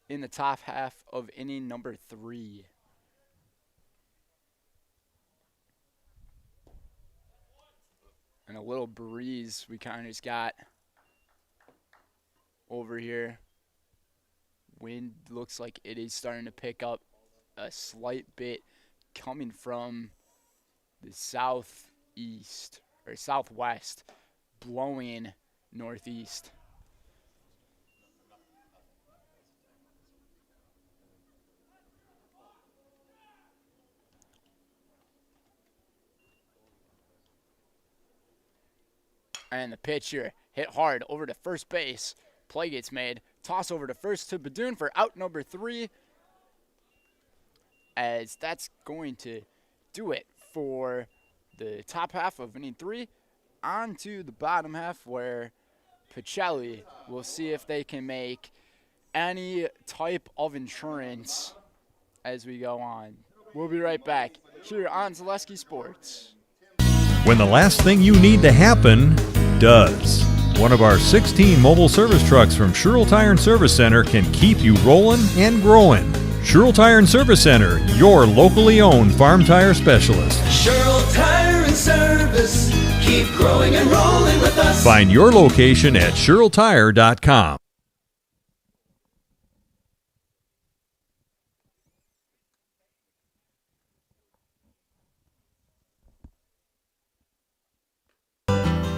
in the top half of inning number 3. And a little breeze we kind of just got over here. Wind looks like it is starting to pick up a slight bit coming from the southeast or southwest, blowing northeast. And the pitcher hit hard over to first base. Play gets made. Toss over to first to Badoon for out number 3. As that's going to do it for the top half of inning 3. On to the bottom half where Pacelli will see if they can make any type of insurance as we go on. We'll be right back here on Zaleski Sports. When the last thing you need to happen does. One of our 16 mobile service trucks from Sherrill Tire and Service Center can keep you rolling and growing. Sherrill Tire and Service Center, your locally owned farm tire specialist. Sherrill Tire and Service, keep growing and rolling with us. Find your location at SherrillTire.com.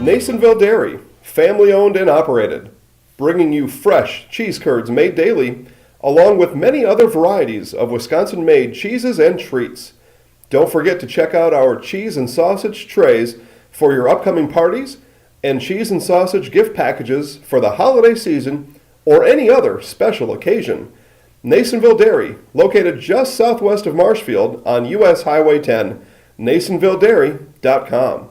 Nasonville Dairy, family owned and operated, bringing you fresh cheese curds made daily, along with many other varieties of Wisconsin-made cheeses and treats. Don't forget to check out our cheese and sausage trays for your upcoming parties and cheese and sausage gift packages for the holiday season or any other special occasion. Nasonville Dairy, located just southwest of Marshfield on US Highway 10, NasonvilleDairy.com.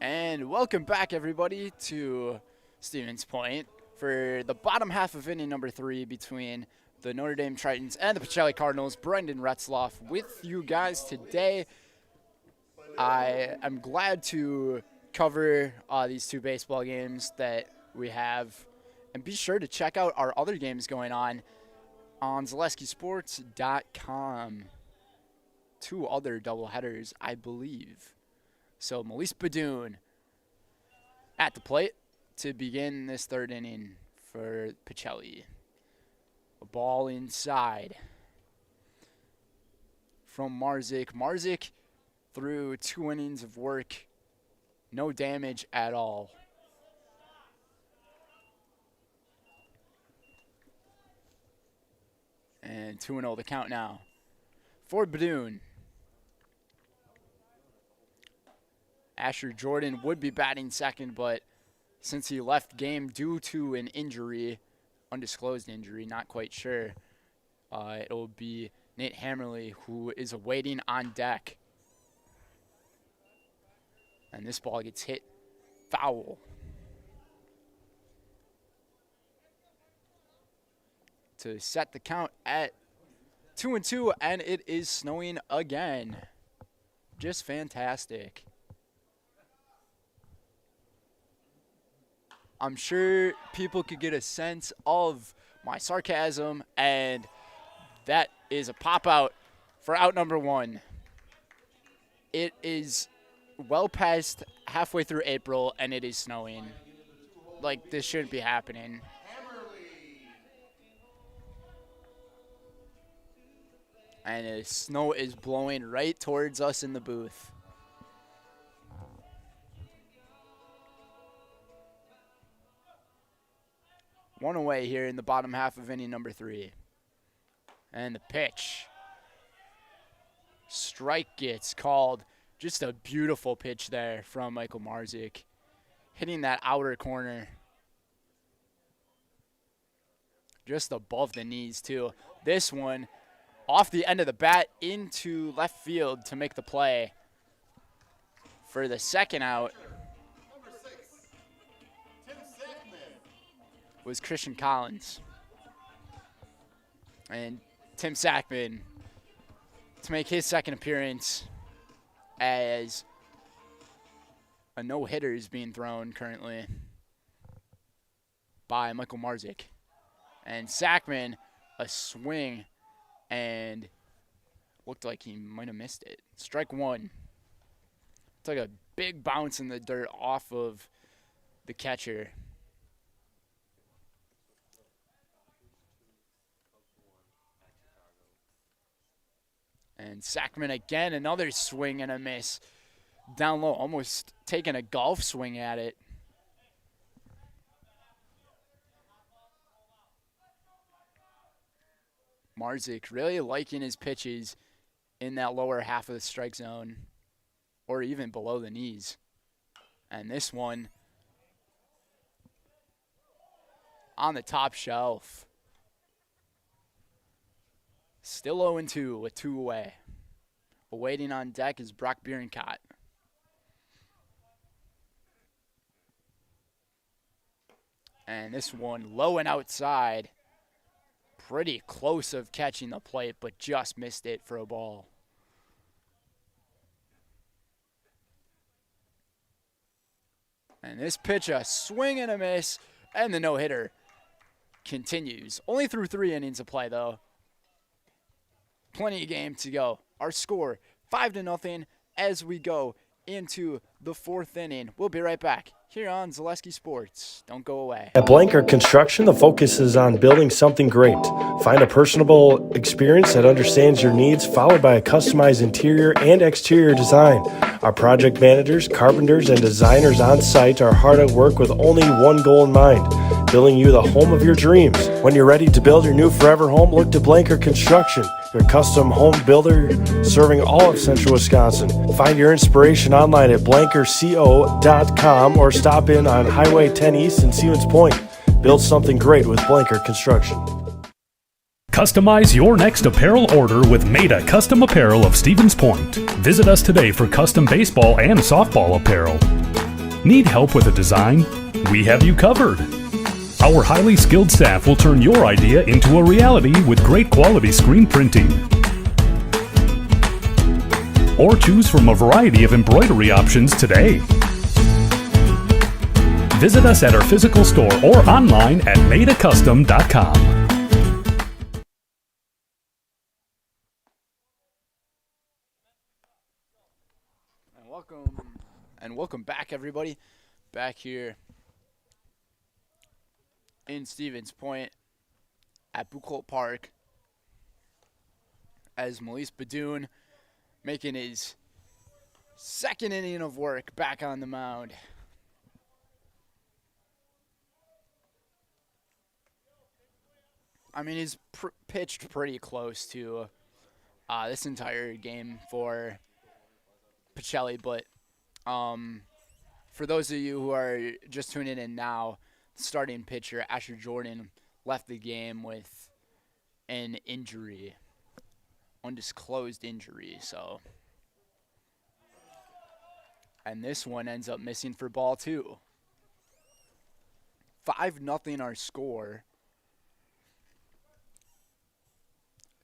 And welcome back, everybody, to Stevens Point for the bottom half of inning number 3 between the Notre Dame Tritons and the Pacelli Cardinals. Brendan Retzloff with you guys today. I am glad to cover these 2 baseball games that we have. And be sure to check out our other games going on ZaleskiSports.com. 2 other doubleheaders, I believe. So Melise Badoon at the plate to begin this 3rd inning for Pacelli. A ball inside from Marzik. Marzik through 2 innings of work. No damage at all. And 2-0 the count now for Badoon. Asher Jordan would be batting second, but since he left game due to an injury, undisclosed injury, not quite sure, it'll be Nate Hammerly who is awaiting on deck. And this ball gets hit foul. To set the count at 2-2, and it is snowing again. Just fantastic. I'm sure people could get a sense of my sarcasm, and that is a pop out for out number 1. It is well past halfway through April, and it is snowing. Like, this shouldn't be happening. And the snow is blowing right towards us in the booth. One away here in the bottom half of inning number 3. And the pitch. Strike gets called. Just a beautiful pitch there from Michael Marzik. Hitting that outer corner. Just above the knees, too. This one off the end of the bat into left field to make the play for the second out. Was Christian Collins. And Tim Sackman to make his second appearance as a no-hitter is being thrown currently by Michael Marzik. And Sackman, a swing, and looked like he might have missed it. Strike 1. Took a big bounce in the dirt off of the catcher. And Sackman again, another swing and a miss. Down low, almost taking a golf swing at it. Marzik really liking his pitches in that lower half of the strike zone, or even below the knees. And this one on the top shelf. Still 0-2 with 2 away. Awaiting on deck is Brock Bierencott. And this one low and outside. Pretty close of catching the plate, but just missed it for a ball. And this pitch, a swing and a miss, and the no-hitter continues. Only through 3 innings of play, though. Plenty of game to go. Our score, 5-0 as we go into the 4th inning. We'll be right back here on Zaleski Sports. Don't go away. At Blanker Construction, the focus is on building something great. Find a personable experience that understands your needs, followed by a customized interior and exterior design. Our project managers, carpenters, and designers on site are hard at work with only one goal in mind: building you the home of your dreams. When you're ready to build your new forever home, look to Blanker Construction, your custom home builder serving all of central Wisconsin. Find your inspiration online at blankerco.com or stop in on Highway 10 East in Stevens Point. Build something great with Blanker Construction. Customize your next apparel order with Maida Custom Apparel of Stevens Point. Visit us today for custom baseball and softball apparel. Need help with a design? We have you covered. Our highly skilled staff will turn your idea into a reality with great quality screen printing. Or choose from a variety of embroidery options today. Visit us at our physical store or online at maidacustom.com. And welcome back, everybody. Back here in Stevens Point at Buchholz Park as Melise Badoon making his 2nd inning of work back on the mound. I mean, he's pitched pretty close to this entire game for Pacelli, but for those of you who are just tuning in now, starting pitcher Asher Jordan left the game with an injury, undisclosed injury, so. And this one ends up missing for ball 2. 5-0 our score.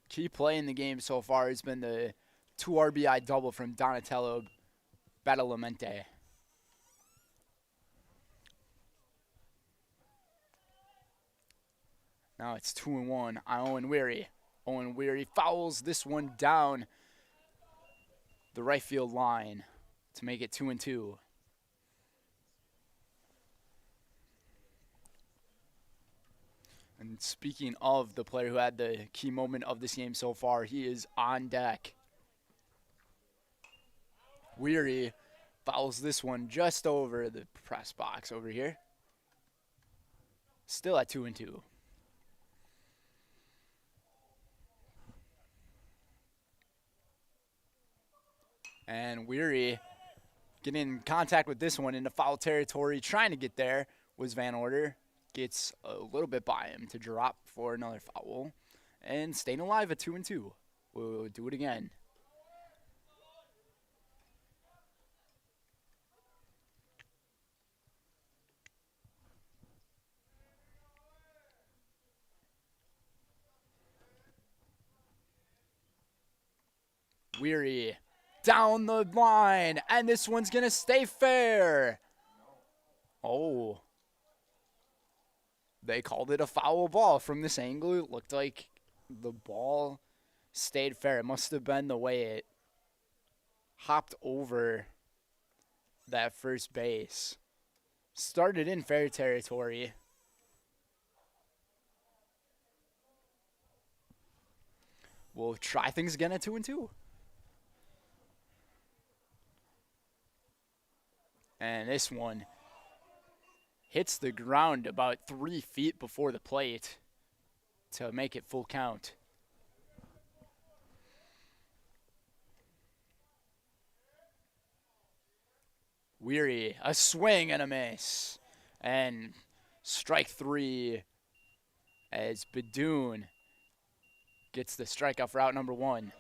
Key play in the game so far has been the 2 RBI double from Donatello Badalamenti. Now it's 2-1 on Owen Weary. Owen Weary fouls this one down the right field line to make it 2-2. And speaking of the player who had the key moment of this game so far, he is on deck. Weary fouls this one just over the press box over here. Still at 2-2. And Weary getting in contact with this one into foul territory, trying to get there was Van Order. Gets a little bit by him to drop for another foul. And staying alive at 2-2. We'll do it again. Weary down the line, and this one's going to stay fair. Oh. They called it a foul ball. From this angle, it looked like the ball stayed fair. It must have been the way it hopped over that first base. Started in fair territory. We'll try things again at 2-2. And this one hits the ground about 3 feet before the plate to make it full count. Weary, a swing and a miss. And strike 3 as Badoon gets the strikeout for out number 1.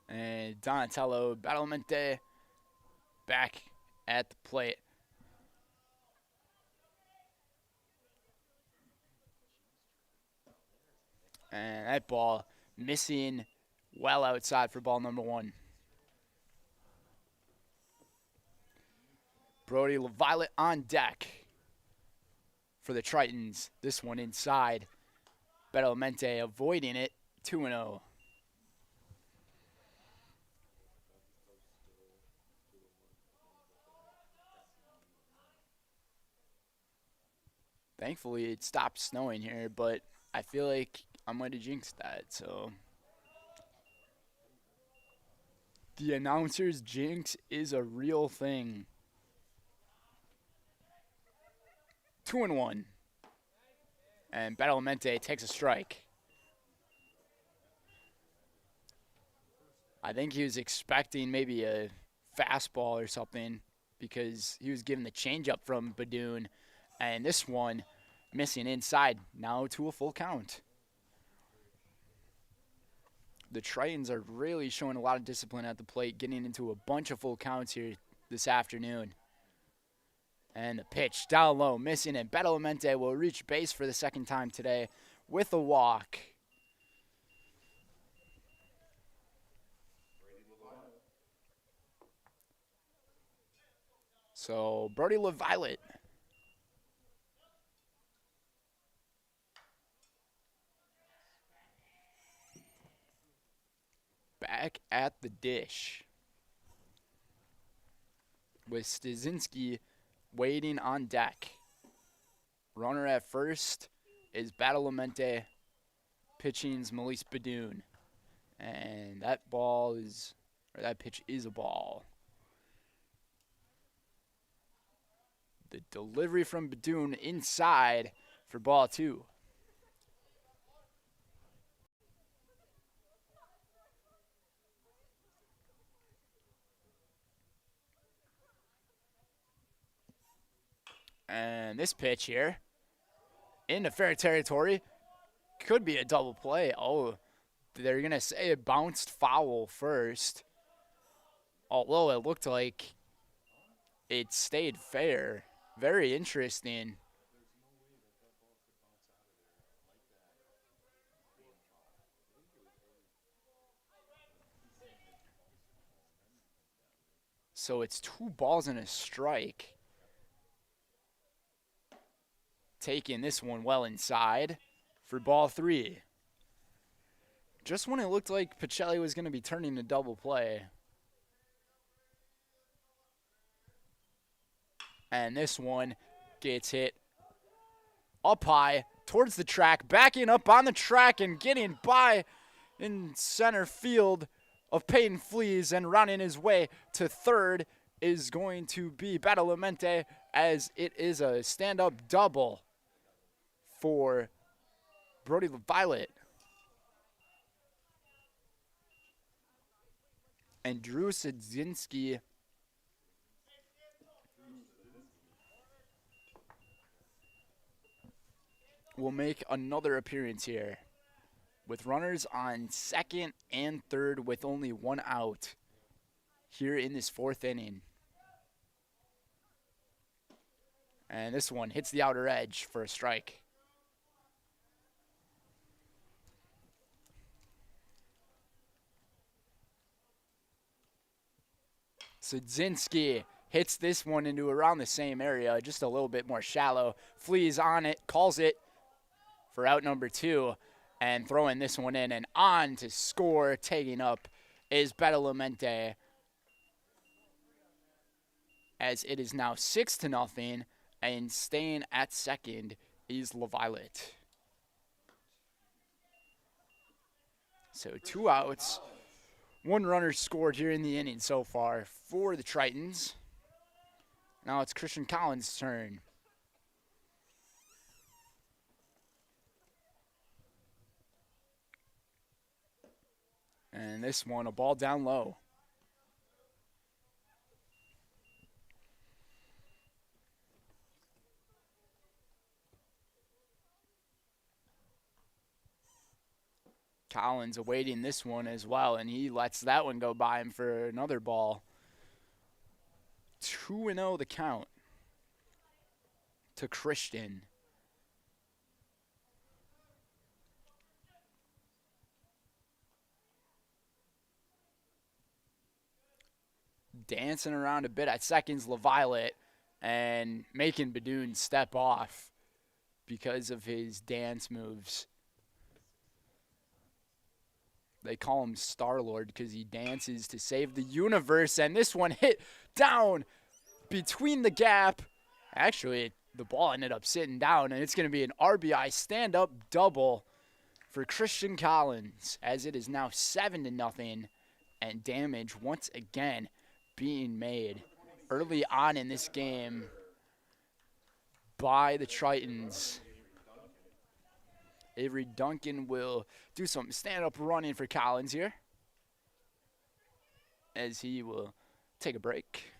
And Donatello Badalamenti back at the plate. And that ball missing well outside for ball number 1. Brody LaViolet on deck for the Tritons. This one inside. Badalamenti avoiding it, 2-0. Thankfully, it stopped snowing here, but I feel like I might have jinxed that, so. The announcer's jinx is a real thing. 2-1. And Badalamenti takes a strike. I think he was expecting maybe a fastball or something because he was given the changeup from Badoon. And this one missing inside, now to a full count. The Tritons are really showing a lot of discipline at the plate, getting into a bunch of full counts here this afternoon. And the pitch down low, missing it. Badalamenti will reach base for the second time today with a walk. So, Brody LaViolette. Back at the dish. With Stasinski waiting on deck. Runner at first is Badalamenti, pitching's Melise Badoon. And that pitch is a ball. The delivery from Badoon inside for ball 2. And this pitch here into fair territory could be a double play. Oh, they're going to say it bounced foul first. Although it looked like it stayed fair. Very interesting. So it's 2 balls and a strike. Taking this one well inside for ball 3. Just when it looked like Pacelli was going to be turning to double play. And this one gets hit up high towards the track, backing up on the track and getting by in center field of Peyton Fleas, and running his way to third is going to be Badalamenti, as it is a stand-up double for Brody LaViolette. And Drew Sadzinski will make another appearance here with runners on second and third with only 1 out here in this 4th inning. And this one hits the outer edge for a strike. Sadzinski hits this one into around the same area, just a little bit more shallow. Flees on it, calls it for out number 2, and throwing this one in and on to score, taking up is Badalamenti, as it is now 6-0, and staying at second is LaViolette. So 2 outs. 1 runner scored here in the inning so far for the Tritons. Now it's Christian Collins' turn. And this one, a ball down low. Collins awaiting this one as well, and he lets that one go by him for another ball. 2-0 the count to Christian. Dancing around a bit at seconds, LaViolette, and making Badoon step off because of his dance moves. They call him Star-Lord because he dances to save the universe. And this one hit down between the gap. Actually, the ball ended up sitting down, and it's going to be an RBI stand-up double for Christian Collins, as it is now 7-0, and damage once again being made early on in this game by the Tritons. Avery Duncan will do some stand-up running for Collins here, as he will take a break.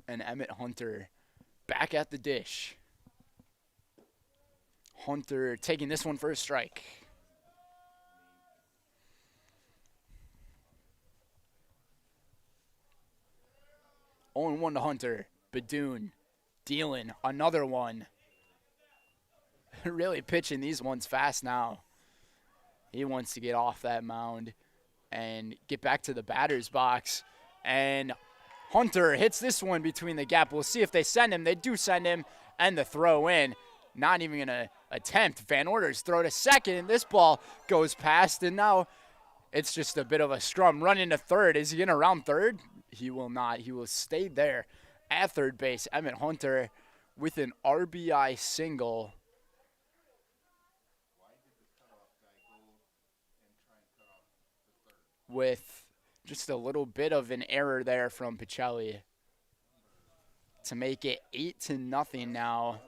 And Emmett Hunter back at the dish. Hunter taking this one for a strike. Oh, 0-1 to Hunter. Badoon dealing another one. Really pitching these ones fast now. He wants to get off that mound and get back to the batter's box. And Hunter hits this one between the gap. We'll see if they send him. They do send him, and the throw in. Not even going to attempt. Van Order's throw to second. This ball goes past, and now it's just a bit of a scrum. Run into third. Is he going to round third? He will not. He will stay there at third base. Emmett Hunter with an RBI single. With just a little bit of an error there from Pacelli to make it 8-0 now.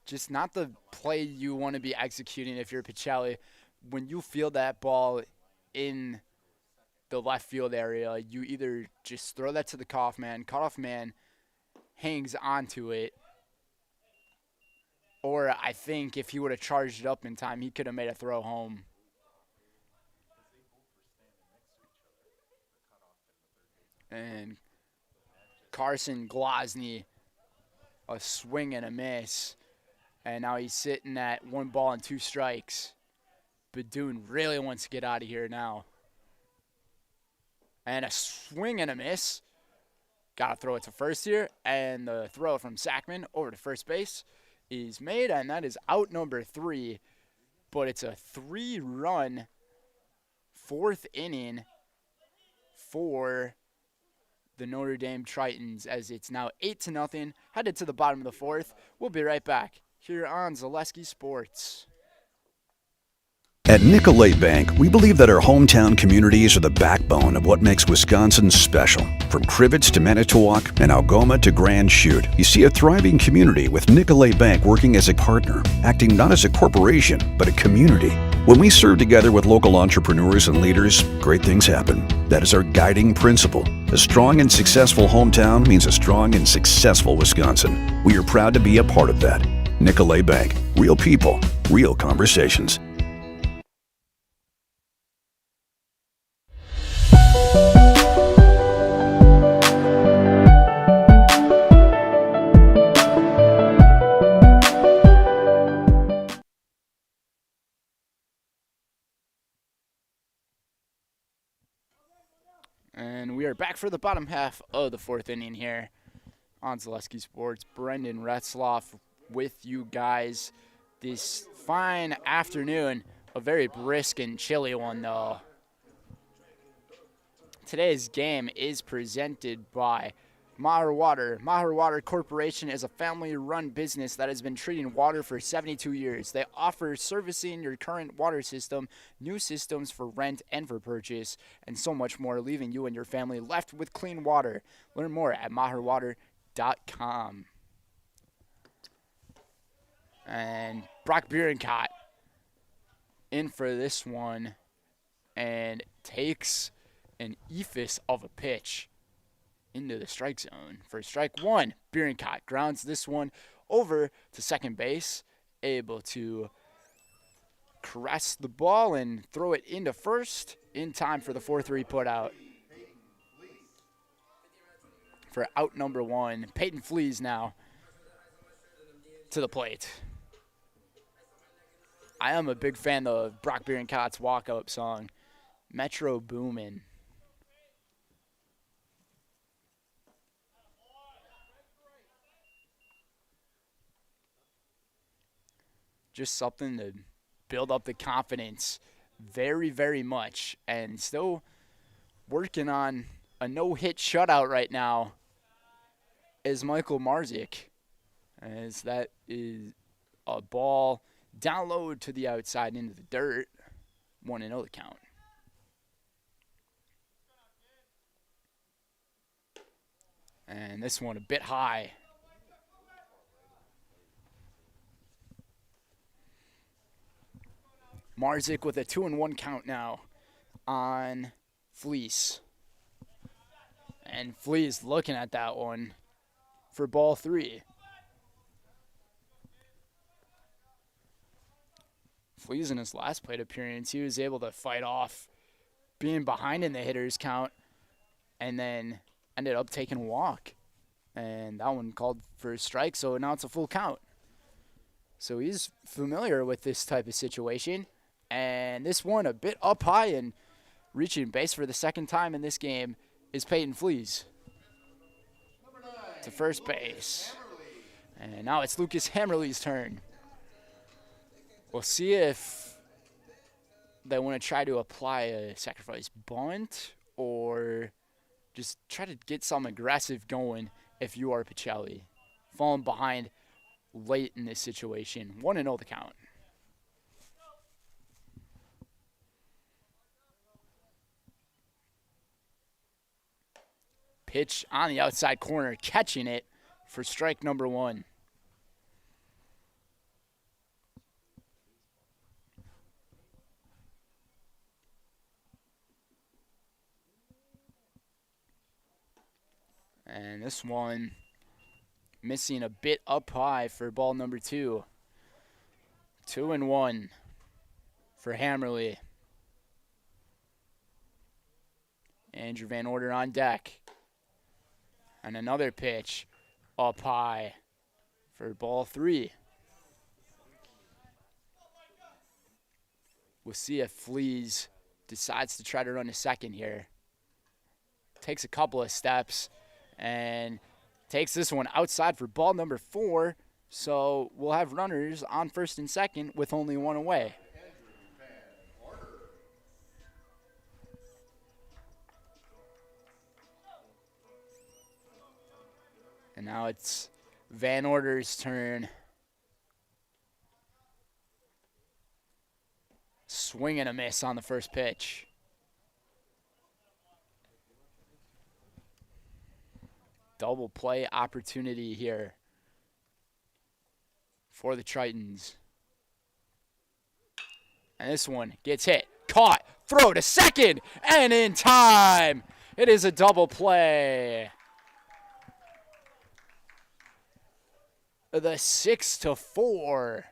Just not the play you want to be executing if you're Pacelli. When you feel that ball in the left field area, you either just throw that to the cutoff man. Cutoff man hangs onto it. Or I think if he would have charged it up in time, he could have made a throw home. And Carson Glosny, a swing and a miss. And now he's sitting at 1 ball and 2 strikes. Badoon really wants to get out of here now. And a swing and a miss. Got to throw it to first here. And the throw from Sackman over to first base is made, and that is out number 3. But it's a 3-run 4th inning for the Notre Dame Tritons, as it's now 8-0, headed to the bottom of the 4th. We'll be right back here on Zaleski Sports. At Nicolay Bank, we believe that our hometown communities are the backbone of what makes Wisconsin special. From Crivets to Manitowoc and Algoma to Grand Chute, you see a thriving community with Nicolay Bank working as a partner, acting not as a corporation, but a community. When we serve together with local entrepreneurs and leaders, great things happen. That is our guiding principle. A strong and successful hometown means a strong and successful Wisconsin. We are proud to be a part of that. Nicolay Bank. Real people, real conversations. And we are back for the bottom half of the 4th inning here on Zaleski Sports. Brendan Retzloff with you guys this fine afternoon. A very brisk and chilly one, though. Today's game is presented by Maher Water. Maher Water Corporation is a family-run business that has been treating water for 72 years. They offer servicing your current water system, new systems for rent and for purchase, and so much more, leaving you and your family left with clean water. Learn more at maherwater.com. And Brock Bierenkot in for this one and takes an eephus of a pitch into the strike zone. For strike 1, Bierenkot grounds this one over to second base, able to caress the ball and throw it into first in time for the 4-3 putout. For out number 1, Peyton Flees now to the plate. I am a big fan of Brock Beer and Cott's walk-up song, Metro Boomin'. Just something to build up the confidence very, very much. And still working on a no-hit shutout right now is Michael Marzik. As that is a ball down low to the outside into the dirt. 1-0 the count. And this one a bit high. Marzik with a 2-1 count now on Fleece. And Fleece looking at that one for ball 3. Fleece in his last plate appearance, he was able to fight off being behind in the hitter's count and then ended up taking a walk. And that one called for a strike, so now it's a full count. So he's familiar with this type of situation. And this one a bit up high and reaching base for the second time in this game is Peyton Fleece. To first base. And now it's Lucas Hammerly's turn. We'll see if they want to try to apply a sacrifice bunt or just try to get some aggressive going if you are Pacelli. Falling behind late in this situation. 1-0 the count. Pitch on the outside corner, catching it for strike number 1. And this one missing a bit up high for ball number 2. 2-1 for Hammerly. Andrew Van Order on deck. And another pitch up high for ball 3. We'll see if Fleece decides to try to run a second here. Takes a couple of steps and takes this one outside for ball number 4. So we'll have runners on first and second with only one away. And now it's Van Order's turn. Swing and a miss on the first pitch. Double play opportunity here for the Tritons. And this one gets hit, caught, throw to second, and in time. It is a double play. The 6-4.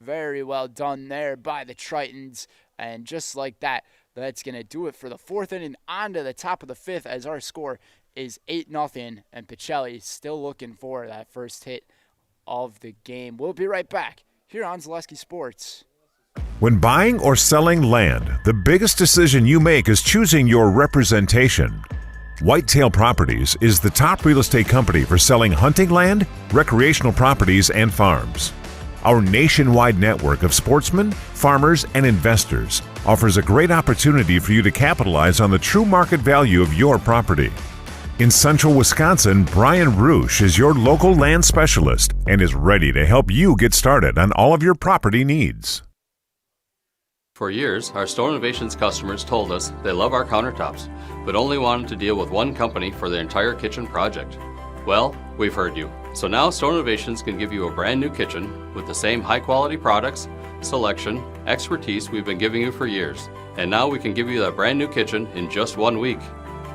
Very well done there by the Tritons. And just like that, that's going to do it for the 4th inning. On to the top of the 5th as our score is 8-0. And Pacelli still looking for that first hit of the game. We'll be right back here on Zaleski Sports. When buying or selling land, the biggest decision you make is choosing your representation. Whitetail Properties is the top real estate company for selling hunting land, recreational properties, and farms. Our nationwide network of sportsmen, farmers, and investors offers a great opportunity for you to capitalize on the true market value of your property. In central Wisconsin, Brian Roosh is your local land specialist and is ready to help you get started on all of your property needs. For years, our Stone Innovations customers told us they love our countertops, but only wanted to deal with one company for their entire kitchen project. Well, we've heard you. So now Stone Innovations can give you a brand new kitchen with the same high quality products, selection, expertise we've been giving you for years. And now we can give you that brand new kitchen in just 1 week.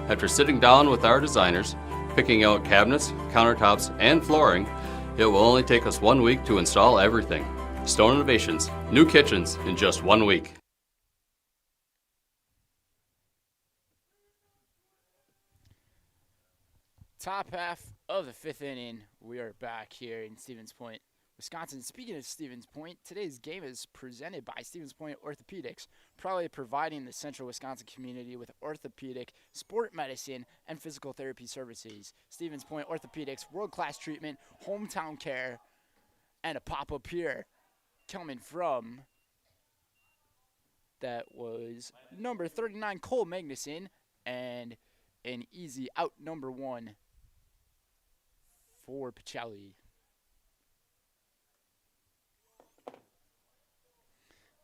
After sitting down with our designers, picking out cabinets, countertops, and flooring, it will only take us 1 week to install everything. Stone Innovations, new kitchens in just 1 week. Top half of the 5th inning, we are back here in Stevens Point Wisconsin. Speaking of Stevens Point, today's game is presented by Stevens Point Orthopedics, proudly providing the central Wisconsin community with orthopedic, sport medicine, and physical therapy services. Stevens Point Orthopedics, world-class treatment, hometown care, and a pop-up here coming from, that was number 39, Cole Magnuson, and an easy out number 1 for Pacelli.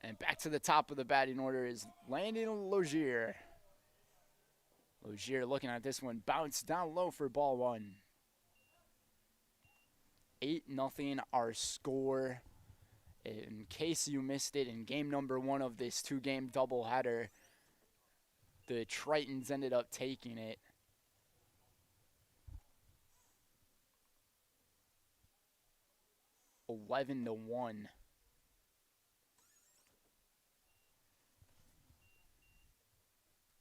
And back to the top of the batting order is Landon Logier. Logier looking at this one, bounced down low for ball 1. 8-0 our score. In case you missed it, in game number 1 of this 2-game doubleheader, the Tritons ended up taking it. $11-1.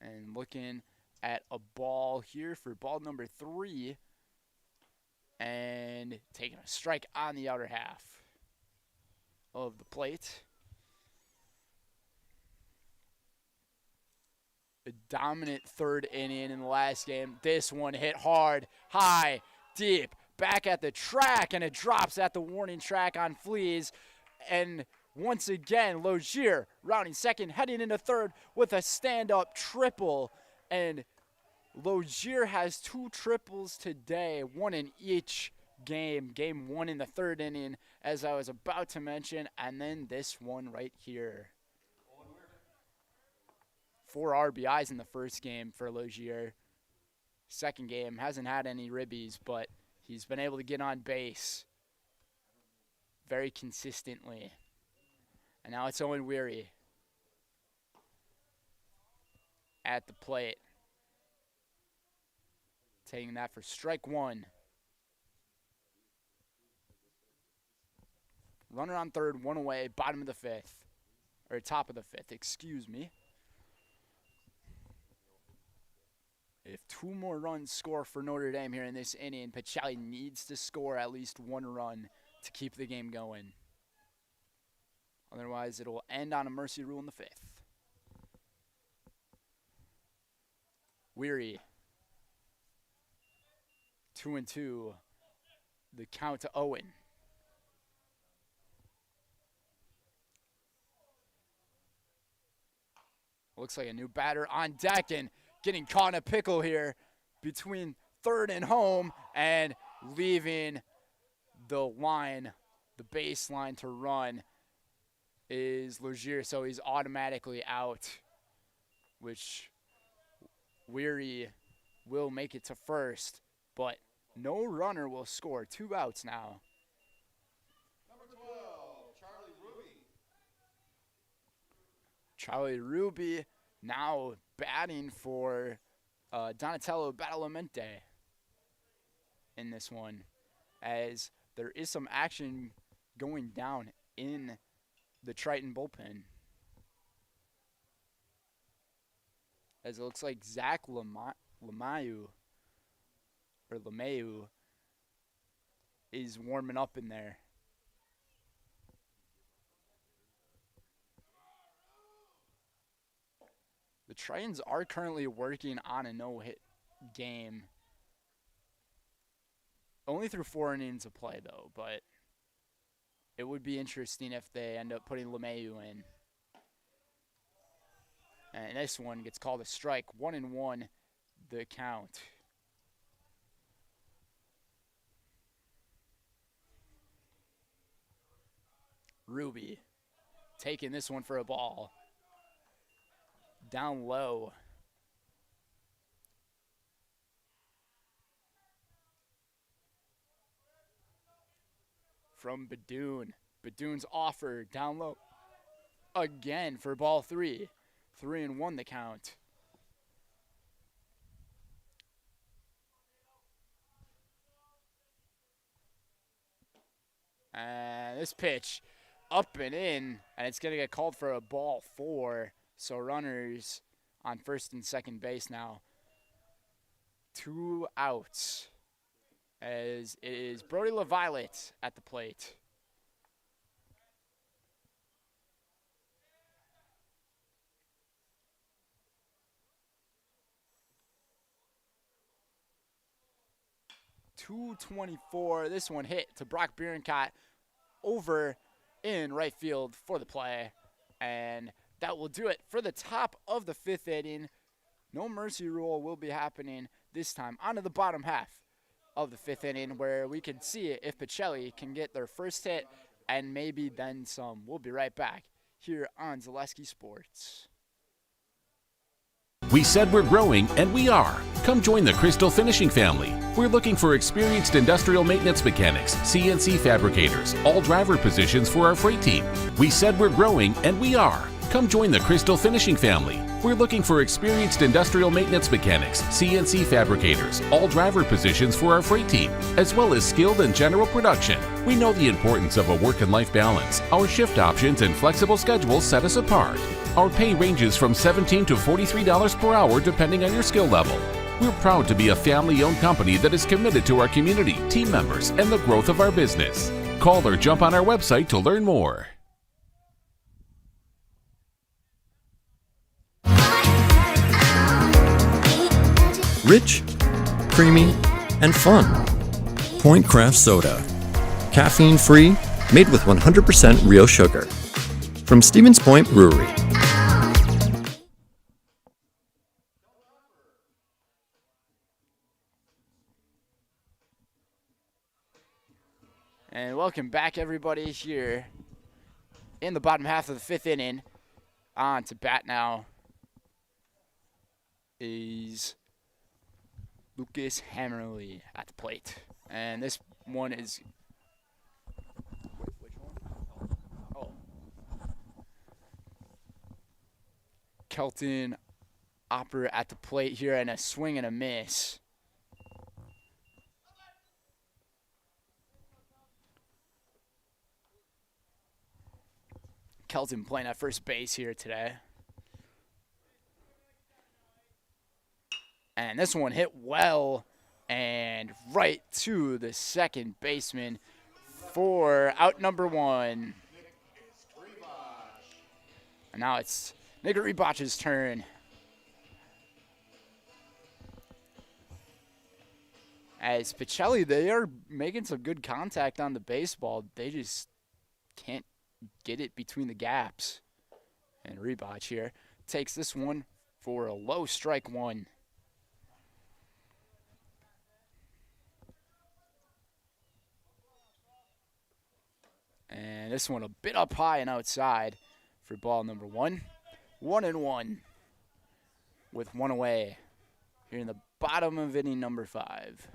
And looking at a ball here for ball number 3. And taking a strike on the outer half of the plate. A dominant third inning in the last game. This one hit hard, high, deep, back at the track, and it drops at the warning track on Fleas. And once again, Logier rounding second, heading into third with a stand-up triple. And Logier has 2 triples today, 1 in each game. Game 1 in the 3rd inning, as I was about to mention, and then this one right here. 4 RBIs in the first game for Logier. Second game, hasn't had any ribbies, but he's been able to get on base very consistently. And now it's Owen Weary at the plate. Taking that for strike 1. Runner on third, 1 away, bottom of the 5th. Or top of the 5th, excuse me. If 2 more runs score for Notre Dame here in this inning, Pacelli needs to score at least 1 run to keep the game going. Otherwise, it will end on a mercy rule in the 5th. Weary. 2-2. The count to Owen. Looks like a new batter on deck and getting caught in a pickle here between third and home and leaving the line, the baseline to run is Logier, so he's automatically out, which Weary will make it to first, but no runner will score. 2 outs now. Number 12, Charlie Ruby. Charlie Ruby now batting for Donatello Badalamenti in this one, as there is some action going down in the Triton bullpen. As it looks like Zach LeMayu is warming up in there. The Tritons are currently working on a no-hit game. Only through 4 innings of play, though, but it would be interesting if they end up putting LeMayu in. And this one gets called a strike. 1-1, the count. Ruby taking this one for a ball. Down low. From Badoon. Badoon's offer down low again for ball 3. 3-1 the count. And this pitch up and in, and it's going to get called for a ball 4. So runners on first and second base now. 2 outs, as it is Brody LaViolette at the plate. 224. This one hit to Brock Bierencott over in right field for the play. And that will do it for the top of the 5th inning. No mercy rule will be happening this time. On to the bottom half of the 5th inning, where we can see if Pacelli can get their first hit and maybe then some. We'll be right back here on Zaleski Sports. We said we're growing, and we are. Come join the Crystal Finishing family. We're looking for experienced industrial maintenance mechanics, CNC fabricators, all driver positions for our freight team. We said we're growing, and we are. Come join the Crystal Finishing family. We're looking for experienced industrial maintenance mechanics, CNC fabricators, all driver positions for our freight team, as well as skilled and general production. We know the importance of a work and life balance. Our shift options and flexible schedules set us apart. Our pay ranges from $17 to $43 per hour depending on your skill level. We're proud to be a family-owned company that is committed to our community, team members, and the growth of our business. Call or jump on our website to learn more. Rich, creamy, and fun. Point Craft Soda. Caffeine-free, made with 100% real sugar. From Stevens Point Brewery. And welcome back, everybody, here in the bottom half of the 5th inning. On to bat now is Lucas Hammerly at the plate. And this one is... Which one? Oh. Kelton Opper at the plate here, and a swing and a miss. Kelton playing at first base here today. And this one hit well and right to the second baseman for out number 1. And now it's Nick Rebach's turn. As Pacelli, they are making some good contact on the baseball. They just can't get it between the gaps. And Rebach here takes this one for a low strike 1. And this one a bit up high and outside for ball number 1. 1-1 with 1 away here in the bottom of inning number 5.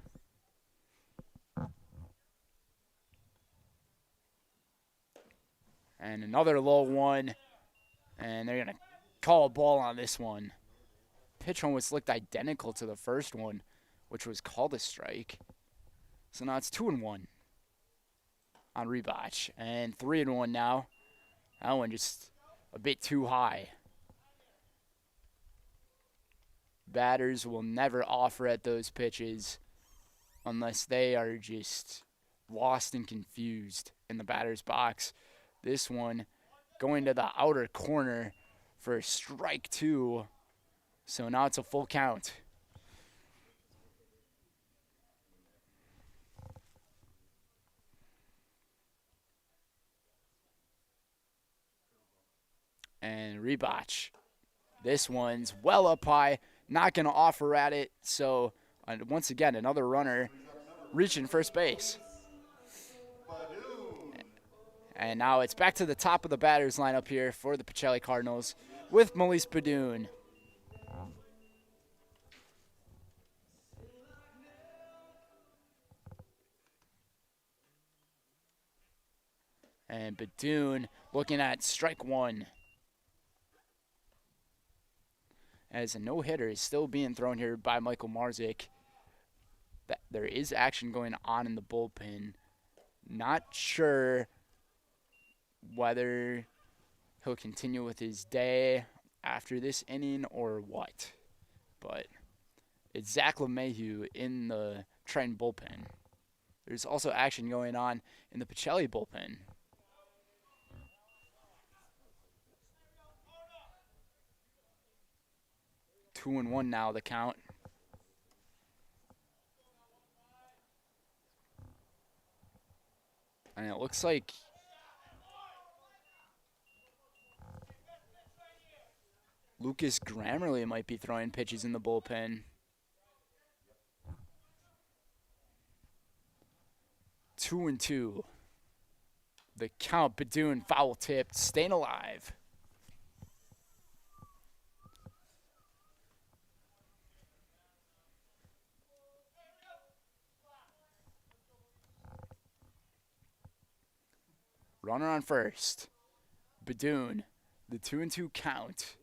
And another low one, and they're going to call a ball on this one. Pitch almost looked identical to the first one, which was called a strike. So now it's 2-1 on Rebach, and 3-1 now. That one just a bit too high. Batters will never offer at those pitches unless they are just lost and confused in the batter's box. This one going to the outer corner for strike 2. So now it's a full count. And Rebach. This one's well up high. Not going to offer at it. So once again, another runner reaching first base. And now it's back to the top of the batter's lineup here for the Pacelli Cardinals with Melise Badoon. And Badoon looking at strike 1. As a no-hitter is still being thrown here by Michael Marzik. There is action going on in the bullpen. Not sure whether he'll continue with his day after this inning or what. But it's Zach LeMahieu in the Trenton bullpen. There's also action going on in the Pacelli bullpen. Two and one now, the count. And it looks like Lucas Grammarly might be throwing pitches in the bullpen. 2-2. The count, Badoon foul tipped, staying alive. Runner on first. Badoon, the 2-2 count.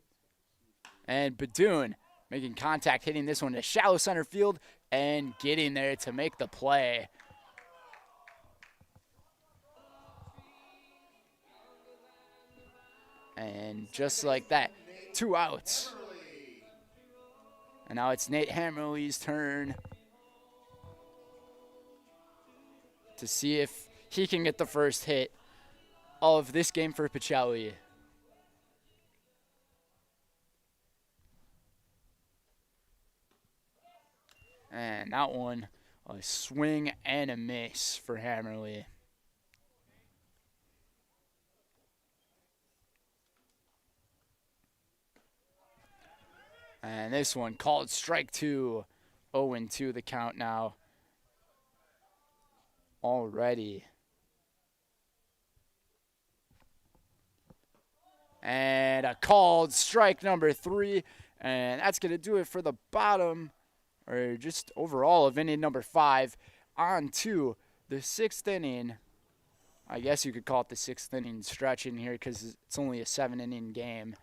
And Badoon making contact, hitting this one to shallow center field and getting there to make the play. And just like that, 2 outs. And now it's Nate Hammerly's turn to see if he can get the first hit of this game for Pacelli. And that one, a swing and a miss for Hammerly. And this one called strike 2. 0-2 the count now. Already. And a called strike number 3. And that's going to do it for the bottom, or just overall of inning number 5. On to the 6th inning. I guess you could call it the 6th inning stretch in here because it's only a 7-inning game.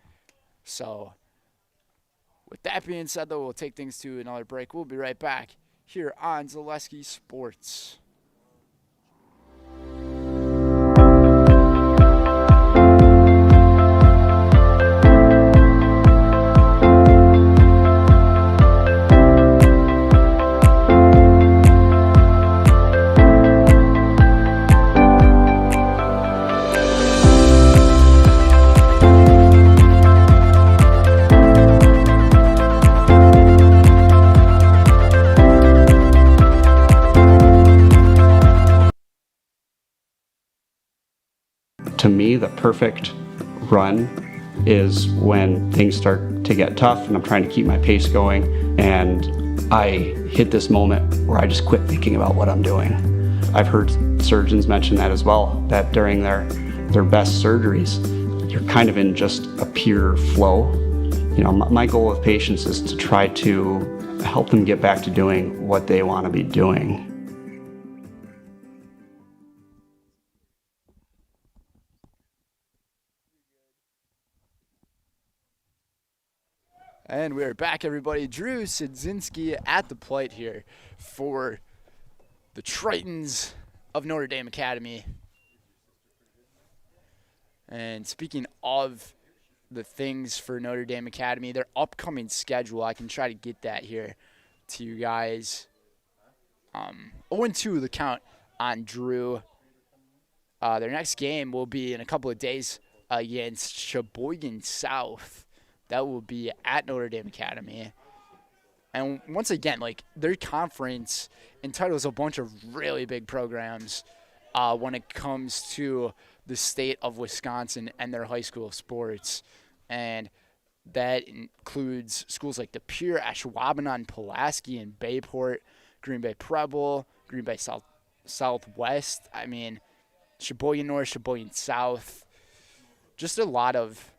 So with that being said, though, we'll take things to another break. We'll be right back here on Zaleski Sports. To me, the perfect run is when things start to get tough and I'm trying to keep my pace going and I hit this moment where I just quit thinking about what I'm doing. I've heard surgeons mention that as well, that during their best surgeries, you're kind of in just a pure flow. You know, my goal with patients is to try to help them get back to doing what they want to be doing. And we're back, everybody. Drew Sidzinski at the plate here for the Tritons of Notre Dame Academy. And speaking of the things for Notre Dame Academy, their upcoming schedule, I can try to get that here to you guys. 0-2 the count on Drew. Their next game will be in a couple of days against Sheboygan South. That will be at Notre Dame Academy. And once again, like, their conference entitles a bunch of really big programs when it comes to the state of Wisconsin and their high school sports. And that includes schools like De Pere, Ashwaubenon, Pulaski, and Bayport, Green Bay Preble, Green Bay Southwest. I mean, Sheboygan North, Sheboygan South. Just a lot of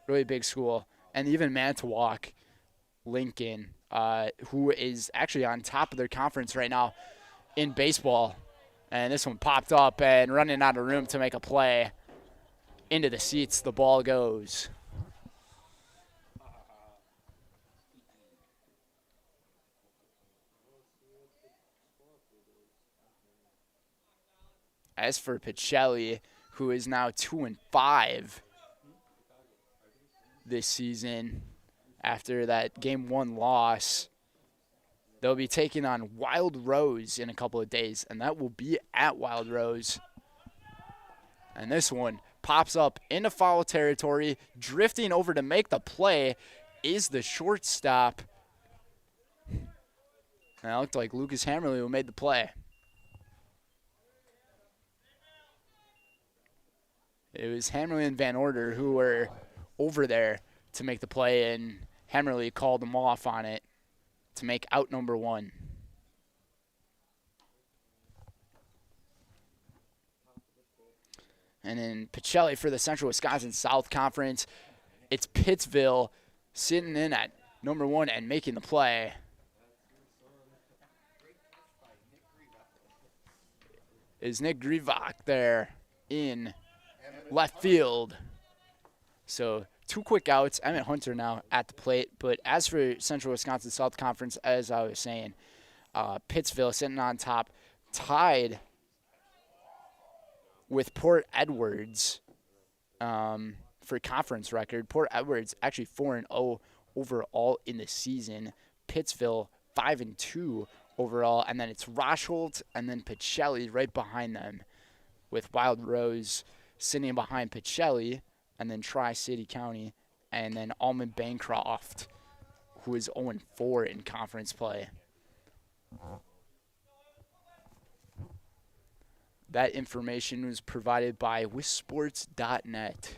really big school. And even Manitowoc, Lincoln, who is actually on top of their conference right now in baseball. And this one popped up and running out of room to make a play. Into the seats, the ball goes. As for Pacelli, who is now 2-5 this season after that Game 1 loss, they'll be taking on Wild Rose in a couple of days, and that will be at Wild Rose. And this one pops up into foul territory, drifting over to make the play is the shortstop. And it looked like Lucas Hammerly who made the play. It was Hammerly and Van Order who were over there to make the play, and Hammerly called them off on it to make out number 1. And then Pacelli for the Central Wisconsin South Conference. It's Pittsville sitting in at number 1 and making the play. Is Nick Grivak there in left field. So 2 quick outs. Emmett Hunter now at the plate. But as for Central Wisconsin South Conference, as I was saying, Pittsville sitting on top, tied with Port Edwards for conference record. Port Edwards actually 4-0 overall in the season. Pittsville 5-2 overall, and then it's Rosholt and then Pacelli right behind them, with Wild Rose sitting behind Pacelli, and then Tri-City County, and then Almond Bancroft, who is 0-4 in conference play. That information was provided by wisports.net.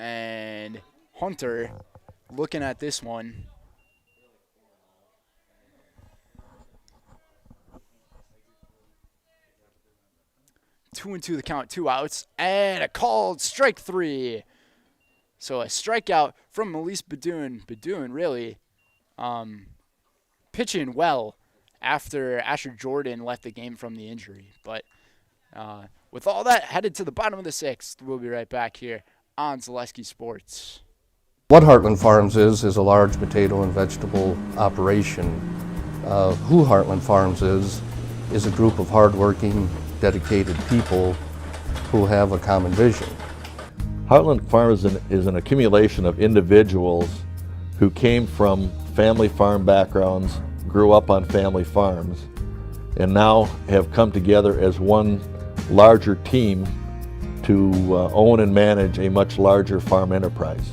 And Hunter looking at this one. Two and two the count, 2 outs, and a called strike 3. So a strikeout from Melise Badoon. Badoon really pitching well after Asher Jordan left the game from the injury. But with all that, headed to the bottom of the 6th. We'll be right back here on Zaleski Sports. What Heartland Farms is a large potato and vegetable operation. Who Heartland Farms is a group of hardworking, dedicated people who have a common vision. Heartland Farms is an accumulation of individuals who came from family farm backgrounds, grew up on family farms, and now have come together as one larger team to own and manage a much larger farm enterprise.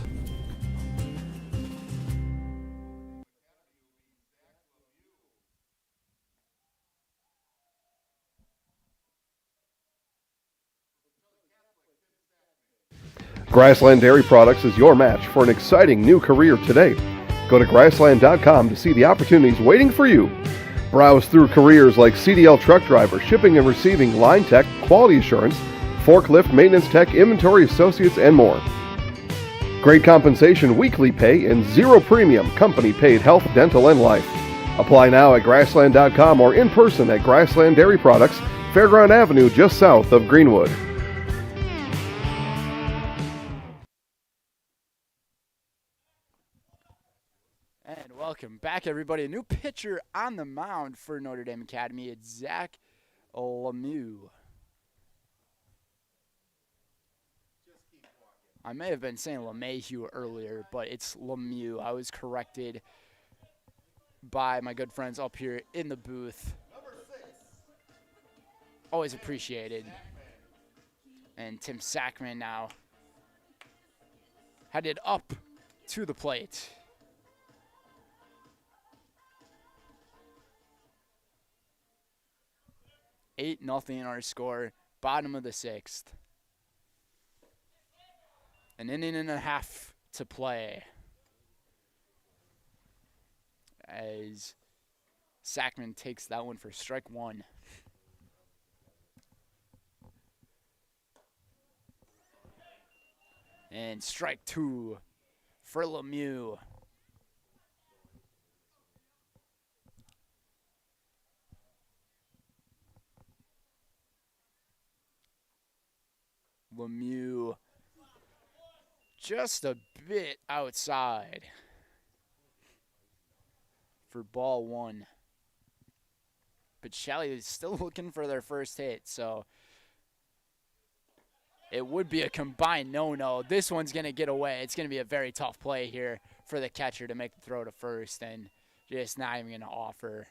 Grassland Dairy Products is your match for an exciting new career today. Go to grassland.com to see the opportunities waiting for you. Browse through careers like CDL truck driver, shipping and receiving, line tech, quality assurance, forklift, maintenance tech, inventory associates, and more. Great compensation, weekly pay, and zero premium, company paid health, dental, and life. Apply now at grassland.com or in person at Grassland Dairy Products, Fairground Avenue, just south of Greenwood. Welcome back, everybody. A new pitcher on the mound for Notre Dame Academy. It's Zach Lemieux. I may have been saying LeMahieu earlier, but it's Lemieux. I was corrected by my good friends up here in the booth. Always appreciated. And Tim Sackman now headed up to the plate. 8-0 our score, bottom of the 6th. An inning and a half to play as Sackman takes that one for strike 1. And strike 2 for Lemieux. Lemieux just a bit outside for ball 1. Pacelli is still looking for their first hit, so it would be a combined no-no. This one's going to get away. It's going to be a very tough play here for the catcher to make the throw to first, and just not even going to offer.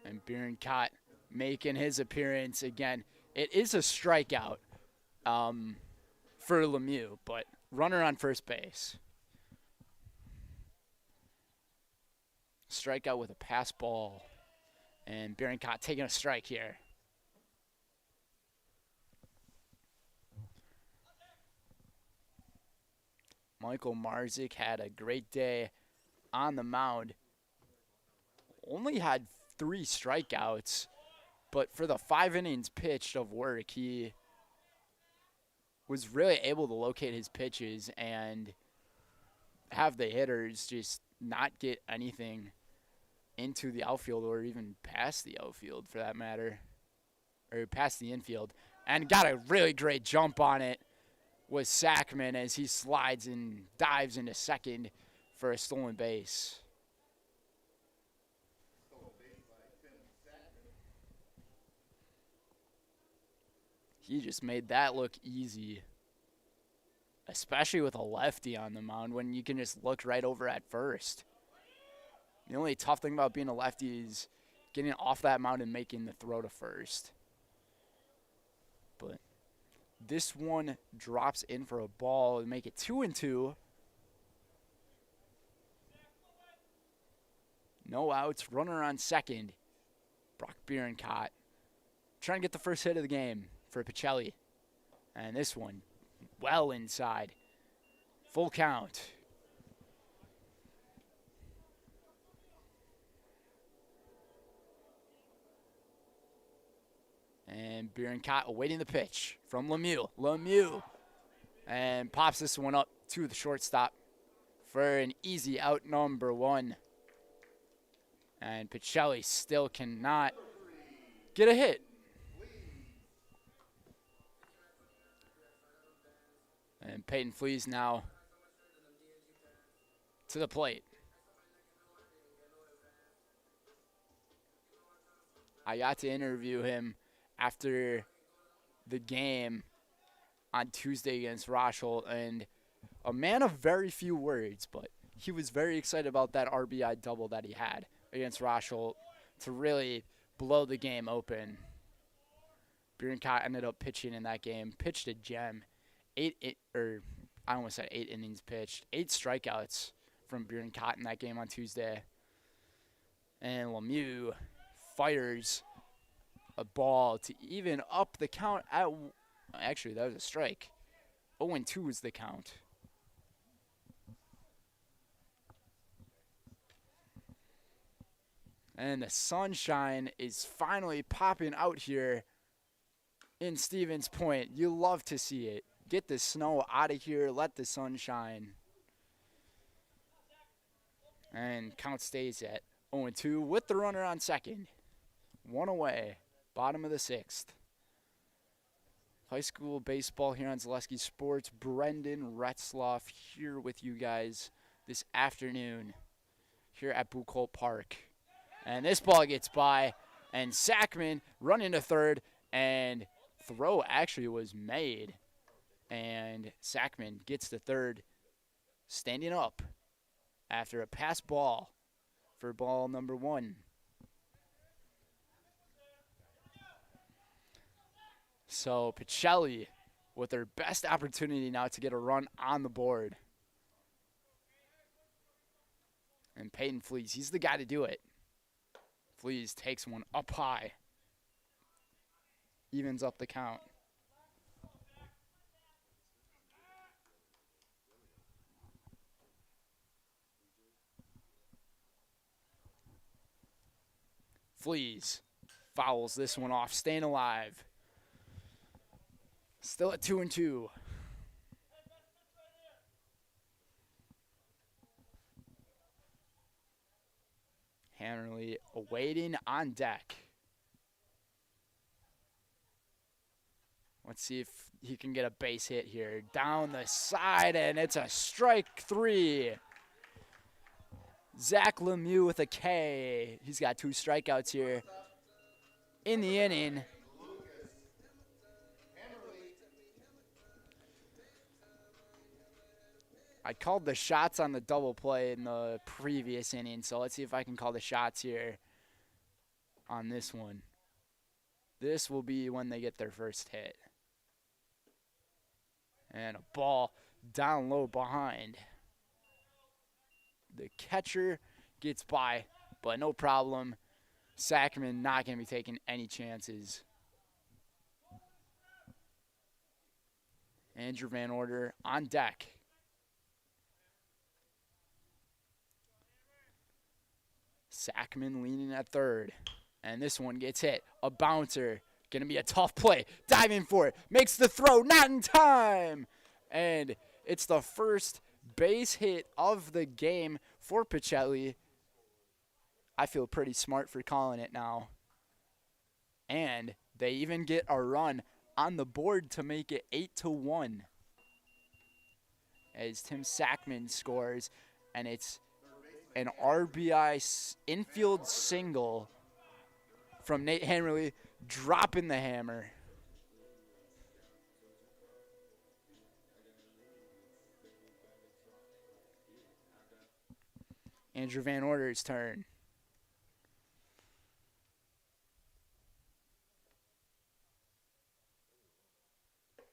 And Bierenkot making his appearance again. It is a strikeout for Lemieux, but runner on first base. Strikeout with a pass ball. And Bierenkot taking a strike here. Michael Marzik had a great day on the mound. Only had 3 strikeouts, but for the 5 innings pitched of work, he was really able to locate his pitches and have the hitters just not get anything into the outfield or even past the outfield for that matter, or past the infield, and got a really great jump on it with Sackman as he slides and dives into second for a stolen base. He just made that look easy, especially with a lefty on the mound when you can just look right over at first. The only tough thing about being a lefty is getting off that mound and making the throw to first. But this one drops in for a ball to make it 2-2. No outs, runner on second. Brock Bierenkot trying to get the first hit of the game for Pacelli. And this one well inside. Full count. And Bierenkot awaiting the pitch from Lemieux. Lemieux. And pops this one up to the shortstop for an easy out number 1. And Pacelli still cannot get a hit. And Peyton Flees now to the plate. I got to interview him after the game on Tuesday against Rochelle, and a man of very few words, but he was very excited about that RBI double that he had against Rochelle to really blow the game open. Bierenkot ended up pitching in that game, pitched a gem. 8 innings pitched, 8 strikeouts from Bierenkot in that game on Tuesday. And Lemieux fires a ball to even up the count at, actually that was a strike. 0-2 is the count. And the sunshine is finally popping out here in Stevens Point. You love to see it. Get the snow out of here. Let the sun shine. And count stays at 0-2 with the runner on second. 1 away. Bottom of the 6th. High school baseball here on Zaleski Sports. Brendan Retzloff here with you guys this afternoon here at Buchholz Park. And this ball gets by, and Sackman running to third, and throw actually was made. And Sackman gets to third, standing up after a pass ball for ball number 1. So Pacelli with their best opportunity now to get a run on the board. And Peyton Flees, he's the guy to do it. Flees takes one up high. Evens up the count. Flees fouls this one off, staying alive. Still at 2-2. Hannerly awaiting on deck. Let's see if he can get a base hit here. Down the side, and it's a strike 3. Zach Lemieux with a K. He's got 2 strikeouts here in the inning. I called the shots on the double play in the previous inning, so let's see if I can call the shots here. on this one. This will be when they get their first hit. And a ball down low behind. The catcher gets by, but no problem. Sackerman not going to be taking any chances. Andrew Van Order on deck. Sackerman leaning at third. And this one gets hit. A bouncer. Going to be a tough play. Diving for it. Makes the throw. Not in time. And it's the first base hit of the game for Pacelli. I feel pretty smart for calling it now. And they even get a run on the board to make it 8-1. As Tim Sackman scores, and it's an RBI infield single from Nate Hammerly, dropping the hammer. Andrew Van Order's turn.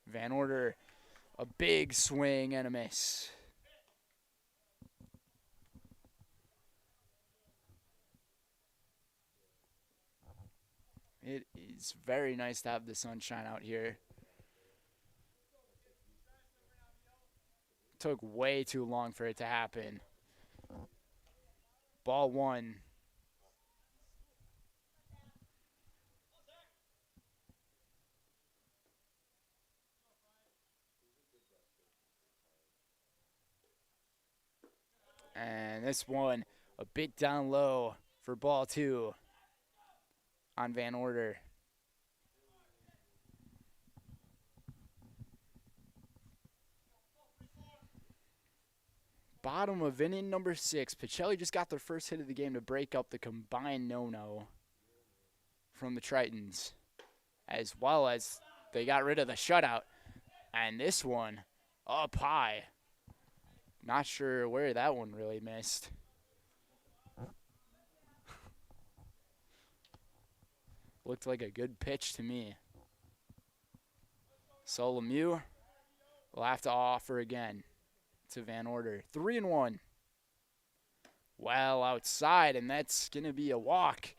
Van Order, a big swing and a miss. It is very nice to have the sunshine out here. Took way too long for it to happen. Ball one. And this one, a bit down low for ball two on Van Order. Bottom of inning number 6. Pacelli just got their first hit of the game to break up the combined no-no from the Tritons, as well as they got rid of the shutout. And this one up high. Not sure where that one really missed. Looked like a good pitch to me. So Lemieux will have to offer again to Van Order. 3-1. Well outside, and that's going to be a walk.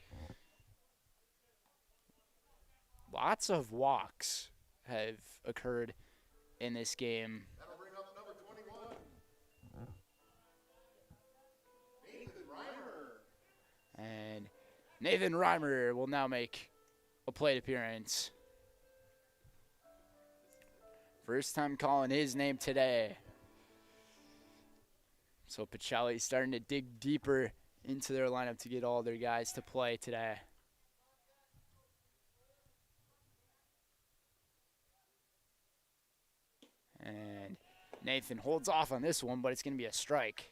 Lots of walks have occurred in this game. That'll bring up number 21. Nathan Reimer. And Nathan Reimer will now make a plate appearance. First time calling his name today. So Pacelli starting to dig deeper into their lineup to get all their guys to play today. And Nathan holds off on this one, but it's going to be a strike.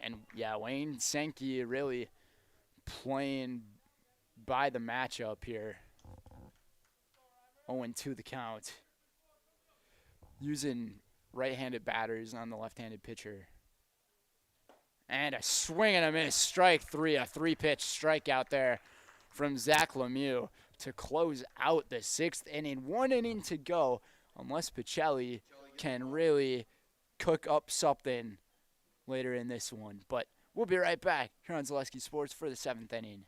And, yeah, Wayne Sankey really playing by the matchup here. 0-2 the count. Using right-handed batters on the left-handed pitcher. And a swing and a miss. Strike three. A three-pitch strikeout there from Zach Lemieux to close out the 6th inning. 1 inning to go, unless Pacelli can really cook up something later in this one. But we'll be right back here on Zaleski Sports for the 7th inning.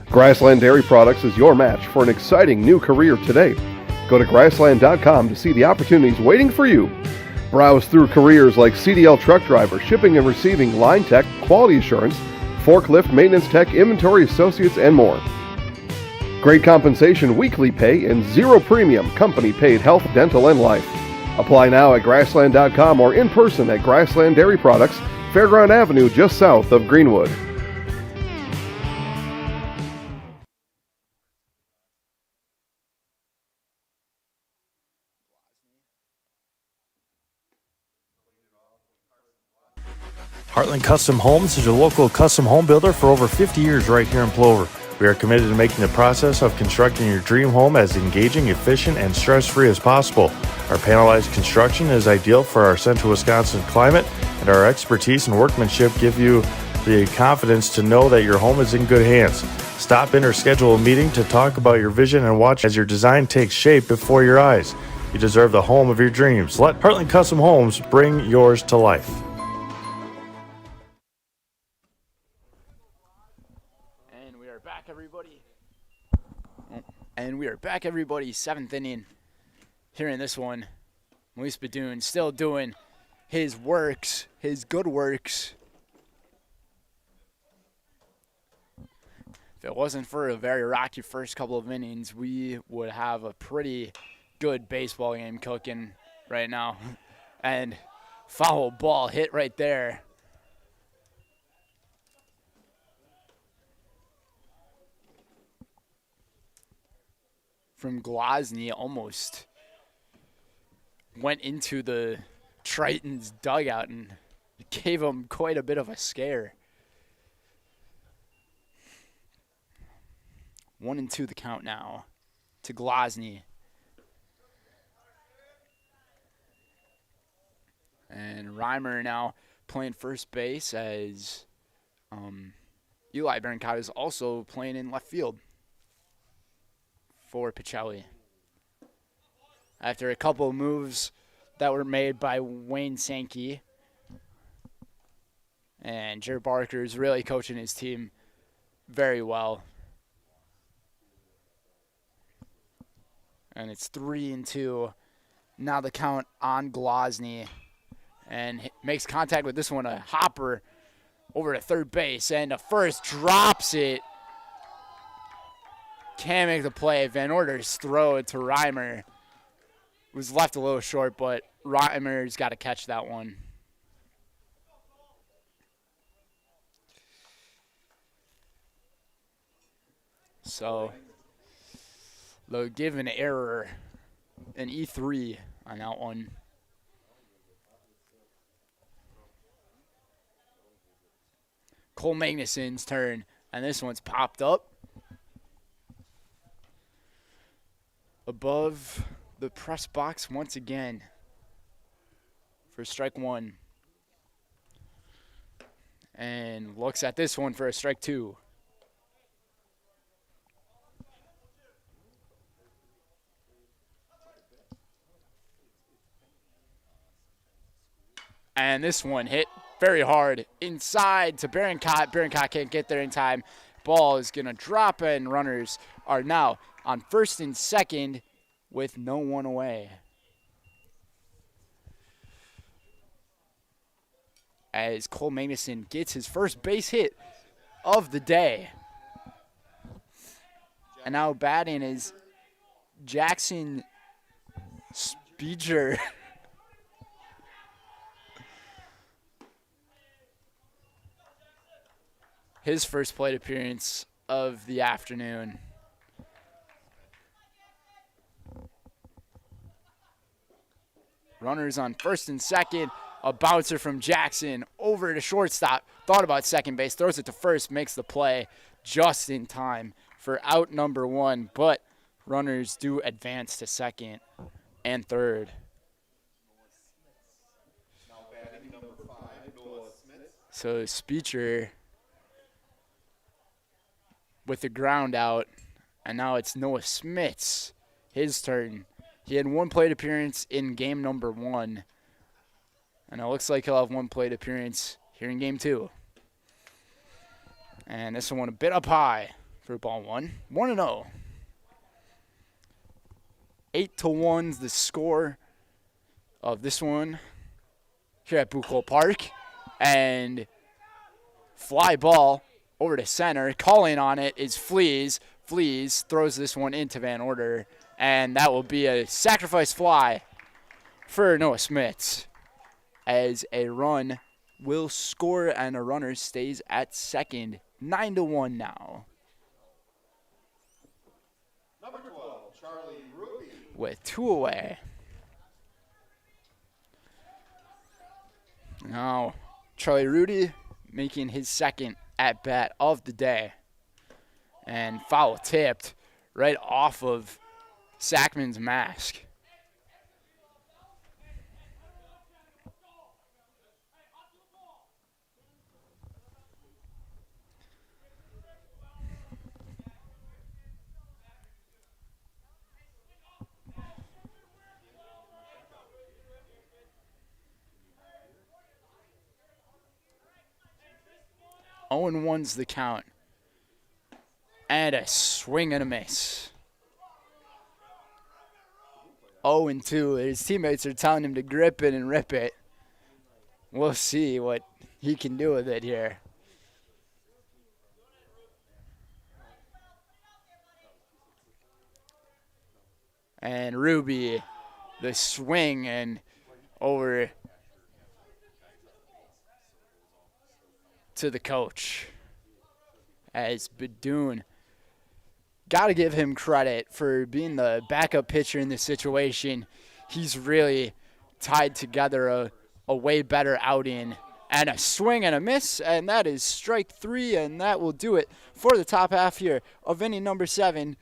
Grassland Dairy Products is your match for an exciting new career today. Go to grassland.com to see the opportunities waiting for you. Browse through careers like CDL truck driver, shipping and receiving, line tech, quality assurance, forklift, maintenance tech, inventory associates, and more. Great compensation, weekly pay, and zero premium, company paid health, dental, and life. Apply now at grassland.com or in person at Grassland Dairy Products, Fairground Avenue, just south of Greenwood. Heartland Custom Homes is your local custom home builder for over 50 years right here in Plover. We are committed to making the process of constructing your dream home as engaging, efficient, and stress-free as possible. Our panelized construction is ideal for our central Wisconsin climate, and our expertise and workmanship give you the confidence to know that your home is in good hands. Stop in or schedule a meeting to talk about your vision and watch as your design takes shape before your eyes. You deserve the home of your dreams. Let Heartland Custom Homes bring yours to life. And we are back, everybody. 7th inning. Here in this one, Maurice Badoon still doing his works, his good works. If it wasn't for a very rocky first couple of innings, we would have a pretty good baseball game cooking right now. And foul ball hit right there. From Glosny, almost went into the Triton's dugout and gave him quite a bit of a scare. 1-2 the count now to Glosny. And Reimer now playing first base as Eli Berncott is also playing in left field for Pacelli. After a couple of moves that were made by Wayne Sankey. And Jared Barker is really coaching his team very well. And it's 3-2. Now the count on Glosny. And makes contact with this one, a hopper over to third base. And the first drops it. Can't make the play. Van Order's throw to Reimer was left a little short, but Reimer's got to catch that one. So they'll give an error, an E3 on that one. Cole Magnuson's turn, and this one's popped up above the press box once again for strike one. And looks at this one for a strike two. And this one hit very hard inside to Berncott. Berncott can't get there in time. Ball is going to drop, and runners are now on first and second with no one away. As Cole Magnuson gets his first base hit of the day. And now batting is Jackson Speeger. His first plate appearance of the afternoon. Runners on first and second. A bouncer from Jackson over to shortstop. Thought about second base. Throws it to first. Makes the play just in time for out number one. But runners do advance to second and third. So Speecher with the ground out. And now it's Noah Smits. His turn. He had one plate appearance in game number one. And it looks like he'll have one plate appearance here in game two. And this one a bit up high for ball one. 1-0. 8-1's the score of this one here at Buchholz Park. And fly ball over to center. Calling on it is Fleas. Fleas throws this one into Van Order. And that will be a sacrifice fly for Noah Smits. As a run will score and a runner stays at second. 9-1 now. Number 12, Charlie Ruby. With two away. Now, Charlie Rudy making his second at-bat of the day. And foul tipped right off of Sackman's mask. Owen 1's the count. And a swing and a miss. 0-2. His teammates are telling him to grip it and rip it. We'll see what he can do with it here. And Ruby, the swing and over to the coach. As Badoon, got to give him credit for being the backup pitcher in this situation. He's really tied together a way better outing. And a swing and a miss, and that is strike 3, and that will do it for the top half here of inning number 7.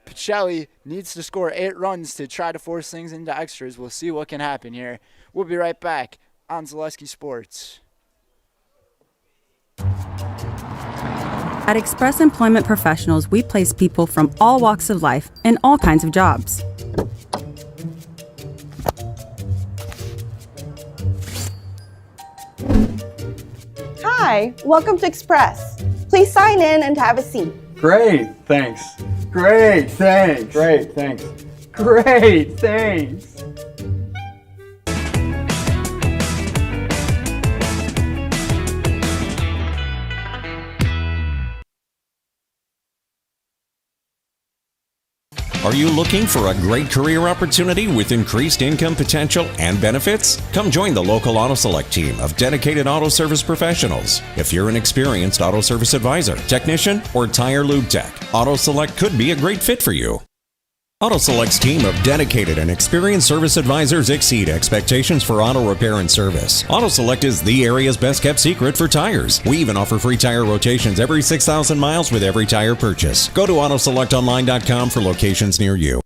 Pacelli needs to score 8 runs to try to force things into extras. We'll see what can happen here. We'll be right back on Zaleski Sports. At Express Employment Professionals, we place people from all walks of life in all kinds of jobs. Hi, welcome to Express. Please sign in and have a seat. Great, thanks. Great, thanks. Great, thanks. Great, thanks. Are you looking for a great career opportunity with increased income potential and benefits? Come join the local Auto Select team of dedicated auto service professionals. If you're an experienced auto service advisor, technician, or tire lube tech, Auto Select could be a great fit for you. Auto Select's team of dedicated and experienced service advisors exceed expectations for auto repair and service. Auto Select is the area's best kept secret for tires. We even offer free tire rotations every 6,000 miles with every tire purchase. Go to AutoSelectOnline.com for locations near you.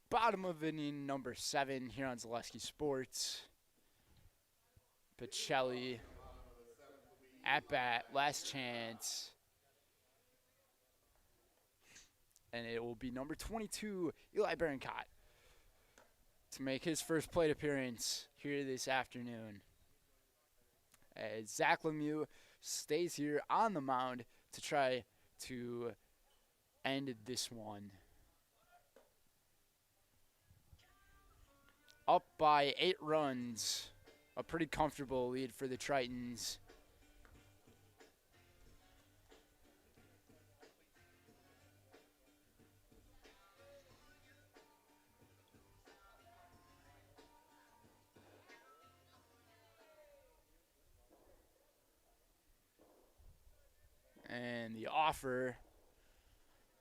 Bottom of inning number 7 here on Zaleski Sports. Pacelli at bat, last chance. And it will be number 22, Eli Berencott, to make his first plate appearance here this afternoon. As Zach Lemieux stays here on the mound to try to end this one. Up by 8 runs, a pretty comfortable lead for the Tritons. And the offer,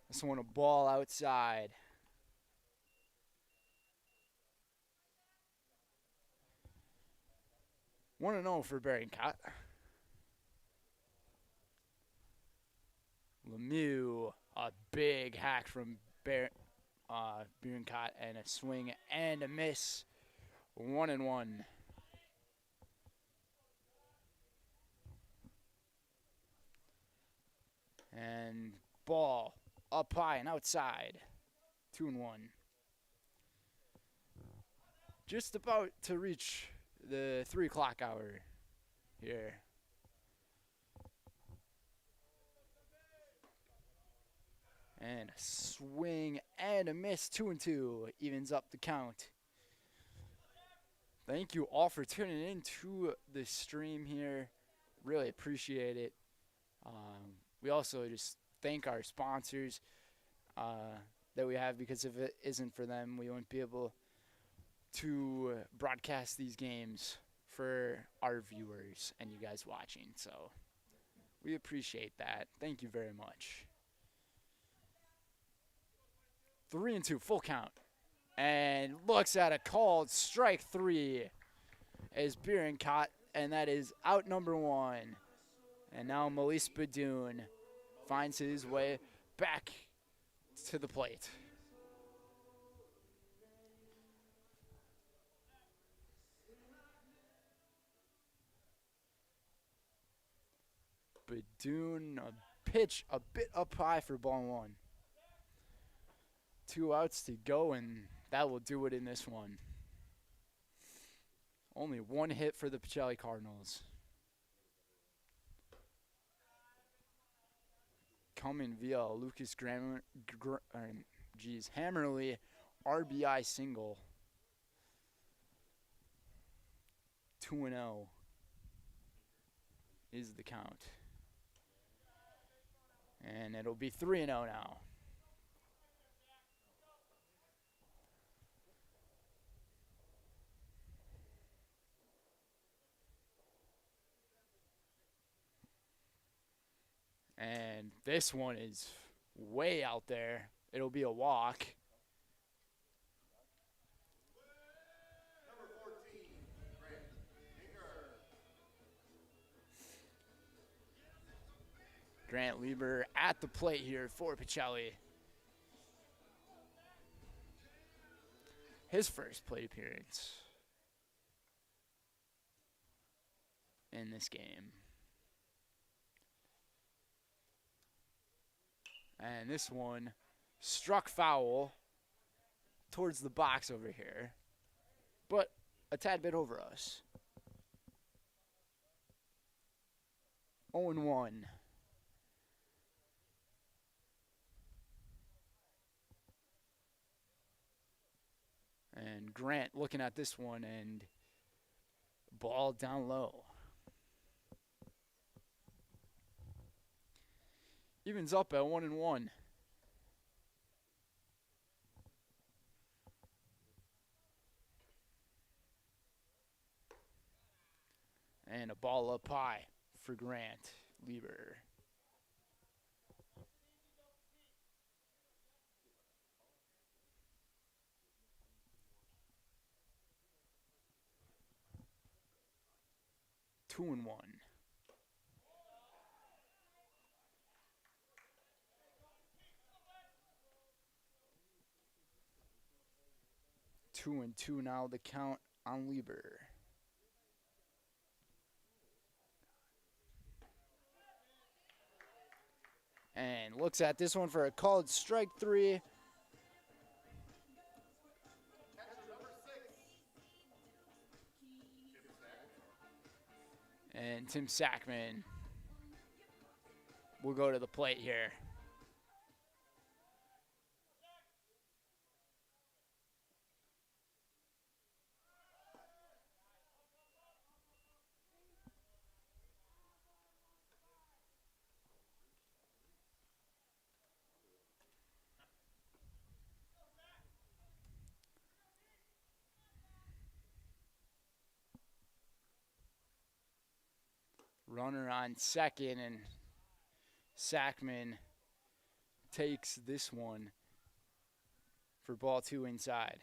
this one a ball outside. Want to know for Berencott. Lemieux, a big hack from Berencott, and a swing and a miss. 1-1. And ball up high and outside. 2-1. Just about to reach the 3 o'clock hour here. And a swing and a miss. 2-2 evens up the count. Thank you all for tuning in to the stream here. Really appreciate it. We also just thank our sponsors that we have, because if it isn't for them, we wouldn't be able to broadcast these games for our viewers and you guys watching. So we appreciate that. Thank you very much. 3-2, full count. And looks at a called strike 3 as Berencott, and that is out number 1. And now Melise Badoon finds his way back to the plate. Badoon, a pitch a bit up high for ball one. 2 outs to go, and that will do it in this one. Only 1 hit for the Pacelli Cardinals. Coming via Lucas Hammerly RBI single. 2-0 is the count. And it'll be 3-0 now. And this one is way out there. It'll be a walk. Number 14, Grant Lieber. Grant Lieber at the plate here for Pacelli. His first plate appearance in this game. And this one struck foul towards the box over here, but a tad bit over us. 0-1. And Grant looking at this one, and ball down low. Evens up at 1-1. And a ball up high for Grant Lieber. Two and one. 2-2 now, the count on Lieber. And looks at this one for a called strike 3. And Tim Sackman will go to the plate here. Runner on second, and Sackman takes this one for ball 2 inside.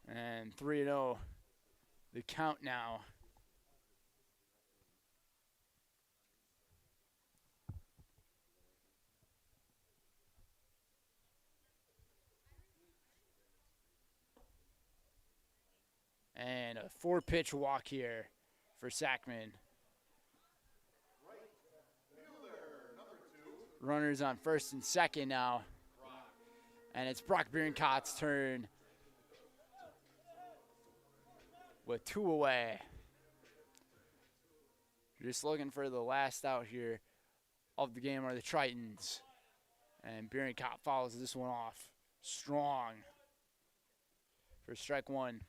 And 3-0, the count now. And a 4-pitch walk here for Sackman. Runners on first and second now. And it's Brock Bierenkott's turn with 2 away. Just looking for the last out here of the game are the Tritons. And Bierenkott follows this one off strong for strike 1.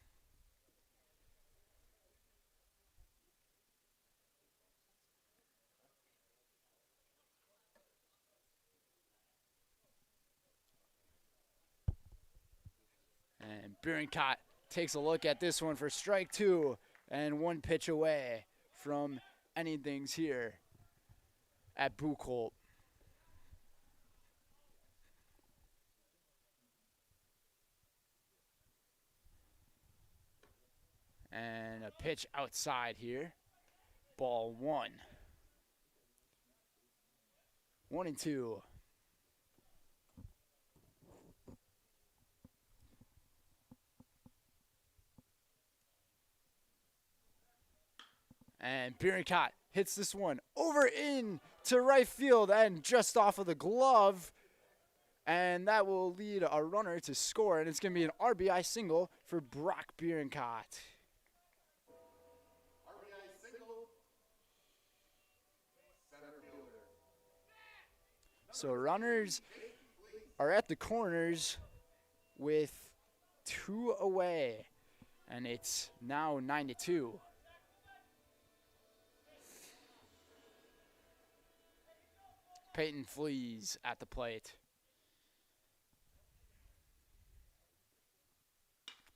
And Bierenkott takes a look at this one for strike 2 and 1 pitch away from anything's here at Buchholz. And a pitch outside here. Ball 1. 1-2. And Bierencott hits this one over into right field and just off of the glove. And that will lead a runner to score, and it's going to be an RBI single for Brock Bierencott. So runners are at the corners with 2 away, and it's now 9-2. Peyton Flees at the plate.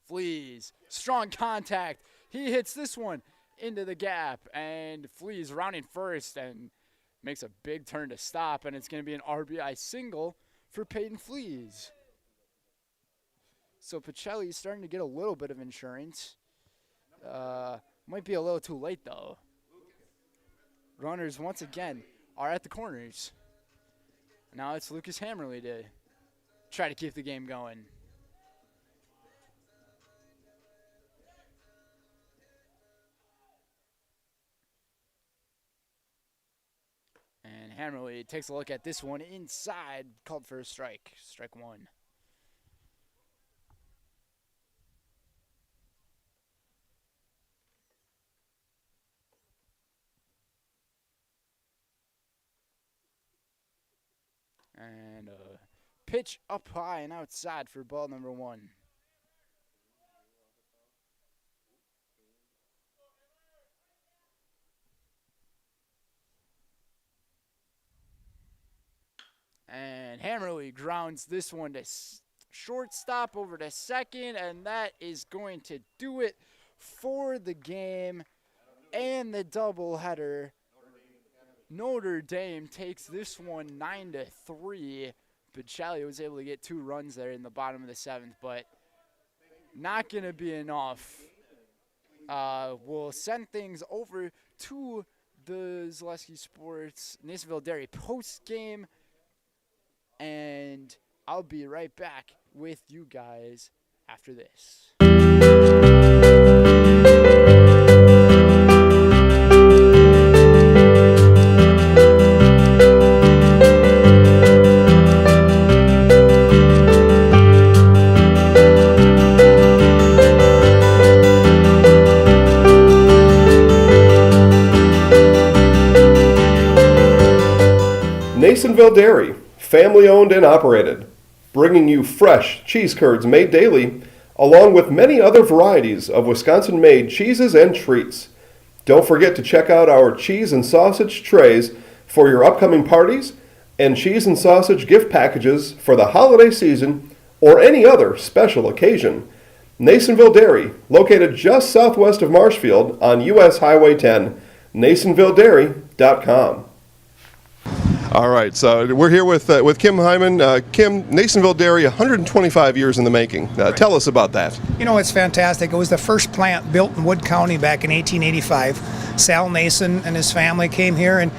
Flees, strong contact. He hits this one into the gap, and Flees rounding first and makes a big turn to stop, and it's going to be an RBI single for Peyton Flees. So Pacelli is starting to get a little bit of insurance. Might be a little too late, though. Runners, once again, are at the corners. Now it's Lucas Hammerly to try to keep the game going. And Hammerly takes a look at this one inside, called for a strike. Strike 1. And a pitch up high and outside for ball number 1. And Hammerly grounds this one to shortstop over to second, and that is going to do it for the game and the doubleheader. Notre Dame takes this one 9-3. Pacelli was able to get 2 runs there in the bottom of the 7th, but not going to be enough. We'll send things over to the Zaleski Sports Nasonville Dairy post game, and I'll be right back with you guys after this. Nasonville Dairy, family owned and operated, bringing you fresh cheese curds made daily, along with many other varieties of Wisconsin-made cheeses and treats. Don't forget to check out our cheese and sausage trays for your upcoming parties and cheese and sausage gift packages for the holiday season or any other special occasion. Nasonville Dairy, located just southwest of Marshfield on US Highway 10, NasonvilleDairy.com. All right, so we're here with Kim Hyman. Kim, Nasonville Dairy, 125 years in the making. Tell us about that. You know, it's fantastic. It was the first plant built in Wood County back in 1885. Sal Nason and his family came here, and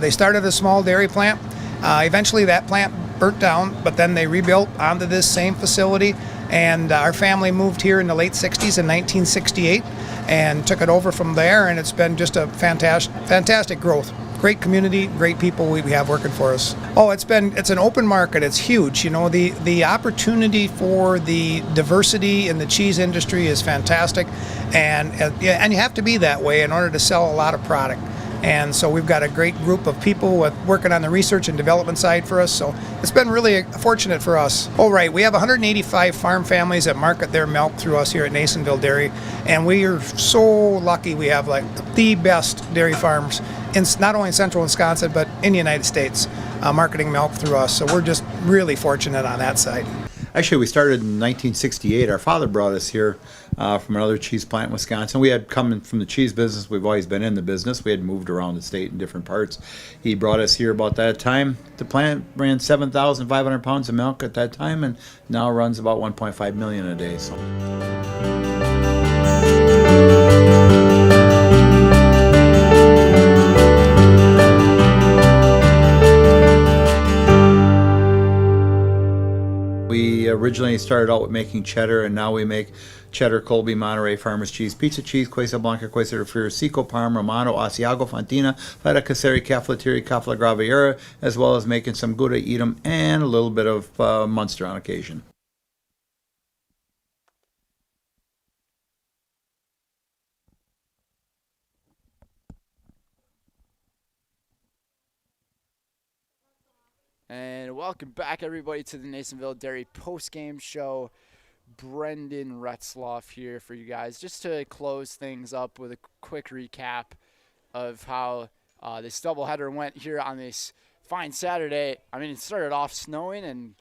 they started a small dairy plant. Eventually that plant burnt down, but then they rebuilt onto this same facility, and our family moved here in the late 60s in 1968 and took it over from there, and it's been just a fantastic growth. Great community, great people we have working for us. Oh, it's an open market. It's huge. You know, the opportunity for the diversity in the cheese industry is fantastic, and you have to be that way in order to sell a lot of product. And so we've got a great group of people working on the research and development side for us. So it's been really fortunate for us. Oh, right. We have 185 farm families that market their milk through us here at Nasonville Dairy. And we are so lucky we have like the best dairy farms in not only in central Wisconsin, but in the United States, marketing milk through us. So we're just really fortunate on that side. Actually, we started in 1968. Our father brought us here from another cheese plant in Wisconsin. We had come from the cheese business. We've always been in the business. We had moved around the state in different parts. He brought us here about that time. The plant ran 7,500 pounds of milk at that time, and now runs about 1.5 million a day. So. originally started out with making cheddar, and now we make cheddar, Colby, Monterey, Farmers cheese, pizza cheese, Quesa Blanca, Quesa de Friar, Seco, Parma, Romano, Asiago, Fontina, Feta Caseri, Cafetieri, Cafla Graviera, as well as making some Gouda Edam and a little bit of Munster on occasion. And welcome back, everybody, to the Nasonville Dairy post-game show. Brendan Retzloff here for you guys, just to close things up with a quick recap of how this doubleheader went here on this fine Saturday. I mean, it started off snowing and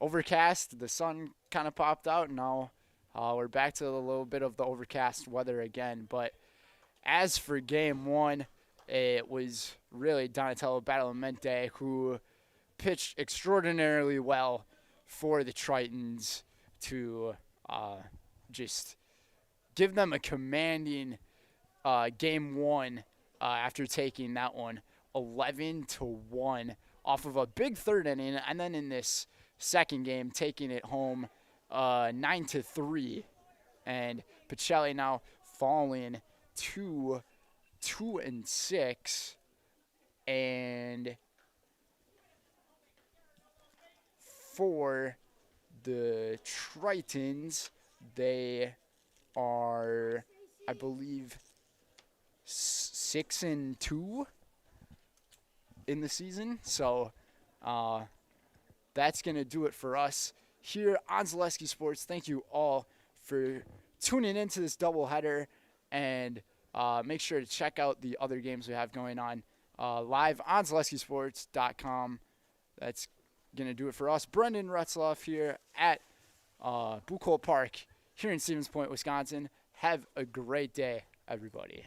overcast. The sun kind of popped out, and now we're back to a little bit of the overcast weather again. But as for game one, it was really Donatello Badalamenti who pitched extraordinarily well for the Tritons to just give them a commanding game one after taking that one 11-1 off of a big third inning, and then in this second game taking it home 9-3, and Pacelli now falling to 2-6, and for the Tritons, they are, I believe, 6-2 in the season. So that's going to do it for us here on Zaleski Sports. Thank you all for tuning into this doubleheader, and make sure to check out the other games we have going on live on ZaleskiSports.com. That's going to do it for us. Brendan Retzloff here at Bucol Park here in Stevens Point, Wisconsin. Have a great day, everybody.